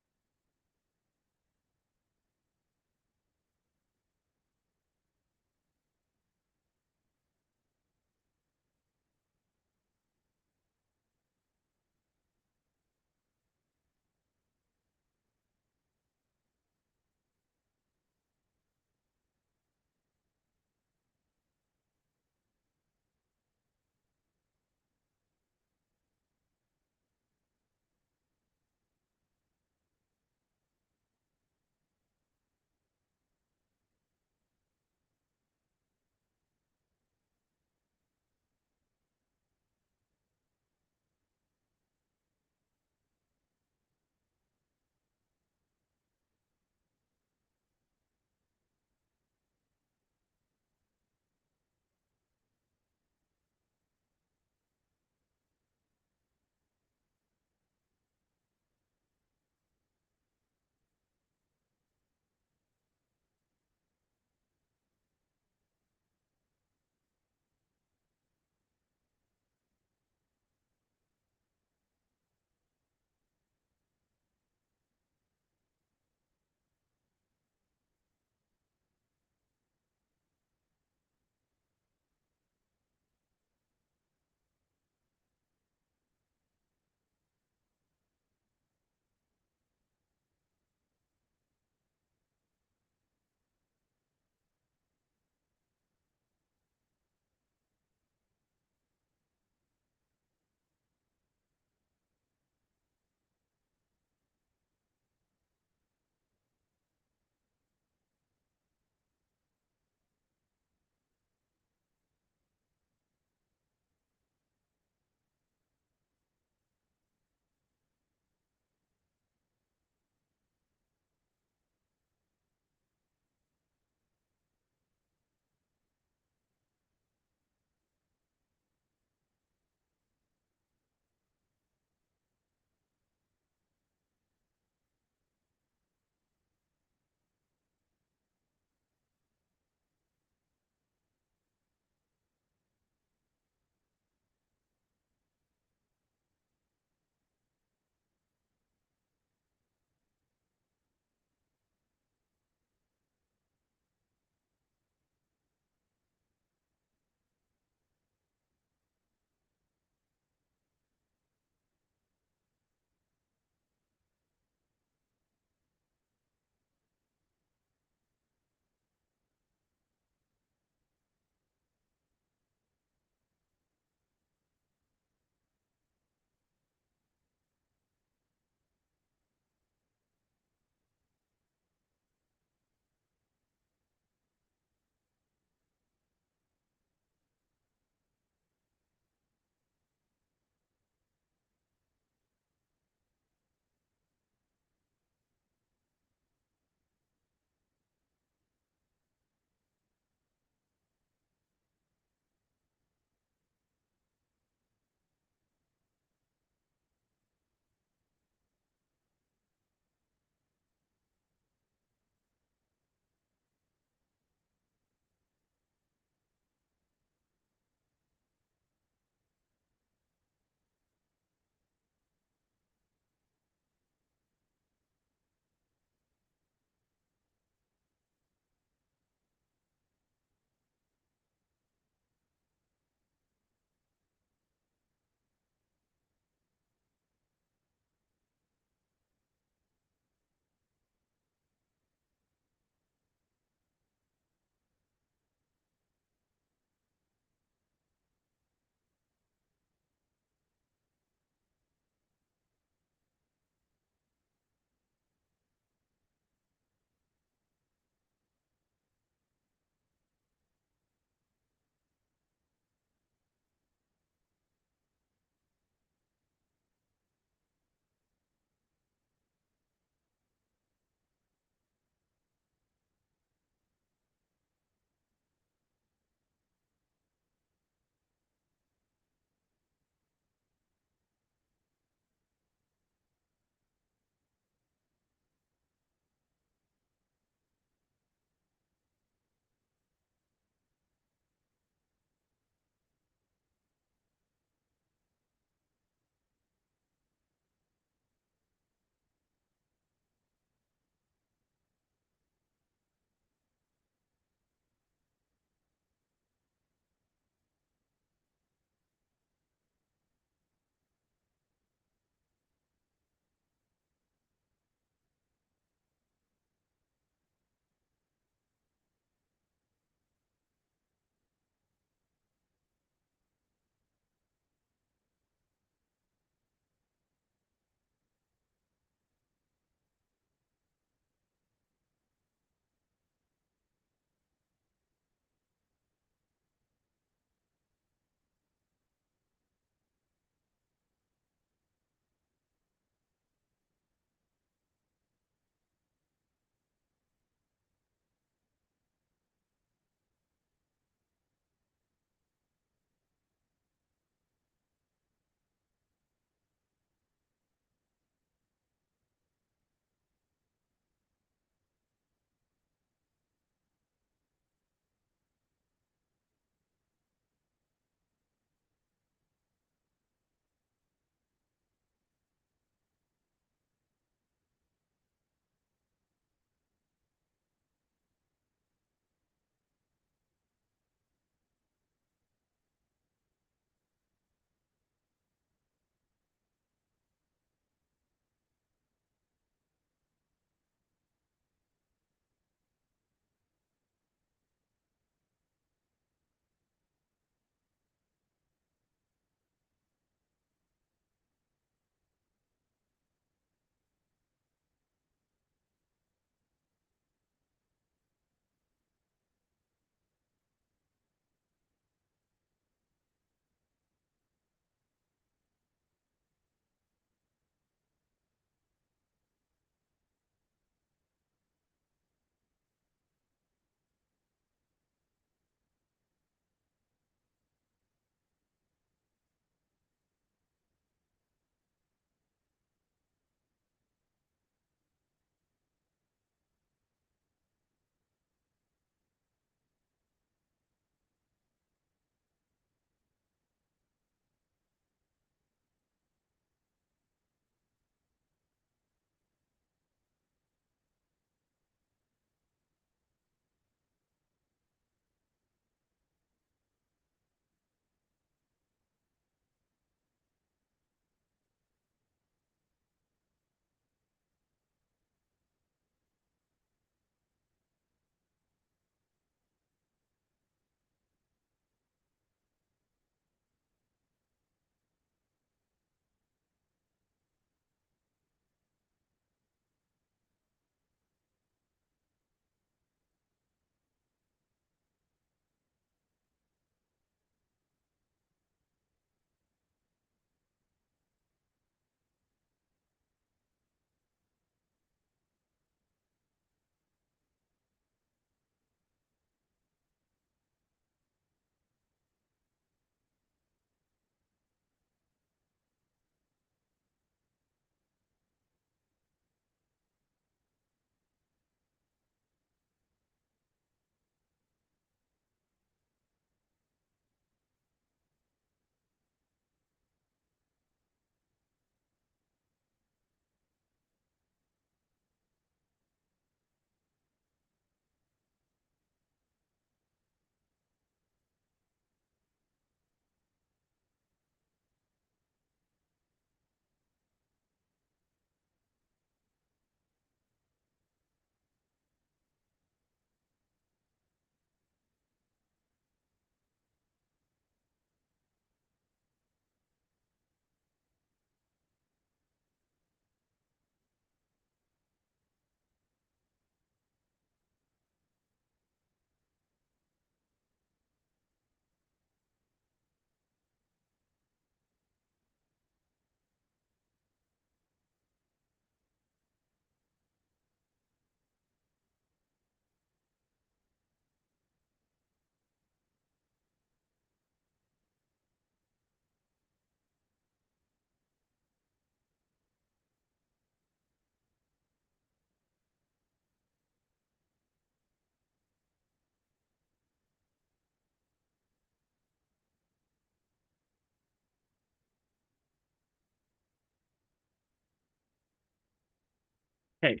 Okay.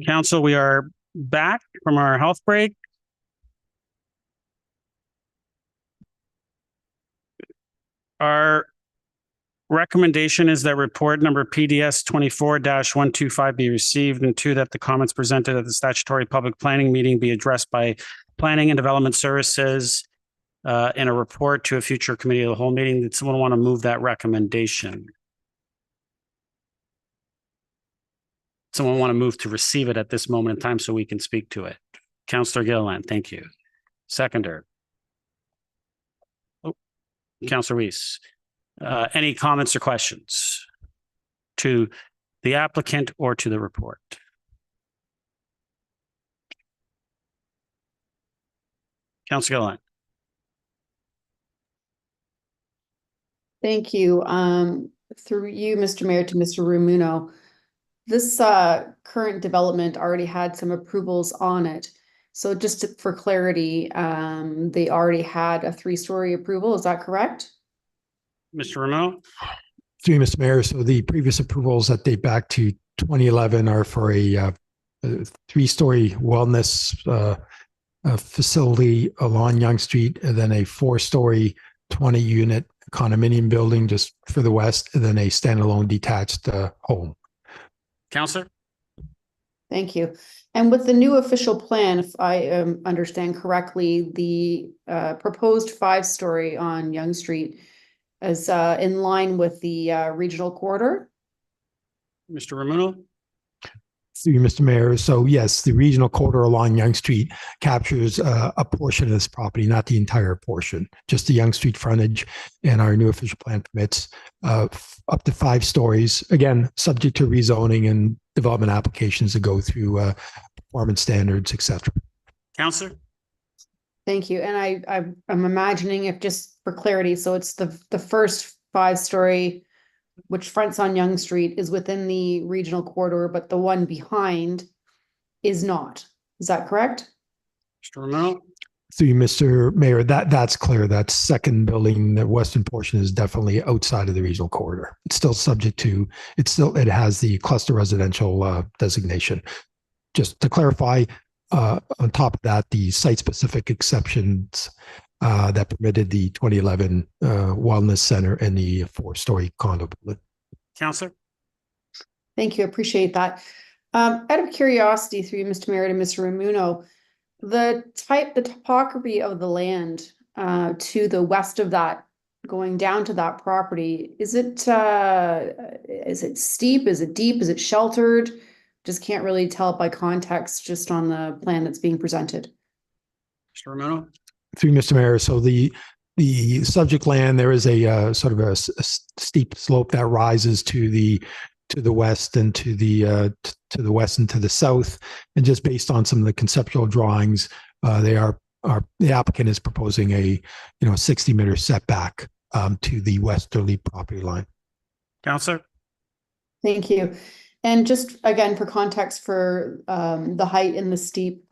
Council, we are back from our health break. Our recommendation is that report number PDS 24-125 be received, and two, that the comments presented at the statutory public planning meeting be addressed by Planning and Development Services in a report to a future committee of the whole meeting. Did someone want to move that recommendation? Someone want to move to receive it at this moment in time so we can speak to it? Councillor Gilliland, thank you. Seconder. Oh, Councillor Weiss. Any comments or questions to the applicant or to the report? Councillor Gilliland. Thank you. Through you, Mr. Mayor, to Mr. Rumuno. This current development already had some approvals on it. So for clarity, they already had a 3-story approval. Is that correct? Mr. Rumuno? Through you, Mr. Mayor. So the previous approvals that date back to 2011 are for a 3-story wellness facility along Yonge Street, and then a 4-story 20-unit condominium building just for the west, and then a standalone detached home. Councillor? Thank you. And with the new official plan, if I understand correctly, the proposed 5-story on Yonge Street is in line with the regional corridor? Mr. Rumuno? Through you, Mr. Mayor. So yes, the regional corridor along Yonge Street captures a portion of this property, not the entire portion, just the Yonge Street frontage, and our new official plan permits up to 5 stories, again, subject to rezoning and development applications to go through performance standards, et cetera. Councillor? Thank you. And I'm imagining, if just for clarity, so it's the first 5-story, which fronts on Yonge Street, is within the regional corridor, but the one behind is not. Is that correct? Mr. Rumuno? Through you, Mr. Mayor, that's clear. That second building, the western portion, is definitely outside of the regional corridor. It's still subject to, it has the cluster residential designation. Just to clarify, on top of that, the site-specific exceptions that permitted the 2011 wellness center and the 4-story condo building. Councillor? Thank you. Appreciate that. Out of curiosity, through you, Mr. Mayor, to Mr. Rumuno, the topography of the land to the west of that, going down to that property, is it steep? Is it deep? Is it sheltered? Just can't really tell by context just on the plan that's being presented. Mr. Rumuno? Through Mr. Mayor, so the subject land, there is a sort of a steep slope that rises to the west and to the west and to the south, and just based on some of the conceptual drawings, the applicant is proposing a 60-meter setback to the westerly property line. Councillor? Thank you. And just again, for context, for the height and the steep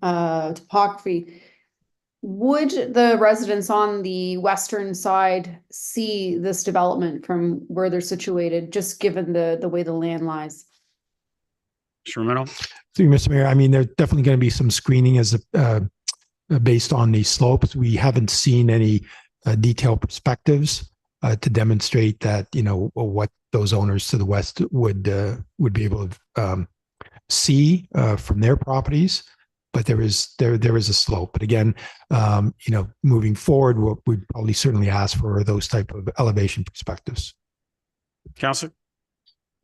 topography, would the residents on the western side see this development from where they're situated, just given the way the land lies? Mr. Rumuno? Through Mr. Mayor, I mean, there's definitely going to be some screening as based on the slopes. We haven't seen any detailed perspectives to demonstrate that, what those owners to the west would be able to see from their properties. But there is a slope. But again, moving forward, we'd probably certainly ask for those type of elevation perspectives. Councillor?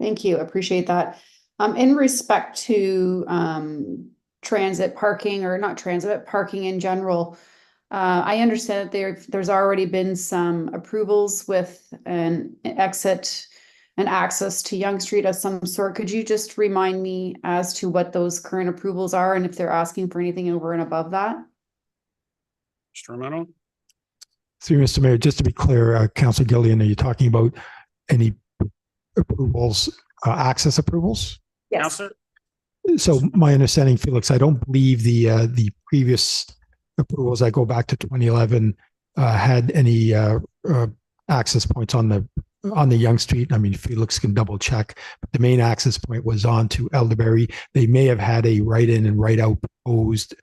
Thank you. Appreciate that. In respect to transit parking, or not transit, but parking in general, I understand that there's already been some approvals with an exit and access to Yonge Street of some sort. Could you just remind me as to what those current approvals are, and if they're asking for anything over and above that? Mr. Rumuno? Through Mr. Mayor, just to be clear, Councilor Gillian, are you talking about any approvals, access approvals? Yes. Councillor? So my understanding, Felix, I don't believe the previous approvals that go back to 2011 had any access points on the on the Yonge Street. I mean, Felix can double check, but the main access point was on to Elderberry. They may have had a right in and right out proposed.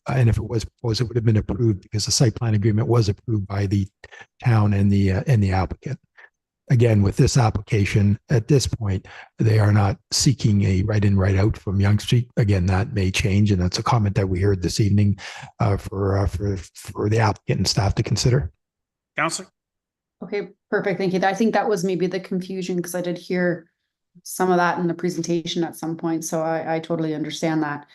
And if it was proposed, it would have been approved because the site plan agreement was approved by the town and the applicant. Again, with this application, at this point, they are not seeking a right in, right out from Yonge Street. Again, that may change, and that's a comment that we heard this evening for the applicant and staff to consider. Counselor? Okay, perfect. Thank you. I think that was maybe the confusion because I did hear some of that in the presentation at some point. So I totally understand that.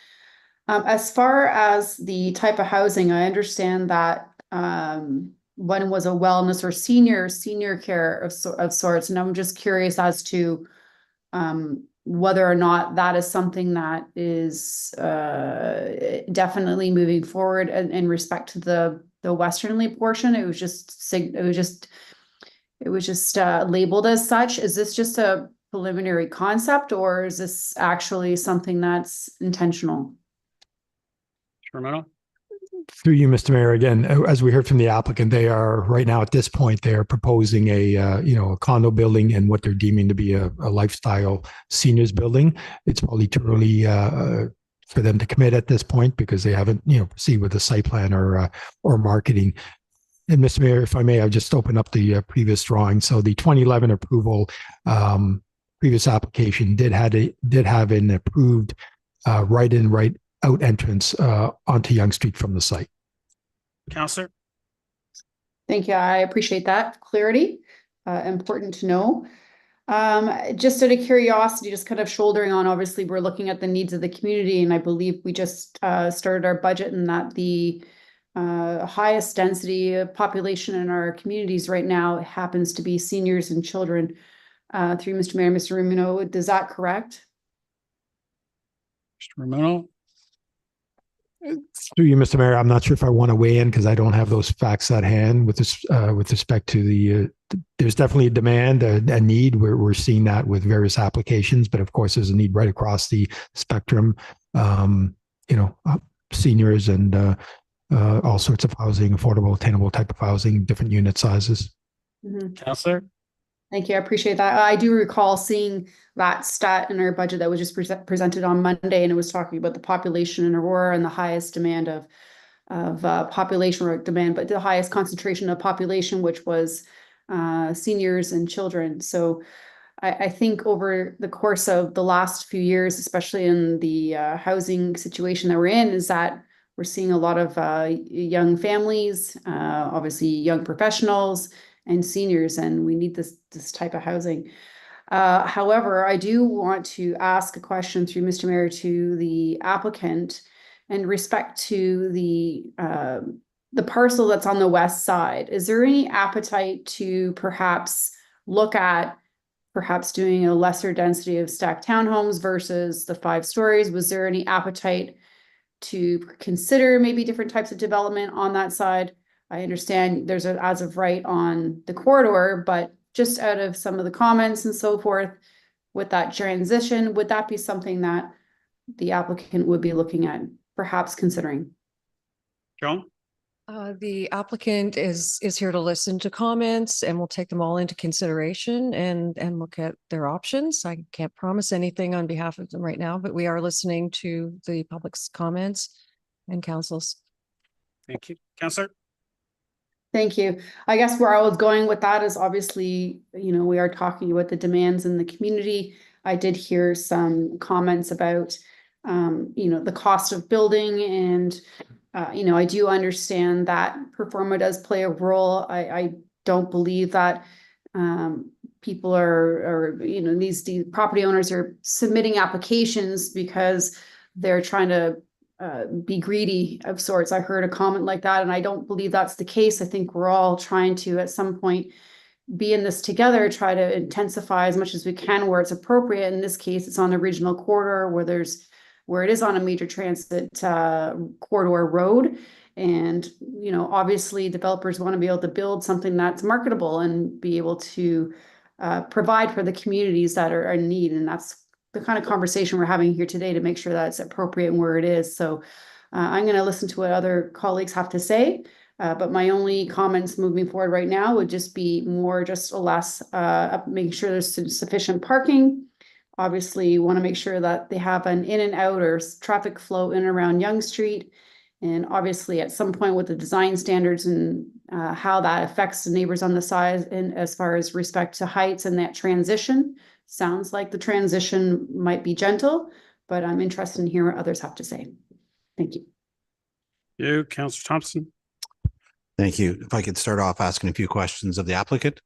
As far as the type of housing, I understand that one was a wellness or senior care of sorts. And I'm just curious as to whether or not that is something that is definitely moving forward in respect to the westernly portion. It was just labeled as such. Is this just a preliminary concept, or is this actually something that's intentional? Romano? Through you, Mr. Mayor, again, as we heard from the applicant, they are right now at this point, they are proposing a condo building and what they're deeming to be a lifestyle seniors building. It's probably too early for them to commit at this point because they haven't, proceed with the site plan or marketing. And Mr. Mayor, if I may, I'll just open up the previous drawing. So the 2011 approval, previous application did have an approved right in, right out entrance onto Yonge Street from the site. Counselor? Thank you. I appreciate that clarity. Important to know. Just out of curiosity, just kind of shouldering on, obviously, we're looking at the needs of the community, and I believe we just started our budget and that the highest density population in our communities right now happens to be seniors and children. Through Mr. Mayor, Mr. Romano, is that correct? Mr. Romano? Through you, Mr. Mayor, I'm not sure if I want to weigh in because I don't have those facts at hand with respect to the. There's definitely a demand, a need. We're seeing that with various applications, but of course, there's a need right across the spectrum. Seniors and all sorts of housing, affordable, attainable type of housing, different unit sizes. Counselor? Thank you. I appreciate that. I do recall seeing that stat in our budget that was just presented on Monday, and it was talking about the population in Aurora and the highest demand of population or demand, but the highest concentration of population, which was seniors and children. So I think over the course of the last few years, especially in the housing situation that we're in, is that we're seeing a lot of young families, obviously young professionals, and seniors, and we need this type of housing. However, I do want to ask a question through Mr. Mayor to the applicant in respect to the parcel that's on the west side. Is there any appetite to perhaps look at doing a lesser density of stacked townhomes versus the 5 stories? Was there any appetite to consider maybe different types of development on that side? I understand there's an as of right on the corridor, but just out of some of the comments and so forth with that transition, would that be something that the applicant would be looking at, perhaps considering? Joan? The applicant is here to listen to comments, and we'll take them all into consideration and look at their options. I can't promise anything on behalf of them right now, but we are listening to the public's comments and council's. Thank you. Counselor? Thank you. I guess where I was going with that is obviously, we are talking about the demands in the community. I did hear some comments about, the cost of building, and, I do understand that performa does play a role. I don't believe that people these property owners are submitting applications because they're trying to be greedy of sorts. I heard a comment like that, and I don't believe that's the case. I think we're all trying to, at some point, be in this together, try to intensify as much as we can where it's appropriate. In this case, it's on the regional corridor where it is on a major transit corridor road. And, obviously developers want to be able to build something that's marketable and be able to provide for the communities that are in need. And that's the kind of conversation we're having here today to make sure that it's appropriate and where it is. So I'm going to listen to what other colleagues have to say. But my only comments moving forward right now would just be more just making sure there's sufficient parking. Obviously, you want to make sure that they have an in and out or traffic flow in and around Yonge Street. And obviously, at some point with the design standards and how that affects the neighbors on the side, and as far as respect to heights and that transition, sounds like the transition might be gentle, but I'm interested in hearing what others have to say. Thank you. You, Councillor Thompson. Thank you. If I could start off asking a few questions of the applicant.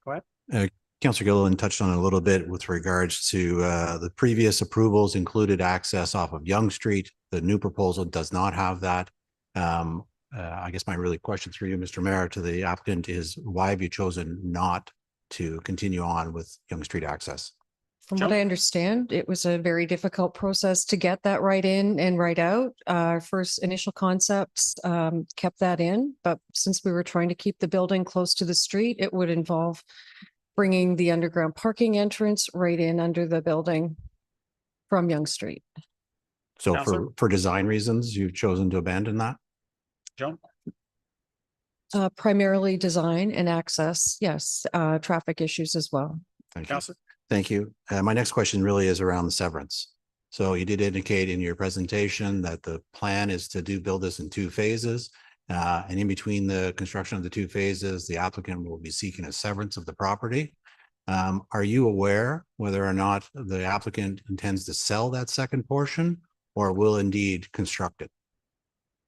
Go ahead. Councillor Gilliland touched on it a little bit with regards to the previous approvals included access off of Yonge Street. The new proposal does not have that. I guess my really question through you, Mr. Mayor, to the applicant is why have you chosen not to continue on with Yonge Street access? From what I understand, it was a very difficult process to get that right in and right out. Our first initial concepts kept that in, but since we were trying to keep the building close to the street, it would involve bringing the underground parking entrance right in under the building from Yonge Street. So for design reasons, you've chosen to abandon that? John? Primarily design and access, yes, traffic issues as well. Thank you. Thank you. My next question really is around the severance. So you did indicate in your presentation that the plan is to build this in 2 phases. And in between the construction of the 2 phases, the applicant will be seeking a severance of the property. Are you aware whether or not the applicant intends to sell that second portion or will indeed construct it?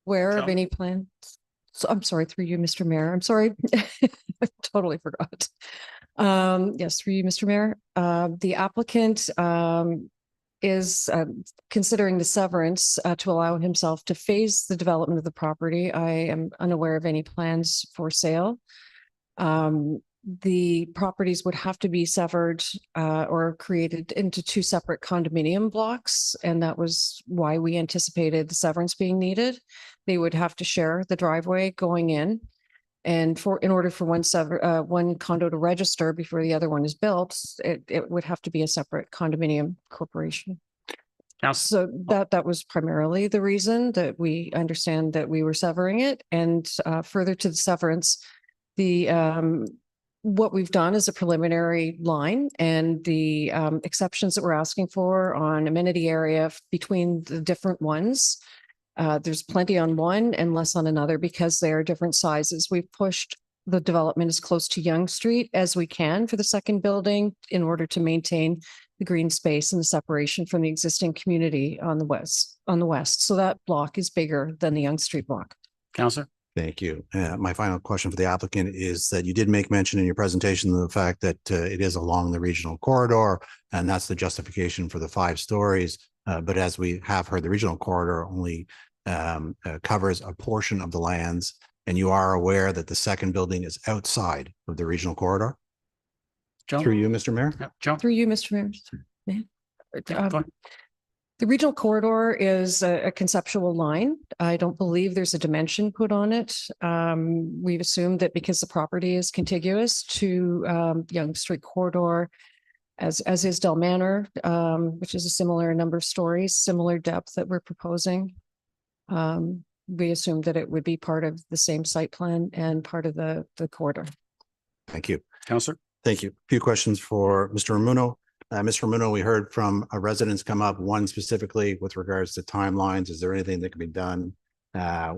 Aware of any plans? So I'm sorry, through you, Mr. Mayor. I'm sorry. I totally forgot. Yes, through you, Mr. Mayor. The applicant is considering the severance to allow himself to phase the development of the property. I am unaware of any plans for sale. The properties would have to be severed or created into 2 separate condominium blocks, and that was why we anticipated the severance being needed. They would have to share the driveway going in, and in order for one condo to register before the other one is built, it would have to be a separate condominium corporation. So that was primarily the reason that we understand that we were severing it. And further to the severance, what we've done is a preliminary line, and the exceptions that we're asking for on amenity area between the different ones. There's plenty on one and less on another because they are different sizes. We've pushed the development as close to Yonge Street as we can for the second building in order to maintain the green space and the separation from the existing community on the west. So that block is bigger than the Yonge Street block. Councillor. Thank you. My final question for the applicant is that you did make mention in your presentation of the fact that it is along the regional corridor, and that's the justification for the 5 stories. But as we have heard, the regional corridor only covers a portion of the lands, and you are aware that the second building is outside of the regional corridor? John? Through you, Mr. Mayor? Yeah, John? Through you, Mr. Mayor. The regional corridor is a conceptual line. I don't believe there's a dimension put on it. We've assumed that because the property is contiguous to Yonge Street corridor, as is Del Manor, which is a similar number of stories, similar depth that we're proposing. We assumed that it would be part of the same site plan and part of the corridor. Thank you. Councillor. Thank you. A few questions for Mr. Ramuno. Mr. Ramuno, we heard from a residents come up, one specifically with regards to timelines. Is there anything that can be done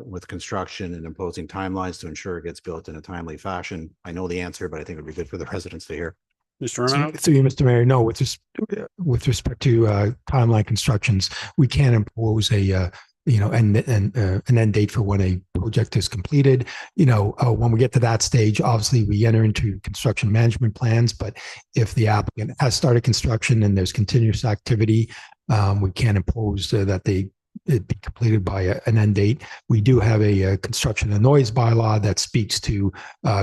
with construction and imposing timelines to ensure it gets built in a timely fashion? I know the answer, but I think it would be good for the residents to hear. Mr. Ramuno. Through you, Mr. Mayor, no, with respect to timeline constructions, we can't impose a an end date for when a project is completed. When we get to that stage, obviously we enter into construction management plans, but if the applicant has started construction and there's continuous activity, we can't impose that it be completed by an end date. We do have a construction and noise bylaw that speaks to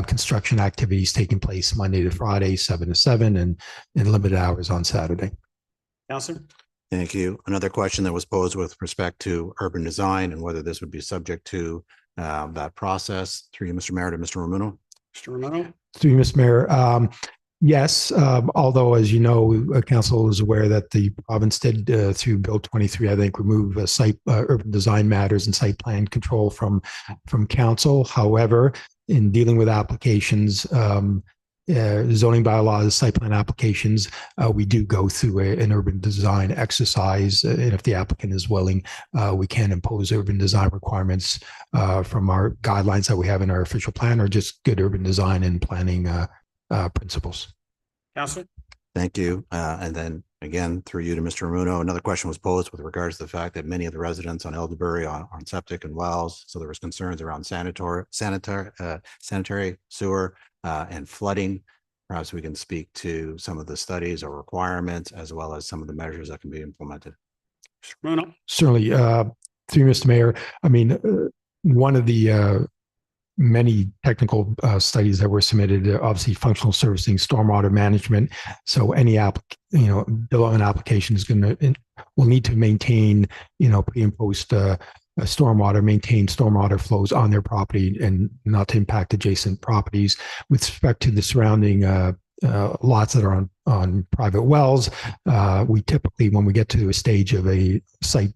construction activities taking place Monday to Friday, 7 to 7, and limited hours on Saturday. Councillor. Thank you. Another question that was posed with respect to urban design and whether this would be subject to that process. Through you, Mr. Mayor, to Mr. Ramuno. Mr. Ramuno. Through you, Mr. Mayor. Yes, although, as you know, council is aware that the province did, through Bill 23, I think, remove urban design matters and site plan control from council. However, in dealing with applications, zoning bylaws, site plan applications, we do go through an urban design exercise. And if the applicant is willing, we can impose urban design requirements from our guidelines that we have in our official plan, or just good urban design and planning principles. Councilor? Thank you. And then again, through you to Mr. Ramuno, another question was posed with regards to the fact that many of the residents on Elderberry on septic and wells. So there was concerns around sanitary sewer and flooding. Perhaps we can speak to some of the studies or requirements, as well as some of the measures that can be implemented. Ramuno? Certainly. Through Mr. Mayor, I mean, one of the many technical studies that were submitted, obviously functional servicing, stormwater management. So any development application is will need to maintain, pre and post stormwater, maintain stormwater flows on their property and not to impact adjacent properties. With respect to the surrounding lots that are on private wells, we typically, when we get to a stage of a site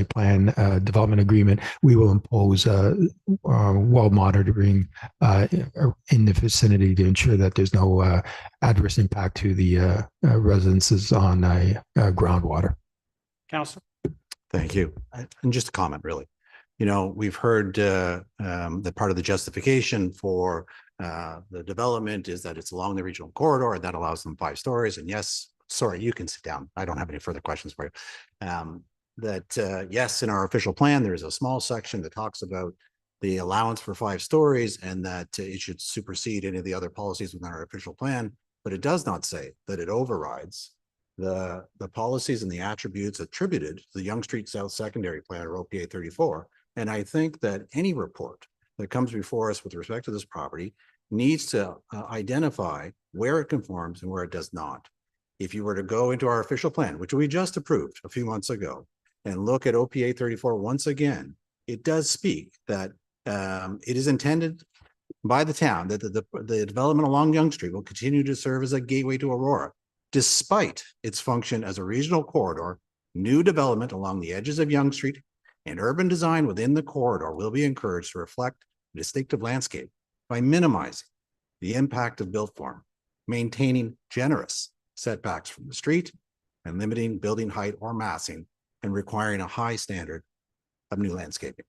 plan development agreement, we will impose well monitoring in the vicinity to ensure that there's no adverse impact to the residences on groundwater. Councilor? Thank you. And just a comment, really. We've heard that part of the justification for the development is that it's along the regional corridor, and that allows them 5 stories. And yes, sorry, you can sit down. I don't have any further questions for you. Yes, in our official plan, there is a small section that talks about the allowance for 5 stories and that it should supersede any of the other policies within our official plan, but it does not say that it overrides the policies and the attributes attributed to the Yonge Street South Secondary Plan, or OPA 34. And I think that any report that comes before us with respect to this property needs to identify where it conforms and where it does not. If you were to go into our official plan, which we just approved a few months ago, and look at OPA 34 once again, it does speak that it is intended by the town that the development along Yonge Street will continue to serve as a gateway to Aurora. Despite its function as a regional corridor, new development along the edges of Yonge Street and urban design within the corridor will be encouraged to reflect the distinctive landscape by minimizing the impact of built form, maintaining generous setbacks from the street, and limiting building height or massing, and requiring a high standard of new landscaping.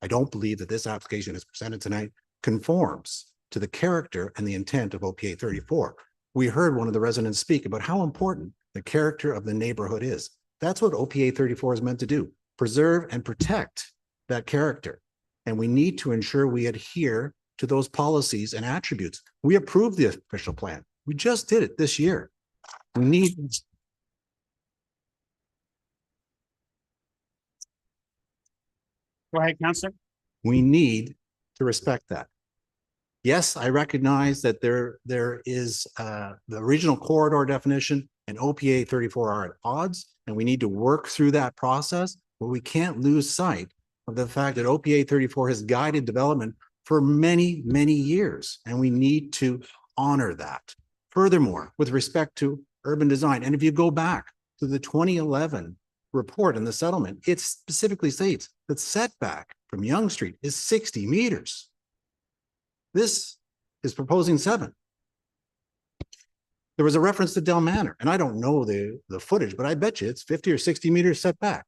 I don't believe that this application as presented tonight conforms to the character and the intent of OPA 34. We heard one of the residents speak about how important the character of the neighborhood is. That's what OPA 34 is meant to do, preserve and protect that character. And we need to ensure we adhere to those policies and attributes. We approved the official plan. We just did it this year. We need Go ahead, Councilor. We need to respect that. Yes, I recognize that there is the regional corridor definition and OPA 34 are at odds, and we need to work through that process, but we can't lose sight of the fact that OPA 34 has guided development for many, many years, and we need to honor that. Furthermore, with respect to urban design, and if you go back to the 2011 report in the settlement, it specifically states that setback from Yonge Street is 60 meters. This is proposing 7. There was a reference to Del Manor, and I don't know the footage, but I bet you it's 50 or 60 meters setback.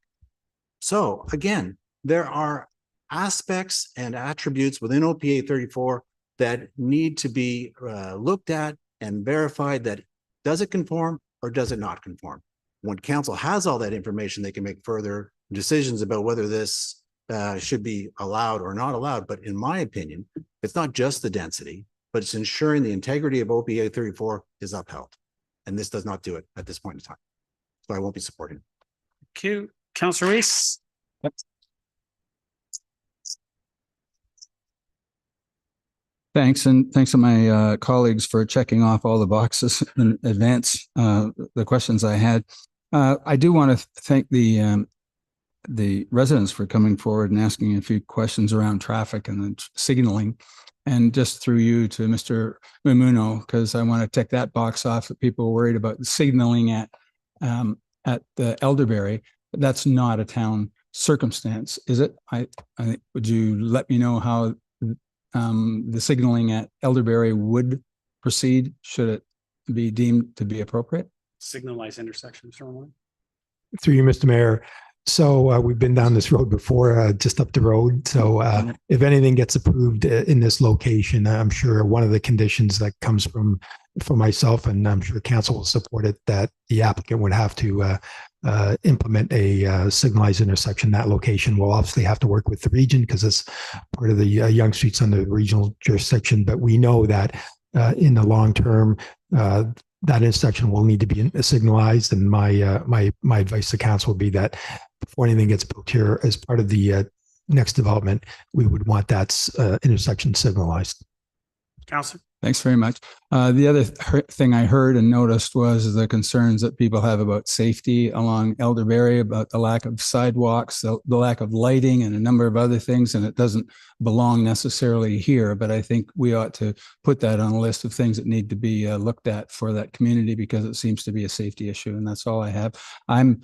So again, there are aspects and attributes within OPA 34 that need to be looked at and verified that does it conform or does it not conform. When council has all that information, they can make further decisions about whether this should be allowed or not allowed. But in my opinion, it's not just the density, but it's ensuring the integrity of OPA 34 is upheld. And this does not do it at this point in time. So I won't be supporting. Thank you. Councilor Reese. Thanks, and thanks to my colleagues for checking off all the boxes in advance, the questions I had. I do want to thank the the residents for coming forward and asking a few questions around traffic and the signaling. And just through you to Mr. Mamuno, because I want to tick that box off that people are worried about the signaling at the Elderberry. But that's not a town circumstance, is it? Would you let me know how the signaling at Elderberry would proceed should it be deemed to be appropriate? Signalized intersection, Mr. Ramon. Through you, Mr. Mayor. So we've been down this road before, just up the road. So if anything gets approved in this location, I'm sure one of the conditions that comes from myself, and I'm sure council will support it, that the applicant would have to implement a signalized intersection. That location will obviously have to work with the region because it's part of the Yonge Street's under the regional jurisdiction. But we know that in the long term, that intersection will need to be signalized. And my advice to council would be that before anything gets built here, as part of the next development, we would want that intersection signalized. Councilor. Thanks very much. The other thing I heard and noticed was the concerns that people have about safety along Elderberry, about the lack of sidewalks, the lack of lighting, and a number of other things. And it doesn't belong necessarily here, but I think we ought to put that on a list of things that need to be looked at for that community, because it seems to be a safety issue. And that's all I have. I'm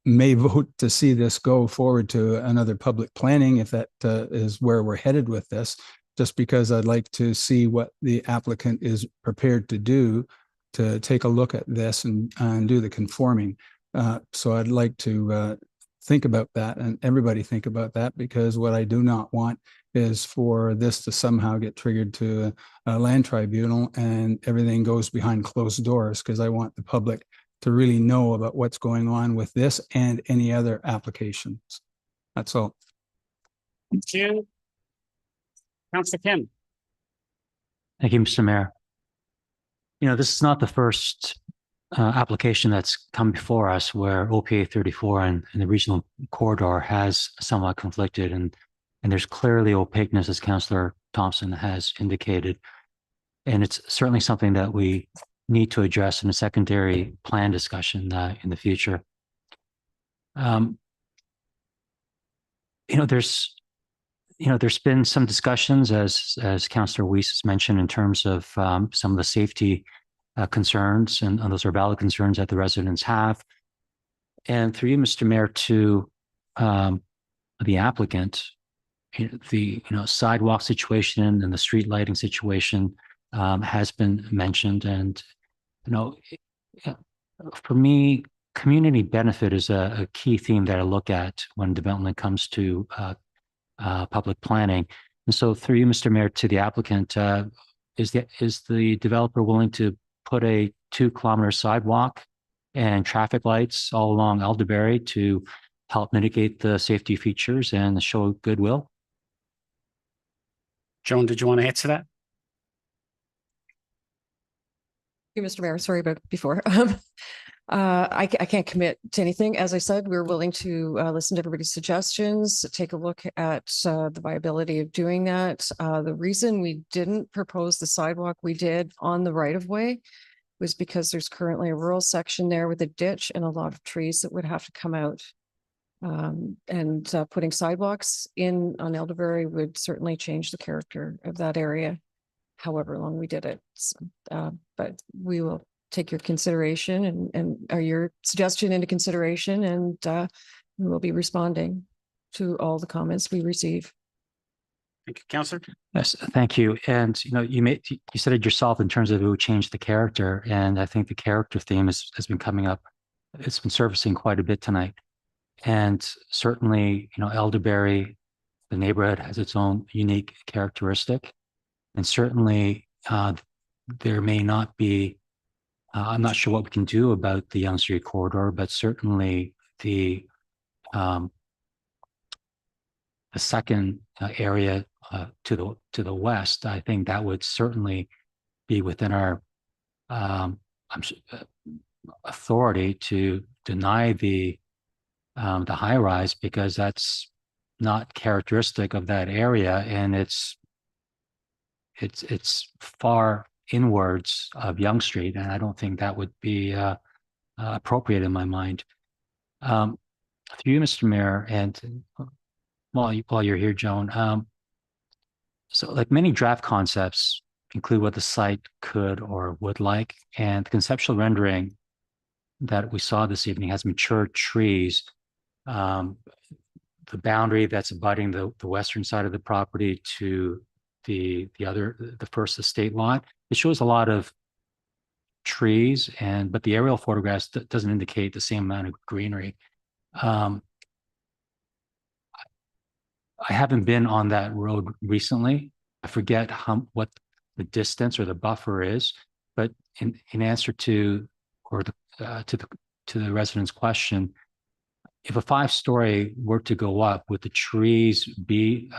may vote to see this go forward to another public planning if that is where we're headed with this, just because I'd like to see what the applicant is prepared to do to take a look at this and do the conforming. So I'd like to think about that, and everybody think about that, because what I do not want is for this to somehow get triggered to a land tribunal and everything goes behind closed doors, because I want the public to really know about what's going on with this and any other applications. That's all. Thank you. Councilor Kim. Thank you, Mr. Mayor. This is not the first application that's come before us where OPA 34 and the regional corridor has somewhat conflicted, and there's clearly opaqueness, as Councillor Thompson has indicated. And it's certainly something that we need to address in a secondary plan discussion in the future. There's been some discussions, as Councillor Weiss has mentioned, in terms of some of the safety concerns, and those are valid concerns that the residents have. And through you, Mr. Mayor, to the applicant, the sidewalk situation and the street lighting situation has been mentioned. And for me, community benefit is a key theme that I look at when development comes to public planning. And so through you, Mr. Mayor, to the applicant, is the developer willing to put a 2-kilometer sidewalk and traffic lights all along Elderberry to help mitigate the safety features and show goodwill? Joan, did you want to answer that? Thank you, Mr. Mayor. Sorry about before. I can't commit to anything. As I said, we're willing to listen to everybody's suggestions, take a look at the viability of doing that. The reason we didn't propose the sidewalk we did on the right of way was because there's currently a rural section there with a ditch and a lot of trees that would have to come out. And putting sidewalks in on Elderberry would certainly change the character of that area, however long we did it. So, but we will take your consideration and your suggestion into consideration, and we will be responding to all the comments we receive. Thank you, Councillor. Yes, thank you. And you said it yourself in terms of it would change the character, and I think the character theme has been coming up. It's been surfacing quite a bit tonight, and certainly Elderberry, the neighborhood, has its own unique characteristic, and certainly there may not be. I'm not sure what we can do about the Yonge Street corridor, but certainly the second area to the west, I think that would certainly be within our authority to deny the high rise, because that's not characteristic of that area, and it's far inwards of Yonge Street, and I don't think that would be appropriate in my mind. through you, Mr. Mayor, and while you're here, Joan, so like many draft concepts include what the site could or would like, and the conceptual rendering that we saw this evening has mature trees. The boundary that's abutting the western side of the property to the first estate lot, it shows a lot of trees, but the aerial photographs doesn't indicate the same amount of greenery. I haven't been on that road recently. I forget what the distance or the buffer is, but in answer to the resident's question, if a 5-story were to go up, would the trees be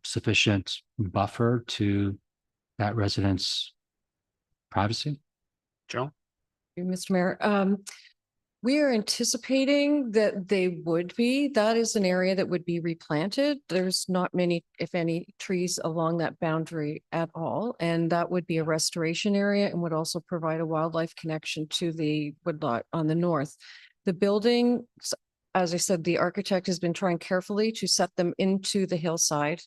sufficient buffer to that resident's privacy? Joe? Mr. Mayor, we are anticipating that they would be. That is an area that would be replanted. There's not many, if any, trees along that boundary at all. And that would be a restoration area and would also provide a wildlife connection to the woodlot on the north. The building, as I said, the architect has been trying carefully to set them into the hillside.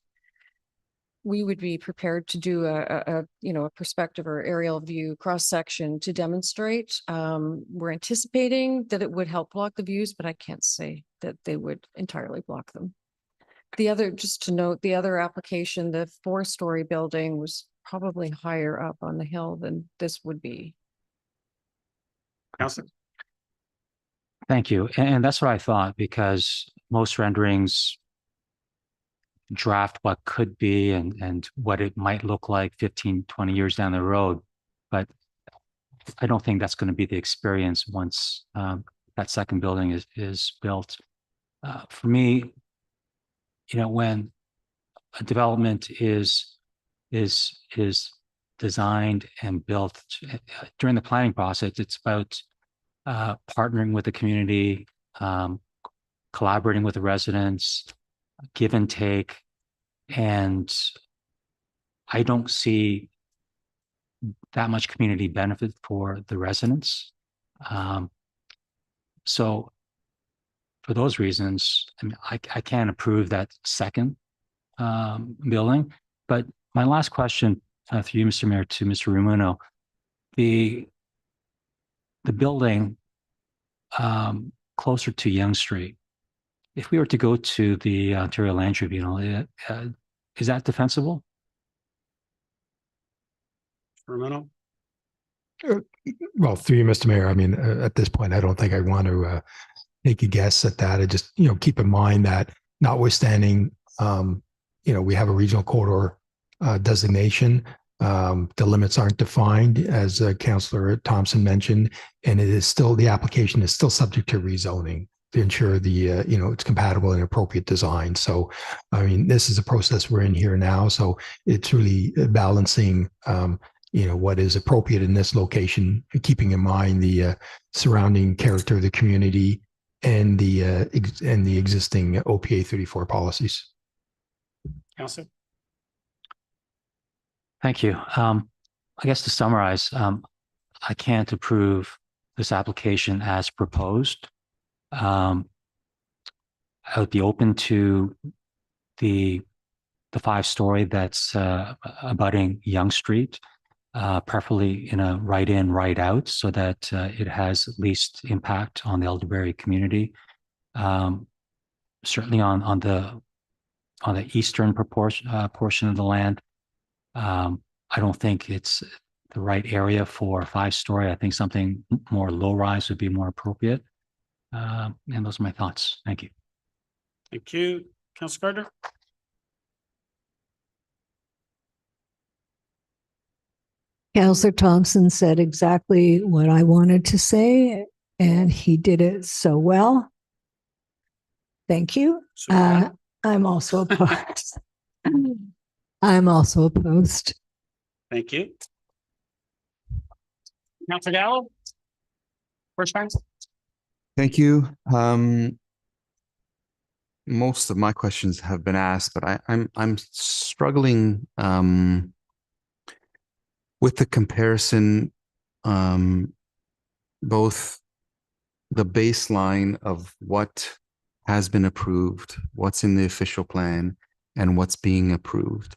We would be prepared to do a perspective or aerial view cross section to demonstrate. We're anticipating that it would help block the views, but I can't say that they would entirely block them. Just to note, the other application, the 4-story building was probably higher up on the hill than this would be. Councilor? Thank you. And that's what I thought, because most renderings draft what could be and what it might look like 15, 20 years down the road. But I don't think that's going to be the experience once that second building is built. For me, when a development is designed and built during the planning process, it's about partnering with the community, collaborating with the residents, give and take. And I don't see that much community benefit for the residents. So for those reasons, I mean, I can't approve that second building. But my last question through you, Mr. Mayor, to Mr. Rumuno, the building closer to Yonge Street, if we were to go to the Ontario Land Tribunal, is that defensible? Rumuno? Well, through you, Mr. Mayor, I mean, at this point, I don't think I want to take a guess at that. I just, keep in mind that notwithstanding, we have a regional corridor designation. The limits aren't defined, as Councillor Thompson mentioned, and the application is still subject to rezoning to ensure it's compatible and appropriate design. So, I mean, this is a process we're in here now. So it's really balancing, what is appropriate in this location, keeping in mind the surrounding character of the community and the existing OPA 34 policies. Councilor? Thank you. I guess to summarize, I can't approve this application as proposed. I would be open to the 5-story that's abutting Yonge Street, preferably in a right in, right out, so that it has at least impact on the Elderberry community. Certainly on the eastern portion of the land, I don't think it's the right area for a 5-story. I think something more low-rise would be more appropriate. And those are my thoughts. Thank you. Thank you. Councilor Carter? Councillor Thompson said exactly what I wanted to say, and he did it so well. Thank you. I'm also opposed. I'm also opposed. Thank you. Councilor Gallo? First time? Thank you. Most of my questions have been asked, but I'm struggling with the comparison, both the baseline of what has been approved, what's in the official plan, and what's being approved.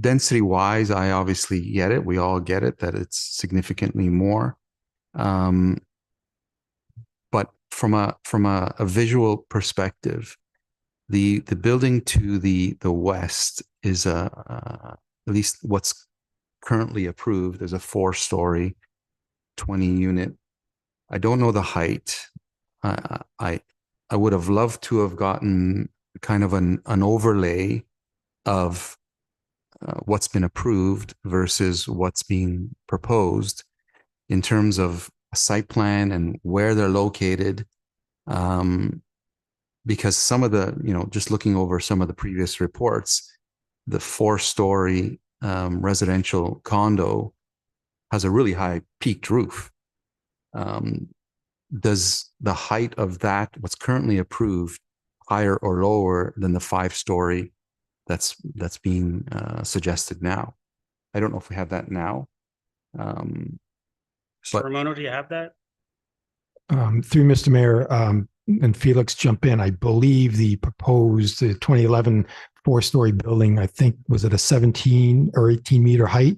Density wise, I obviously get it. We all get it that it's significantly more. But from a visual perspective, the building to the west is at least what's currently approved is a 4-story, 20-unit. I don't know the height. I would have loved to have gotten kind of an overlay of what's been approved versus what's being proposed in terms of a site plan and where they're located. Because some of the, just looking over some of the previous reports, the 4-story residential condo has a really high peaked roof. Does the height of that, what's currently approved, higher or lower than the 5-story that's being suggested now? I don't know if we have that now. Mr. Romano, do you have that? Through Mr. Mayor, and Felix jump in, I believe the proposed 2011 4-story building, I think, was at a 17 or 18 meter height.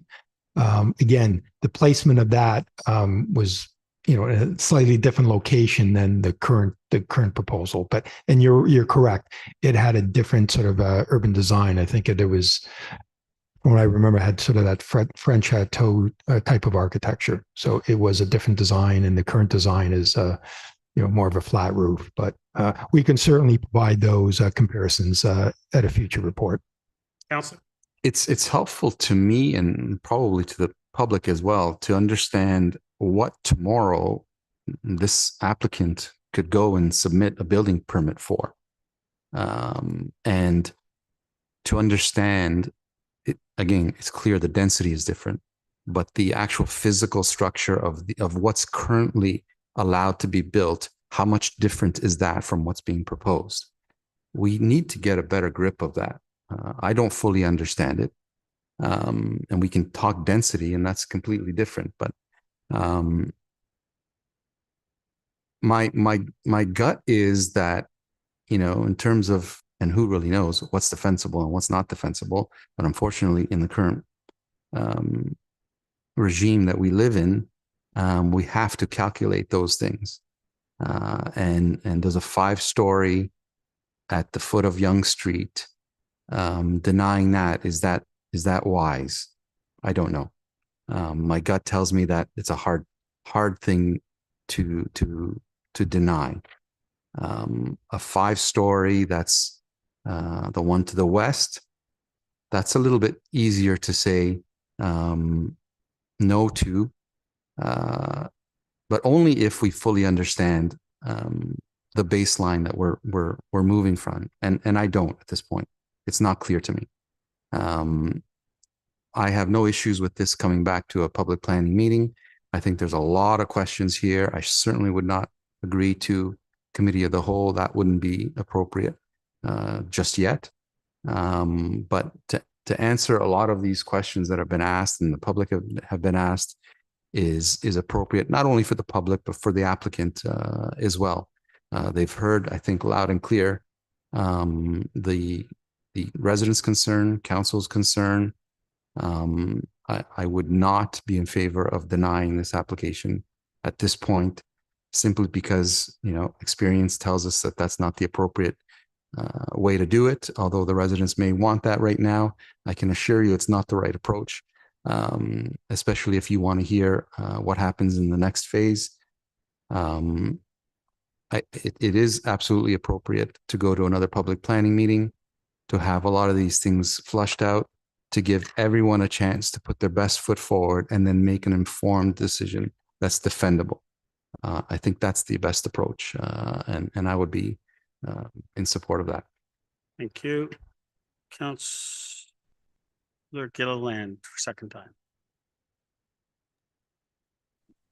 Again, the placement of that was, in a slightly different location than the current proposal. But, and you're correct, it had a different sort of urban design. I think it was, from what I remember, had sort of that French chateau type of architecture. So it was a different design, and the current design is more of a flat roof. But we can certainly provide those comparisons at a future report. Councilor? It's helpful to me and probably to the public as well to understand what tomorrow this applicant could go and submit a building permit for, and to understand it. Again, it's clear the density is different, but the actual physical structure of what's currently allowed to be built, how much different is that from what's being proposed? We need to get a better grip of that. I don't fully understand it. And we can talk density, and that's completely different. But my gut is that, in terms of, and who really knows what's defensible and what's not defensible, but unfortunately in the current regime that we live in, we have to calculate those things. And there's a 5-story at the foot of Yonge Street. Denying that, is that wise? I don't know. My gut tells me that it's a hard thing to deny. A 5-story that's the one to the west, that's a little bit easier to say no to, but only if we fully understand the baseline that we're moving from, and I don't at this point. It's not clear to me. I have no issues with this coming back to a public planning meeting. I think there's a lot of questions here. I certainly would not agree to committee of the whole. That wouldn't be appropriate just yet. But to answer a lot of these questions that have been asked and the public have been asked is appropriate, not only for the public, but for the applicant as well. They've heard, I think, loud and clear the residents' concern, council's concern. I would not be in favor of denying this application at this point, simply because, experience tells us that that's not the appropriate way to do it. Although the residents may want that right now, I can assure you it's not the right approach, especially if you want to hear what happens in the next phase. It is absolutely appropriate to go to another public planning meeting, to have a lot of these things flushed out, to give everyone a chance to put their best foot forward and then make an informed decision that's defendable. I think that's the best approach, and I would be in support of that. Thank you. Councilor Gilliland for second time.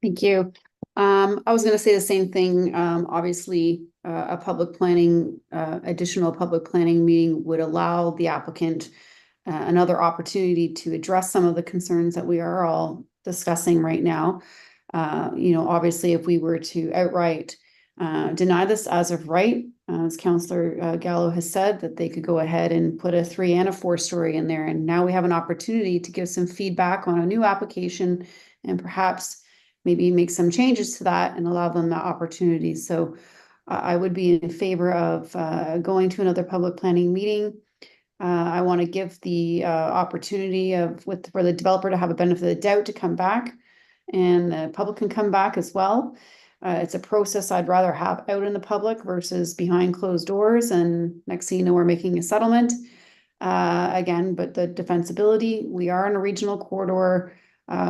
Thank you. I was going to say the same thing. Obviously, a public planning, additional public planning meeting would allow the applicant another opportunity to address some of the concerns that we are all discussing right now. Obviously, if we were to outright deny this as of right. As Councillor Gallo has said, that they could go ahead and put a 3 and a 4-story in there. And now we have an opportunity to give some feedback on a new application and perhaps maybe make some changes to that and allow them that opportunity. So I would be in favor of going to another public planning meeting. I want to give the opportunity for the developer to have a benefit of the doubt to come back, and the public can come back as well. It's a process I'd rather have out in the public versus behind closed doors, and next thing you know, we're making a settlement. Again, but the defensibility, we are in a regional corridor.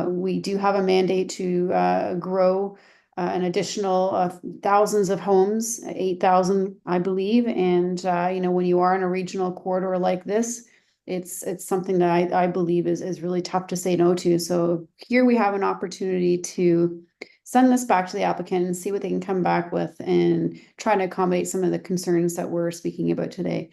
We do have a mandate to grow an additional thousands of homes, 8,000, I believe. And, when you are in a regional corridor like this, it's something that I believe is really tough to say no to. So here we have an opportunity to send this back to the applicant and see what they can come back with and try to accommodate some of the concerns that we're speaking about today.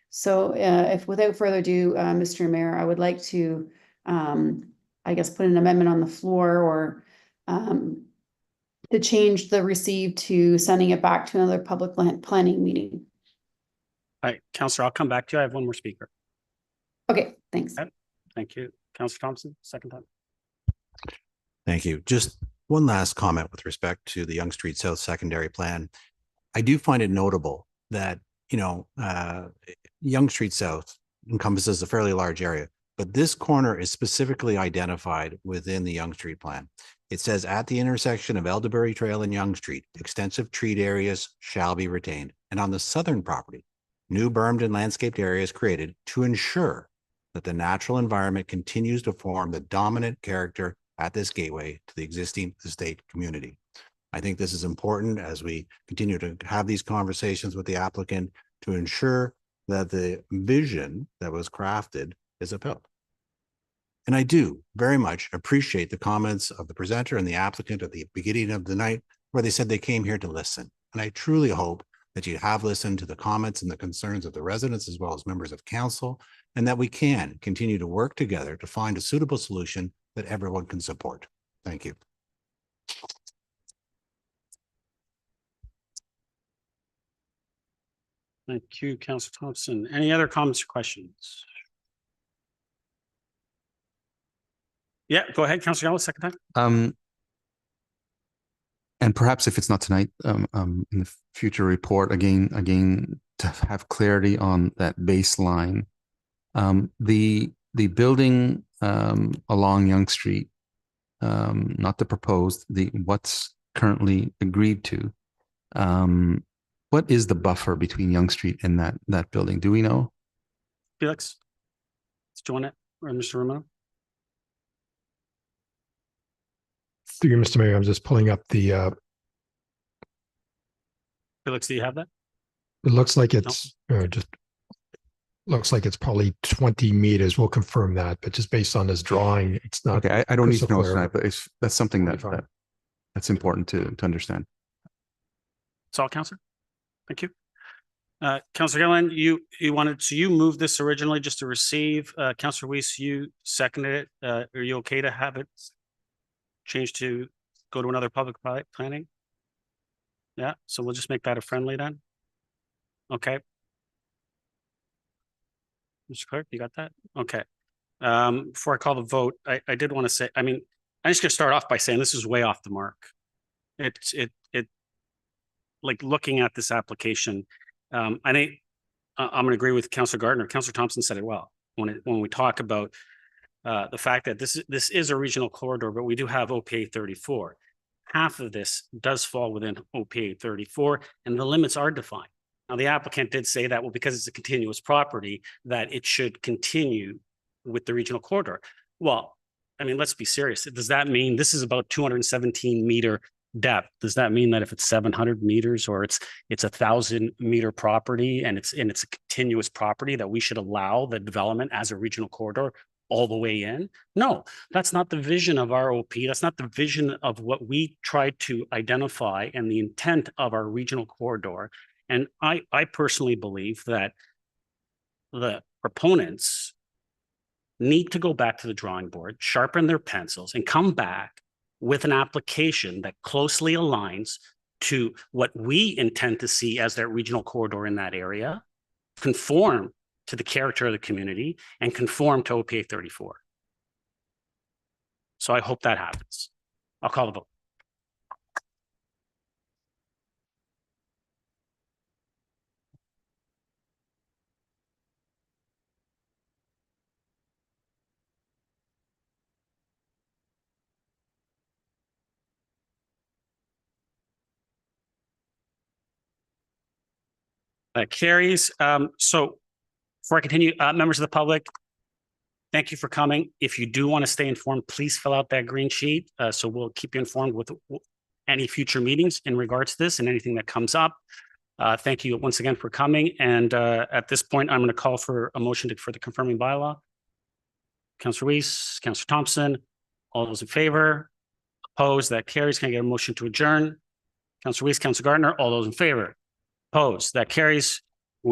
So if without further ado, Mr. Mayor, I would like to, I guess, put an amendment on the floor or to change the receive to sending it back to another public planning meeting. All right, Councillor, I'll come back to you. I have one more speaker. Okay, thanks. Okay, thank you. Councillor Thompson, second time. Thank you. Just one last comment with respect to the Yonge Street South secondary plan. I do find it notable that, Yonge Street South encompasses a fairly large area, but this corner is specifically identified within the Yonge Street plan. It says at the intersection of Elderberry Trail and Yonge Street, extensive treed areas shall be retained. And on the southern property, new bermed and landscaped areas created to ensure that the natural environment continues to form the dominant character at this gateway to the existing estate community. I think this is important as we continue to have these conversations with the applicant to ensure that the vision that was crafted is upheld. And I do very much appreciate the comments of the presenter and the applicant at the beginning of the night, where they said they came here to listen. And I truly hope that you have listened to the comments and the concerns of the residents as well as members of council, and that we can continue to work together to find a suitable solution that everyone can support. Thank you. Thank you, Councillor Thompson. Any other comments or questions? Yeah, go ahead, Councillor Gallo, second time. And perhaps if it's not tonight, in the future report, again, to have clarity on that baseline. The building along Yonge Street, not the proposed, what's currently agreed to. What is the buffer between Yonge Street and that building? Do we know? Felix, do you want it, or Mr. Romano? Through you, Mr. Mayor, I'm just pulling up the. Felix, do you have that? It looks like it's looks like it's probably 20 meters. We'll confirm that, but just based on this drawing, it's not. Okay, I don't need to know clear, that, but that's something that's important to understand. That's all, Councillor. Thank you. Councillor Gillen, you moved this originally just to receive. Councillor Weiss, you seconded it. Are you okay to have it changed to go to another public planning? Yeah, so we'll just make that a friendly then. Okay. Mr. Clerk, you got that? Okay. Before I call the vote, I did want to say, I'm just gonna start off by saying this is way off the mark. Like looking at this application, I'm gonna agree with Councillor Gardner. Councillor Thompson said it well when we talk about the fact that this is a regional corridor, but we do have OPA 34. Half of this does fall within OPA 34, and the limits are defined. Now, the applicant did say that, well, because it's a continuous property, that it should continue with the regional corridor. Well, let's be serious. Does that mean this is about 217 meter depth? Does that mean that if it's 700 meters or it's 1,000 meter property and it's a continuous property that we should allow the development as a regional corridor all the way in? No, that's not the vision of our OP. That's not the vision of what we tried to identify and the intent of our regional corridor. And I personally believe that the proponents need to go back to the drawing board, sharpen their pencils, and come back with an application that closely aligns to what we intend to see as that regional corridor in that area, conform to the character of the community, and conform to OPA 34. So I hope that happens. I'll call the vote. Carries. So before I continue, members of the public, thank you for coming. If you do want to stay informed, please fill out that green sheet. So we'll keep you informed with any future meetings in regards to this and anything that comes up. Thank you once again for coming. And at this point, I'm going to call for a motion for the confirming bylaw. Councillor Weiss, Councillor Thompson, all those in favor? Opposed? That carries. Can I get a motion to adjourn? Councillor Weiss, Councillor Gardner, all those in favor? Opposed? That carries.